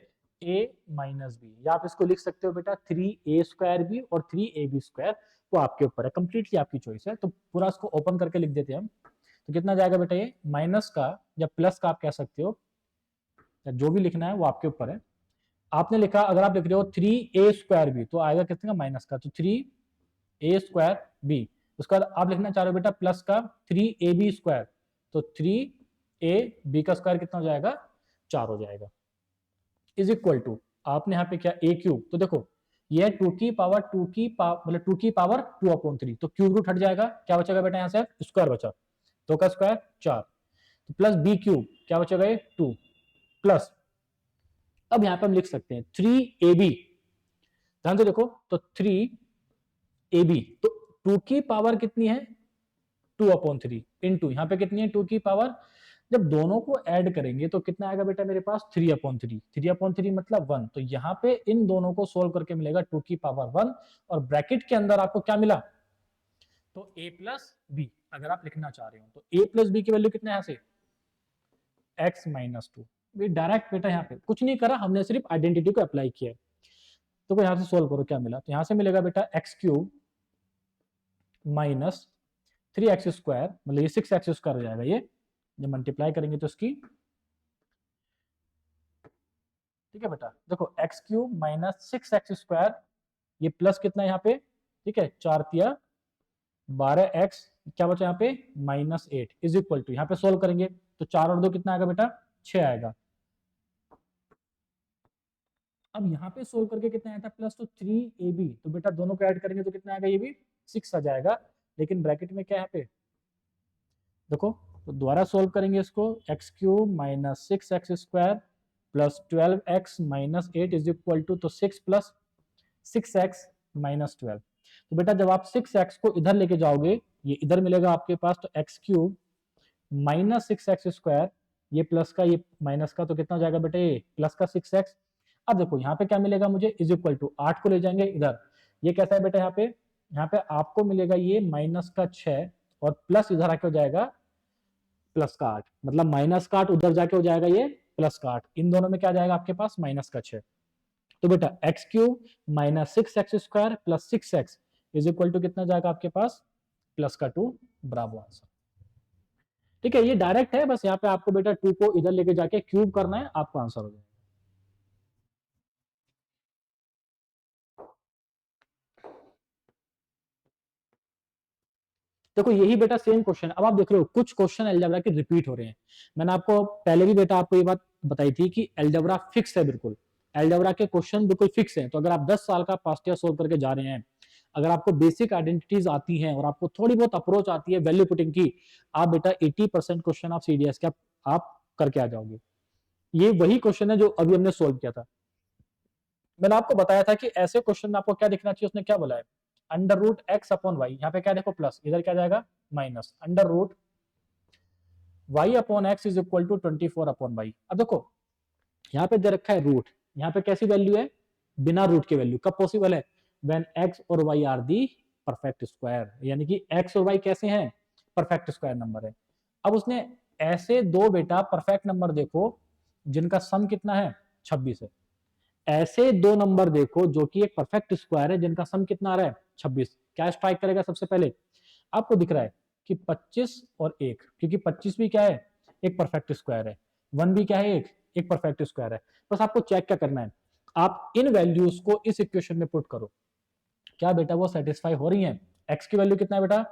a माइनस बी, या आप इसको लिख सकते हो बेटा 3a स्क्वायर बी और 3ab स्क्वायर, वो आपके ऊपर है, कंप्लीटली आपकी चॉइस है। तो पूरा इसको ओपन करके लिख देते हैं हम, तो कितना जाएगा बेटा ये माइनस का या प्लस का आप कह सकते हो, या जो भी लिखना है वो आपके ऊपर है। आपने लिखा, अगर आप लिख रहे हो 3a स्क्वायर बी तो आएगा कितने का माइनस का, तो 3a स्क्वायर बी, उसके बाद आप लिखना चाह रहे हो बेटा प्लस का 3ab स्क्वायर, तो 3ab का स्क्वायर कितना हो जाएगा 4 हो जाएगा, इज इक्वल टू आपने यहाँ पे क्या a क्यूब, तो देखो ये 2 की पावर 2 की पावर मतलब 2 की पावर 2 अपॉन 3, तो क्यूब रूट हट जाएगा, क्या बचेगा बेटा यहाँ से स्क्वायर बचा, 2 का स्क्वायर 4, तो प्लस बी क्यूब क्या बचेगा ये 2 प्लस, अब यहाँ पे हम लिख सकते हैं 3ab, ध्यान से देखो तो 3ab, तो 2 की पावर कितनी है 2 अपॉन 3 इंटू यहाँ पे कितनी है 2 की पावर, जब दोनों को ऐड करेंगे तो कितना आएगा बेटा मेरे पास 3 अपॉन 3, 3 अपॉन 3 मतलब 1, तो यहाँ पे इन दोनों को सोल्व करके मिलेगा 2 की पावर 1, और ब्रैकेट के अंदर आपको क्या मिला, तो a प्लस बी, अगर आप लिखना चाह रहे हो तो a प्लस बी की वैल्यू कितना है यहाँ से x माइनस 2, डायरेक्ट बेटा यहाँ पे कुछ नहीं करा, हमने सिर्फ आइडेंटिटी को अप्लाई किया। तो यहाँ से सोल्व करो क्या मिला, तो यहाँ से मिलेगा बेटा x cube minus 3x square, मतलब ये 6x स्क्वायर हो जाएगा, ये जब मल्टीप्लाई करेंगे तो इसकी, ठीक है बेटा, देखो x cube minus 6x square, ये प्लस कितना है यहाँ पे, ठीक है, 4 तिया 12x, क्या बचा यहाँ पे -8 इज इक्वल टू, यहाँ पे सोल्व करेंगे तो 4 और 2 कितना आएगा बेटा 6 आएगा। अब यहाँ पे सोल्व करके कितना आया था प्लस, तो 3ab, तो बेटा दोनों को ऐड करेंगे तो कितना आएगा, ये भी 6 आ जाएगा, लेकिन ब्रैकेट में क्या है यहाँ पे देखो, तो दोबारा सोल्व करेंगे इसको, x cube minus 6x square plus 12x minus 8 is equal to, तो 6 प्लस 6x माइनस 12, तो बेटा जब आप 6x को इधर लेके जाओगे ये इधर मिलेगा आपके पास, तो x cube minus 6x square, ये प्लस का ये माइनस का, तो कितना हो जाएगा बेटा ये प्लस का 6x। अब देखो यहाँ पे क्या मिलेगा मुझे, इज इक्वल टू 8 को ले जाएंगे इधर, ये कैसा है बेटा, यहाँ पे आपको मिलेगा ये माइनस का 6 और प्लस इधर आके हो जाएगा प्लस का 8, मतलब माइनस का 8 उधर जाके हो जाएगा ये प्लस का 8, इन दोनों में क्या जाएगा आपके पास माइनस का 6, तो बेटा x cube minus 6x square plus 6x is equal to कितना जाएगा आपके पास प्लस का 2, ब्रावो आंसर। ठीक है, ये डायरेक्ट है, बस यहाँ पे आपको बेटा 2 को इधर लेके जाके क्यूब करना है, आपको आंसर हो जाएगा। देखो यही बेटा सेम क्वेश्चन, अब आप देख रहे हो कुछ क्वेश्चन अलजेब्रा के रिपीट हो रहे हैं, मैंने आपको पहले भी बेटा आपको ये बात बताई थी कि अलजेब्रा फिक्स है, बिल्कुल अलजेब्रा के क्वेश्चन बिल्कुल फिक्स हैं, तो अगर आप 10 साल का पास्ट ईयर सोल्व करके जा रहे हैं, अगर आपको बेसिक आइडेंटिटीज आती हैं और आपको थोड़ी बहुत अप्रोच आती है वैल्यू पुटिंग की, आप बेटा 80% क्वेश्चन आप सीडीएस के आप करके आ जाओगे। ये वही क्वेश्चन है जो अभी हमने सोल्व किया था, मैंने आपको बताया था कि ऐसे क्वेश्चन में आपको क्या दिखना चाहिए, उसने क्या बोला है under root x upon y, यहाँ पे क्या देखो प्लस, इधर क्या जाएगा minus, under root y upon x is equal to 24 upon y. अब देखो यहाँ पे दे रखा है रूट, यहाँ पे कैसी वैल्यू है बिना रूट के वैल्यू, कब पॉसिबल है व्हेन एक्स और y are the perfect square, यानी कि एक्स और वाई कैसे हैं परफेक्ट स्क्वायर नंबर है। अब उसने ऐसे दो बेटा परफेक्ट नंबर देखो जिनका सम कितना है 26 है, ऐसे दो नंबर देखो जो कि एक परफेक्ट स्क्वायर है जिनका सम कितना आ रहा है 26, क्या स्ट्राइक करेगा सबसे पहले, आपको दिख रहा है कि 25 और 1, क्योंकि 25 भी क्या है एक परफेक्ट स्क्वायर है, 1 भी क्या है एक परफेक्ट स्क्वायर है। बस आपको चेक क्या करना है, आप इन वैल्यूज को इस इक्वेशन में पुट करो, क्या बेटा वो सेटिस्फाई हो रही है। एक्स की वैल्यू कितना है बेटा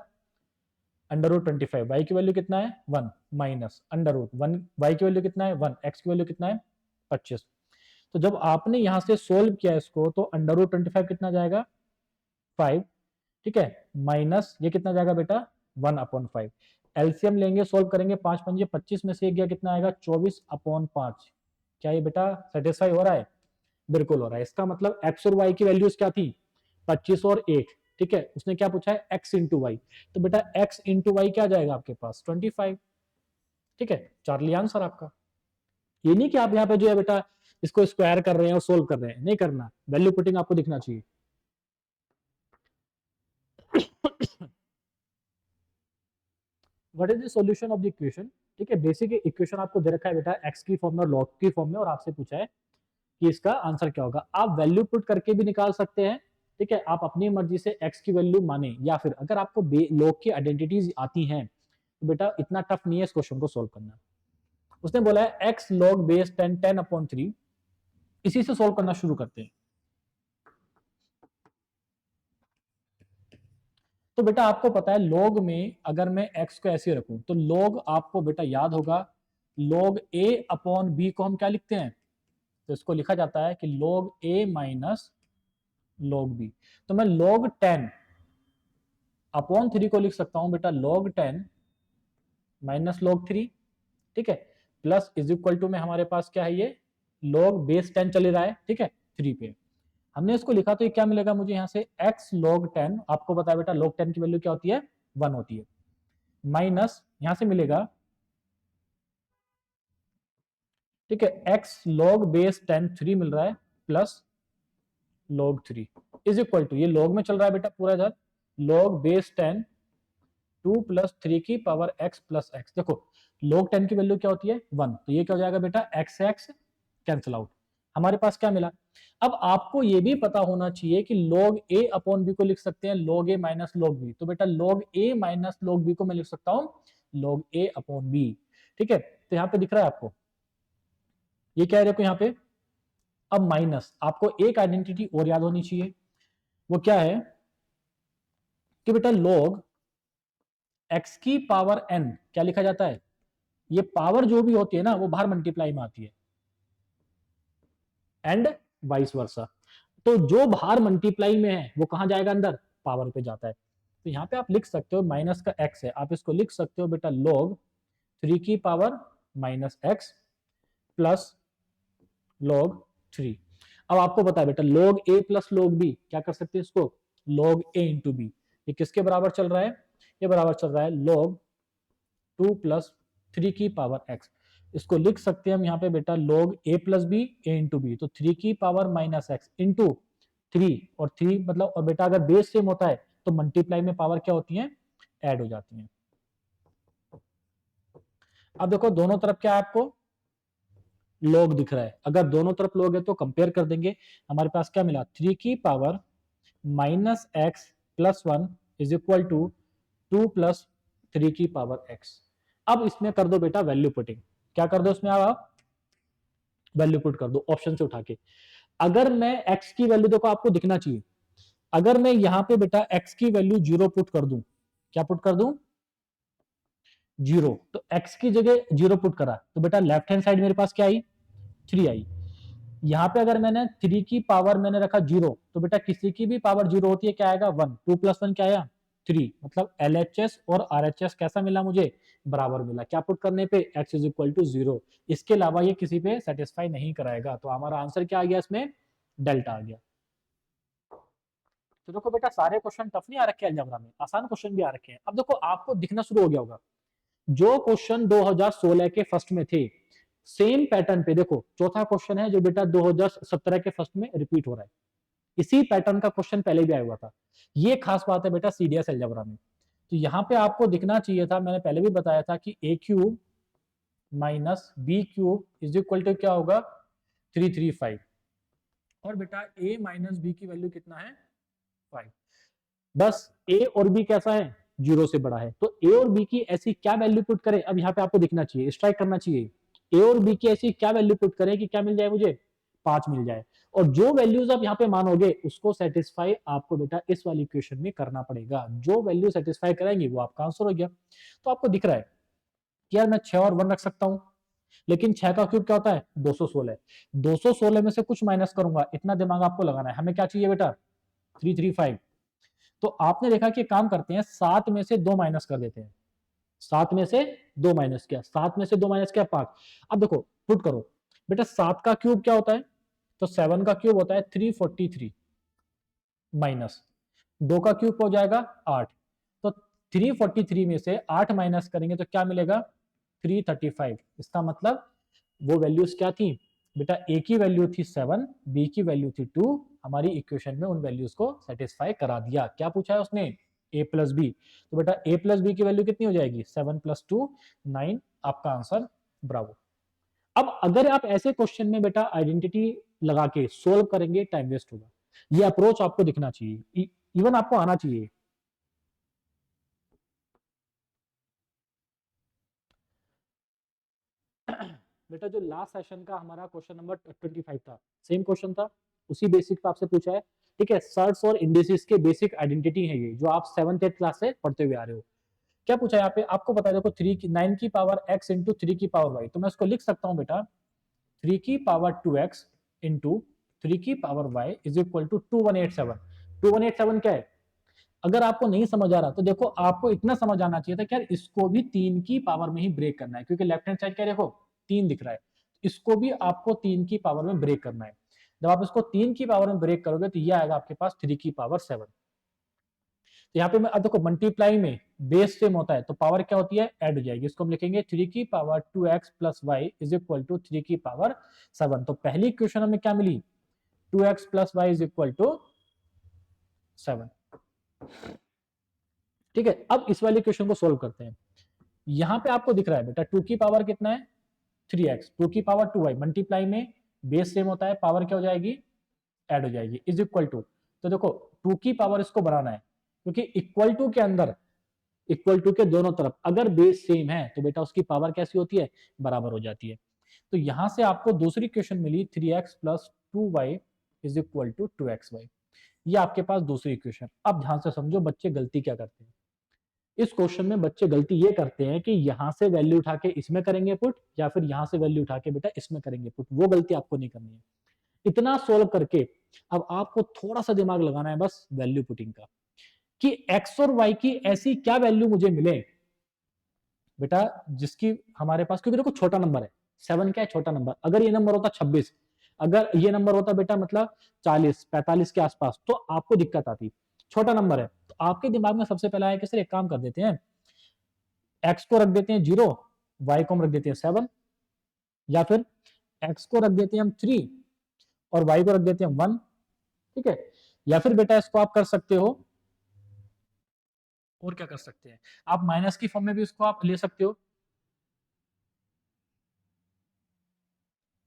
अंडर रूट 25, वाई की वैल्यू कितना है 1 माइनस अंडर रूट 1, वाई की वैल्यू कितना है 1, एक्स की वैल्यू कितना है 25। तो जब आपने यहां से सोल्व किया इसको तो अंडर रूट 25 कितना जाएगा 5, ठीक है, माइनस ये कितना जाएगा बेटा 1 अपॉन 5, एलसीएम लेंगे सोल्व करेंगे, 5 पंजे 25 में से एक गया कितना आएगा 24 अपॉन 5, क्या ये बेटा सेटिस्फाई हो रहा है, बिल्कुल हो रहा है। इसका मतलब एक्स और वाई की वैल्यूज क्या थी 25 और 1, ठीक है, उसने क्या पूछा है एक्स इंटू वाई, तो बेटा एक्स इंटू वाई क्या जाएगा आपके पास 25, ठीक है, चार्ली आंसर आपका। ये नहीं कि आप यहाँ पे जो है बेटा इसको स्क्वायर कर रहे हैं और सोल्व कर रहे हैं, नहीं करना, वैल्यू पुटिंग आपको दिखना चाहिए। What is the solution of the equation, ठीक है, बेसिक इक्वेशन आपको दे रखा है बेटा एक्स की फॉर्म में और लॉग की फॉर्म में, और आपसे पूछा है कि इसका आंसर क्या होगा। आप वैल्यू पुट करके भी निकाल सकते हैं, ठीक है, आप अपनी मर्जी से एक्स की वैल्यू माने, या फिर अगर आपको लॉग की आइडेंटिटीज आती हैं तो बेटा इतना टफ नहीं है इस क्वेश्चन को सोल्व करना। उसने बोला है एक्स लॉग बेस 10 अपॉन 3, इसी से सोल्व करना शुरू करते हैं। तो बेटा आपको पता है लॉग में अगर मैं x को ऐसे रखूं तो लॉग आपको बेटा याद होगा लॉग a अपॉन बी को हम क्या लिखते हैं, तो इसको लिखा जाता है कि log a minus log b, तो मैं लॉग 10 अपॉन 3 को लिख सकता हूं बेटा लॉग 10 माइनस लॉग 3, ठीक है, प्लस इज इक्वल टू में हमारे पास क्या है ये लॉग बेस 10 चल रहा है, ठीक है 3 पे हमने इसको लिखा, तो ये क्या मिलेगा मुझे यहाँ से x log 10, आपको पता है बेटा log 10 की वैल्यू क्या होती है 1 होती है, माइनस यहां से मिलेगा, ठीक है, x log बेस 10 3 मिल रहा है plus log 3 is equal to, ये log में चल रहा है बेटा पूरा इधर, log बेस 10 2 प्लस 3 की पावर x प्लस x, देखो log 10 की वैल्यू क्या होती है 1, तो ये क्या हो जाएगा बेटा x कैंसिल आउट, हमारे पास क्या मिला। अब आपको ये भी पता होना चाहिए कि log a अपॉन b को लिख सकते हैं log a minus log b। तो बेटा log a minus log b को मैं लिख सकता हूं log a अपॉन b। ठीक है, तो यहां पे दिख रहा है आपको, ये क्या है देखो यहाँ पे। अब माइनस, आपको एक आइडेंटिटी और याद होनी चाहिए, वो क्या है कि बेटा log x की पावर n क्या लिखा जाता है, ये पावर जो भी होती है ना वो बाहर मल्टीप्लाई में आती है, एंड वाइस वर्सा। तो जो बाहर मल्टीप्लाई में है वो कहां जाएगा, अंदर पावर पे जाता है। तो यहां पे आप लिख सकते हो माइनस का x है, आप इसको लिख सकते हो बेटा log 3 की power minus x plus log 3। अब आपको पता है बेटा log a plus log b क्या कर सकते हैं इसको, log a इंटू बी। ये किसके बराबर चल रहा है, ये बराबर चल रहा है log 2 प्लस 3 की पावर x। इसको लिख सकते हैं हम यहाँ पे बेटा log a plus b a into b. तो 3 की पावर माइनस x इंटू 3, और 3 मतलब, और बेटा अगर बेस सेम होता है तो मल्टीप्लाई में पावर क्या होती है, ऐड हो जाती है। अब देखो दोनों तरफ क्या है, आपको log दिख रहा है, अगर दोनों तरफ log है तो कंपेयर कर देंगे। हमारे पास क्या मिला, 3 की power minus x plus 1 is equal to 2 plus 3 की पावर x। अब इसमें कर दो बेटा वैल्यू पुटिंग, क्या कर दो इसमें, आप वैल्यू पुट कर दो ऑप्शन से उठा के। अगर मैं x की वैल्यू, देखो आपको दिखना चाहिए, अगर मैं यहां पे बेटा x की वैल्यू 0 पुट कर दूं, क्या पुट कर दूं, 0, तो x की जगह 0 पुट करा तो बेटा लेफ्ट हैंड साइड मेरे पास क्या आई, 3 आई। यहां पे अगर मैंने 3 की पावर मैंने रखा 0, तो बेटा किसी की भी पावर 0 होती है, क्या आएगा 1, 2 प्लस 1 क्या आया 3। मतलब LHS और RHS कैसा मिला मुझे, बराबर मिला। क्या पुट करने पे, x इज इक्वल टू 0। इसके अलावा ये किसी पे सेटिस्फाई नहीं कराएगा, तो हमारा आंसर क्या आ गया इसमें, डेल्टा आ गया। तो देखो बेटा सारे क्वेश्चन टफ नहीं आ रखे अलजेब्रा में, आसान क्वेश्चन भी आ रखे हैं। अब देखो आपको दिखना शुरू हो गया होगा, जो क्वेश्चन 2016 के फर्स्ट में थे सेम पैटर्न पे, देखो चौथा क्वेश्चन है जो बेटा 2017 के फर्स्ट में रिपीट हो रहा है। इसी पैटर्न का क्वेश्चन पहले भी आया हुआ था। ये खास बात है बेटा सीडीएस अलजेब्रा में। तो यहां पे आपको दिखना चाहिए था, मैंने पहले भी बताया था कि A cube minus B cube is equal to क्या होगा 335, और बेटा ए माइनस बी की वैल्यू कितना है 5। बस ए और बी कैसा है, 0 से बड़ा है। तो ए और बी की ऐसी क्या वैल्यू पुट करें, अब यहाँ पे आपको दिखना चाहिए, स्ट्राइक करना चाहिए। ए और बी की ऐसी क्या वैल्यू पुट करें कि क्या मिल जाए मुझे, 5 मिल जाए। और जो वैल्यूज आप यहाँ पे मानोगे उसको सेटिस्फाई आपको बेटा इस वाली इक्वेशन में करना पड़ेगा। जो वैल्यू सेटिस्फाई कराएंगे वो आपका आंसर हो गया। तो आपको दिख रहा है कि यार मैं 6 और 1 रख सकता हूं, लेकिन 6 का क्यूब क्या होता है 216। 216 में से कुछ माइनस करूंगा, इतना दिमाग आपको लगाना है। हमें क्या चाहिए बेटा 335। तो आपने देखा कि काम करते हैं, 7 में से 2 माइनस कर देते हैं। 7 में से 2 माइनस किया, 7 में से 2 माइनस किया 5। अब देखो पुट करो बेटा, 7 का क्यूब क्या होता है, तो 7 का क्यूब होता है 343 माइनस 2 का क्यूब हो जाएगा 8। तो 343 में से 8 माइनस करेंगे तो क्या मिलेगा 335। इसका मतलब वो वैल्यूज क्या थी बेटा, ए की वैल्यू थी 7, बी की वैल्यू थी 2। हमारी इक्वेशन में उन वैल्यूज को सेटिस्फाई करा दिया। क्या पूछा है उसने, ए प्लस बी। तो बेटा ए प्लस बी की वैल्यू कितनी हो जाएगी 7 प्लस 2 9, आपका आंसर ब्रावो। अब अगर आप ऐसे क्वेश्चन में बेटा आइडेंटिटी लगा के सोल्व करेंगे टाइम वेस्ट होगा। ये अप्रोच आपको दिखना चाहिए, इवन आपको आना चाहिए। बेटा जो लास्ट सेशन का हमारा क्वेश्चन नंबर 25 था, सेम क्वेश्चन था, उसी बेसिक पे आपसे पूछा है। ठीक है, सर्ट्स और इंडिसेस के बेसिक आइडेंटिटी है ये, जो आप 7th 8th क्लास से पढ़ते हुए आ रहे हो। क्या पूछा है यहाँ पे, आपको पता है देखो 9 की पावर x इंटू 3 की पावर y। तो मैं इसको लिख सकता हूँ बेटा 3 की पावर 2x इंटू 3 की power y is equal to 2187। 2187 क्या है, अगर आपको नहीं समझ आ रहा तो देखो आपको इतना समझ आना चाहिए था कि यार इसको भी 3 की पावर में ही ब्रेक करना है, क्योंकि लेफ्ट हैंड साइड क्या देखो 3 दिख रहा है, इसको भी आपको 3 की पावर में ब्रेक करना है। जब आप इसको 3 की पावर में ब्रेक करोगे तो ये आएगा आपके पास 3 की पावर 7। तो यहाँ पे मैं देखो मल्टीप्लाई में बेस सेम होता है तो पावर क्या होती है, ऐड हो जाएगी। इसको हम लिखेंगे 3 की power 2x plus y is equal to 3 की पावर 7। तो पहली इक्वेशन हमें क्या मिली, 2x plus y is equal to 7। ठीक है, अब इस वाली इक्वेशन को सोल्व करते हैं। यहां पे आपको दिख रहा है बेटा 2 की पावर कितना है 3x, 2 की पावर 2y, मल्टीप्लाई में बेस सेम होता है, पावर क्या हो जाएगी, ऐड हो जाएगी, इज इक्वल टू, तो देखो 2 की पावर इसको बनाना है, क्योंकि इक्वल टू के अंदर, इक्वल टू के दोनों तरफ अगर बेस सेम है तो बेटा उसकी पावर कैसी होती है, बराबर हो जाती है। तो यहां से आपको दूसरी इक्वेशन मिली 3x plus 2y is equal to 2xy, ये आपके पास दूसरी इक्वेशन। अब ध्यान से समझो बच्चे गलती क्या करते हैं, इस क्वेश्चन में बच्चे गलती ये करते हैं कि यहां से वैल्यू उठा के इसमें करेंगे पुट, या फिर यहां से वैल्यू उठा के बेटा इसमें करेंगे पुट। वो गलती आपको नहीं करनी है। इतना सोल्व करके अब आपको थोड़ा सा दिमाग लगाना है बस वैल्यू पुटिंग का, कि x और y की ऐसी क्या वैल्यू मुझे मिले बेटा जिसकी हमारे पास, क्योंकि देखो छोटा नंबर है 7, क्या है छोटा नंबर, अगर ये नंबर होता 26, अगर ये नंबर होता बेटा मतलब 40-45 के आसपास, तो आपको दिक्कत आती। छोटा नंबर है तो आपके दिमाग में सबसे पहला है कि सर एक काम कर देते हैं, x को रख देते हैं 0, y को हम रख देते हैं 7, या फिर x को रख देते हैं हम 3 और y को रख देते हैं 1, ठीक है। या फिर बेटा इसको आप कर सकते हो, और क्या कर सकते हैं, आप माइनस की फॉर्म में भी इसको आप ले सकते हो,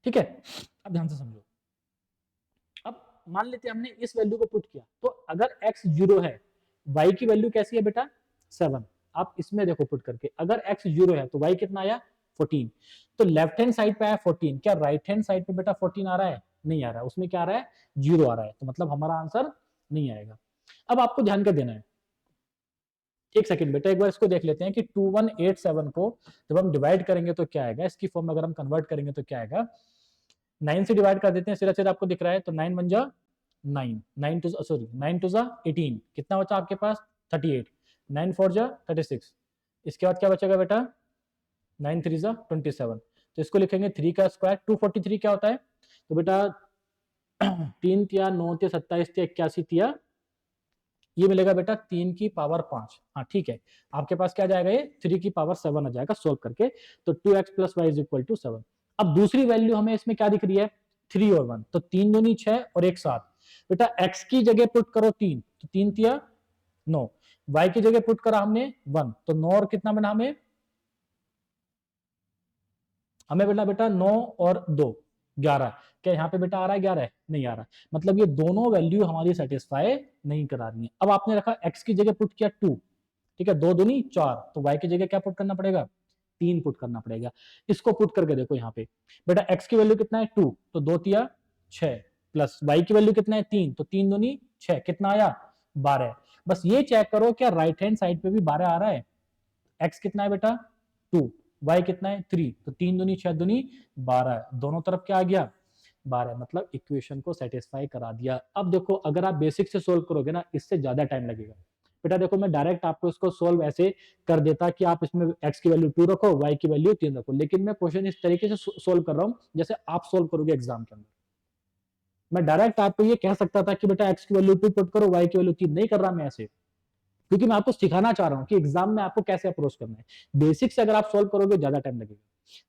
ठीक है। अब ध्यान से समझो, अब मान लेते हैं हमने इस वैल्यू को पुट किया, तो अगर x 0 है, y की वैल्यू कैसी है बेटा 7, आप इसमें देखो पुट करके, अगर x 0 है तो y कितना आया 14, तो लेफ्ट हैंड साइड पे आया 14, क्या राइट हैंड साइड पे बेटा 14 आ रहा है, नहीं आ रहा है, उसमें क्या आ रहा है 0 आ रहा है, तो मतलब हमारा आंसर नहीं आएगा। अब आपको ध्यान क्या देना है, एक सेकंड बेटा एक बार इसको देख लेते हैं कि 2187 को जब हम डिवाइड करेंगे तो क्या आएगा, इसकी फॉर्म में अगर हम कन्वर्ट करेंगे तो क्या आएगा, 9 से डिवाइड कर देते हैं, सीधा सीधा आपको दिख रहा है, तो 9 1 जा 9, 9 टू सॉरी 9 टू जा 18, कितना बचा आपके पास 38, 9 4 जा 36, इसके बाद क्या बचेगा बेटा 9 3 जा 27, तो इसको लिखेंगे 3 का स्क्वायर, 243 क्या होता है, तो बेटा 3 तिया 9 तिया 27 तिया 81 तिया, ये मिलेगा बेटा 3 की पावर 5, हाँ ठीक है, आपके पास क्या जाएगा, ये 3 की पावर 7 आ जाएगा सोल्व करके, तो 2x plus y is equal to 7। अब दूसरी वैल्यू हमें इसमें क्या दिख रही है 3 और 1, तो 3 दूनी 6 और 1 7, बेटा x की जगह पुट करो 3, तो 3 तिया 9, y की जगह पुट करा हमने 1, तो 9 और कितना बना हमें बेटा बेटा 9 और 2 11, क्या यहाँ पे बेटा आ रहा है 11, नहीं आ रहा, मतलब ये दोनों वैल्यू हमारी सेटिस्फाई नहीं करा रही है। अब आपने रखा x की जगह पुट किया 2, ठीक है, 2 दूनी 4, तो y की जगह क्या पुट करना पड़ेगा 3 पुट करना पड़ेगा। इसको पुट करके देखो यहाँ पे बेटा x की वैल्यू कितना है 2, तो 2 तिया 6, प्लस y की वैल्यू कितना है 3, तो 3 दूनी 6, कितना आया 12। बस ये चेक करो क्या राइट हैंड साइड पे भी 12 आ रहा है, x कितना है बेटा 2, y कितना है 3, तो 3 दूनी 6 दूनी 12, दोनों तरफ क्या आ गया 12, मतलब इक्वेशन को सेटिस्फाई करा दिया। अब देखो अगर आप बेसिक से सोल्व करोगे ना, इससे ज्यादा टाइम लगेगा बेटा। देखो मैं डायरेक्ट आपको इसको सोल्व ऐसे कर देता कि आप इसमें x की वैल्यू 2 रखो, y की वैल्यू 3 रखो, लेकिन मैं क्वेश्चन इस तरीके से सोल्व कर रहा हूं जैसे आप सोल्व करोगे एग्जाम के अंदर। मैं डायरेक्ट आपको ये कह सकता था कि बेटा x की वैल्यू 2 पुट करो, y की वैल्यू 3, नहीं कर रहा मैं ऐसे, क्योंकि मैं आपको सिखाना चाह रहा हूं कि एग्जाम में आपको कैसे अप्रोच करना है। बेसिक से अगर आप सोल्व करोगे ज्यादा टाइम लगेगा,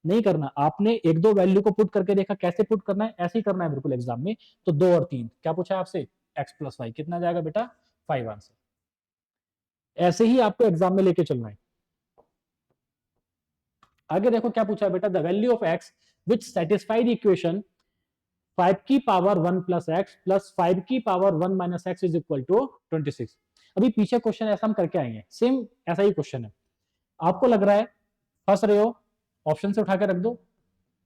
नहीं करना, आपने एक दो वैल्यू को पुट करके देखा कैसे पुट करना है, ऐसे ही करना है बिल्कुल एग्जाम में। तो 2 और 3 क्या पूछा है आपसे, x प्लस वाई, कितना जाएगा बेटा 5 आंसर। ऐसे ही आपको एग्जाम में लेके चलना है। आगे देखो क्या पूछा है बेटा, the value of x which satisfy the equation 5 की पावर 1 प्लस एक्स प्लस 5 की power 1 minus x is equal to 26। अभी पीछे क्वेश्चन ऐसा हम करके आएंगे, सेम ऐसा ही क्वेश्चन है। आपको लग रहा है फंस रहे हो, ऑप्शन से उठा के रख दो,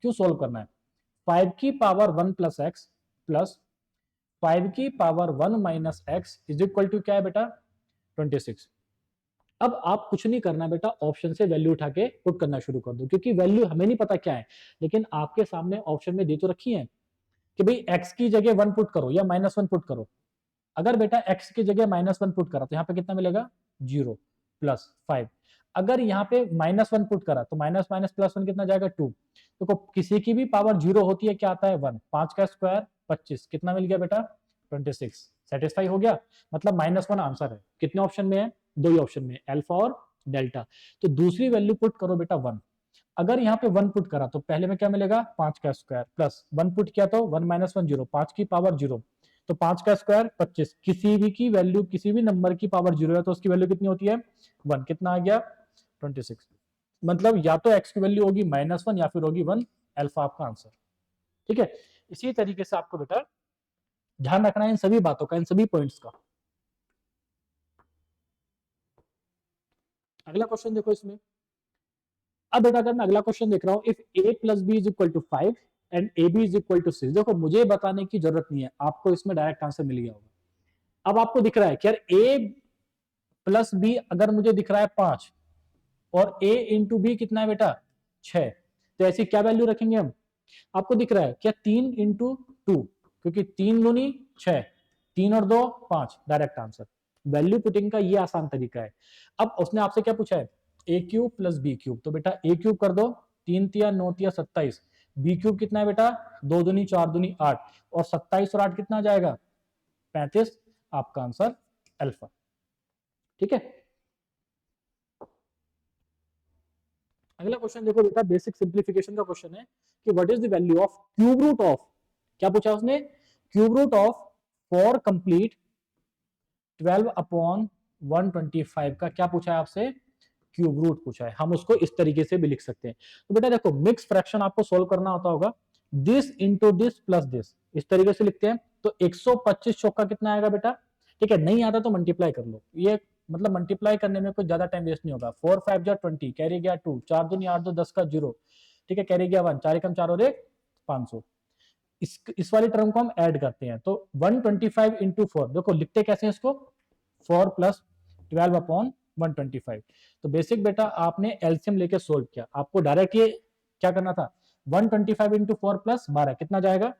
क्यों सोल्व करना है। 5 की पावर 1 प्लस एक्स प्लस 5 की power 1 minus x is equal to क्या है बेटा 26। अब आप कुछ नहीं करना बेटा, ऑप्शन से वैल्यू उठा के पुट करना शुरू कर दो, क्योंकि वैल्यू हमें नहीं पता क्या है, लेकिन आपके सामने ऑप्शन में दे तो रखी है कि भाई x की जगह 1 पुट करो या -1 पुट करो। अगर बेटा x की जगह -1 पुट करा तो यहाँ पे कितना मिलेगा 0 प्लस 5। अगर यहाँ पे -1 पुट करा तो माइनस माइनस प्लस 1 कितना जाएगा 2। देखो किसी की भी पावर 0 होती है, क्या आता है 1, 5 का स्क्वायर 25, कितना मिल गया बेटा 26। सेटिस्फाई हो गया, मतलब -1 आंसर है। कितने ऑप्शन में है, दो ही ऑप्शन में, अल्फा और डेल्टा। तो दूसरी वैल्यू पुट करो बेटा 1। अगर यहाँ पे 1 पुट करा तो पहले में क्या मिलेगा 5 का स्क्वायर प्लस 1 पुट किया तो 1 माइनस 1 0, 5 की पावर 0, तो 5 का स्क्वायर 25। किसी भी की वैल्यू, किसी भी नंबर की पावर 0 है तो उसकी वैल्यू कितनी होती है 1, कितना आ गया 26। मतलब या तो x की वैल्यू होगी -1 या फिर होगी 1, अल्फा आपका आंसर, ठीक है। इसी तरीके से आपको बेटा ध्यान रखना है इन सभी बातों का, इन सभी पॉइंट्स का। अगला क्वेश्चन देखो इसमें। अब बेटा अगर मैं अगला क्वेश्चन देख रहा हूं, if a plus B is equal to 5 and a b is equal to 6, देखो मुझे बताने की जरूरत नहीं है, आपको इसमें डायरेक्ट आंसर मिल गया होगा। अब आपको दिख रहा है कि यार a प्लस बी अगर मुझे दिख रहा है 5 और a इंटू बी कितना है बेटा 6, तो ऐसी क्या वैल्यू रखेंगे हम? आपको दिख रहा है क्या 3 इंटू 2, क्योंकि 3 दूनी 6, 3 और 2 5, डायरेक्ट आंसर। वैल्यू पुटिंग का ये आसान तरीका है। अब उसने आपसे क्या पूछा है, A cube plus B cube, तो बेटा ए क्यूब कर दो, 3 तिया 9 तिया 27, बी क्यूब कितना है बेटा 2 दूनी 4 दूनी 8, और 27 और 8 कितना आ जाएगा 35, आपका आंसर अल्फा। ठीक है, अगला क्वेश्चन देखो बेटा, बेसिक सिंप्लीफिकेशन का क्वेश्चन है कि what is the value of cube root of, क्या पूछा उसने, cube root of 4 complete 12 upon 125 का क्या पूछा है आपसे, क्यूब रूट पूछा है। हम उसको इस तरीके से भी लिख सकते हैं। तो बेटा देखो मिक्स फ्रैक्शन आपको सोल्व करना होता होगा, this into this plus this, इस तरीके से लिखते हैं। तो 125 चौका कितना आएगा बेटा, ठीक है, नहीं आता तो मल्टीप्लाई कर लो, ये मतलब मल्टीप्लाई करने में कुछ ज्यादा टाइम वेस्ट नहीं होगा। 4 5 जा 20, कैरी गया 2, 4 दूनी 8 2 10 का 0, ठीक है, कैरी गया 1, 4 एकम 4 और 1 500। इस वाली टर्म को हम ऐड करते हैं, तो 125 इंटू 4, देखो लिखते कैसे हैं इसको, 4 प्लस 12 अपॉन 125। तो बेसिक बेटा आपने एलसीएम लेके सोल्व किया, आपको डायरेक्ट ये क्या करना था, 125 इंटू 4 प्लस 12 कितना जाएगा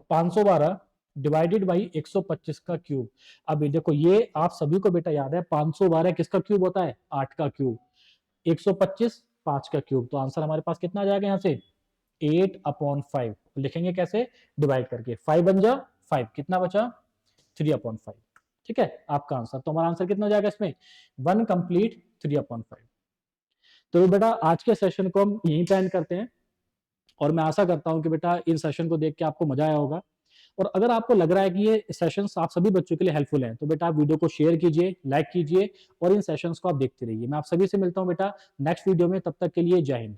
512 डिवाइडेड बाई 125 का क्यूब। अब देखो ये आप सभी को बेटा याद है 512 किसका क्यूब होता है, 8 का क्यूब, 125 5 का क्यूब, तो आंसर हमारे पास कितना आ जाएगा यहाँ से 8 अपॉन 5। लिखेंगे कैसे, डिवाइड करके, 5 बन जा 5, कितना बचा 3 अपॉन 5। ठीक है, आपका आंसर, तो हमारा आंसर कितना हो जाएगा इसमें 1 कंप्लीट 3 अपॉन 5। तो बेटा आज के सेशन को हम यहीं पे एंड करते हैं, और मैं आशा करता हूं कि बेटा इन सेशन को देख के आपको मजा आया होगा। और अगर आपको लग रहा है कि ये सेशंस आप सभी बच्चों के लिए हेल्पफुल हैं, तो बेटा आप वीडियो को शेयर कीजिए, लाइक कीजिए, और इन सेशंस को आप देखते रहिए। मैं आप सभी से मिलता हूं बेटा नेक्स्ट वीडियो में, तब तक के लिए जय हिंद।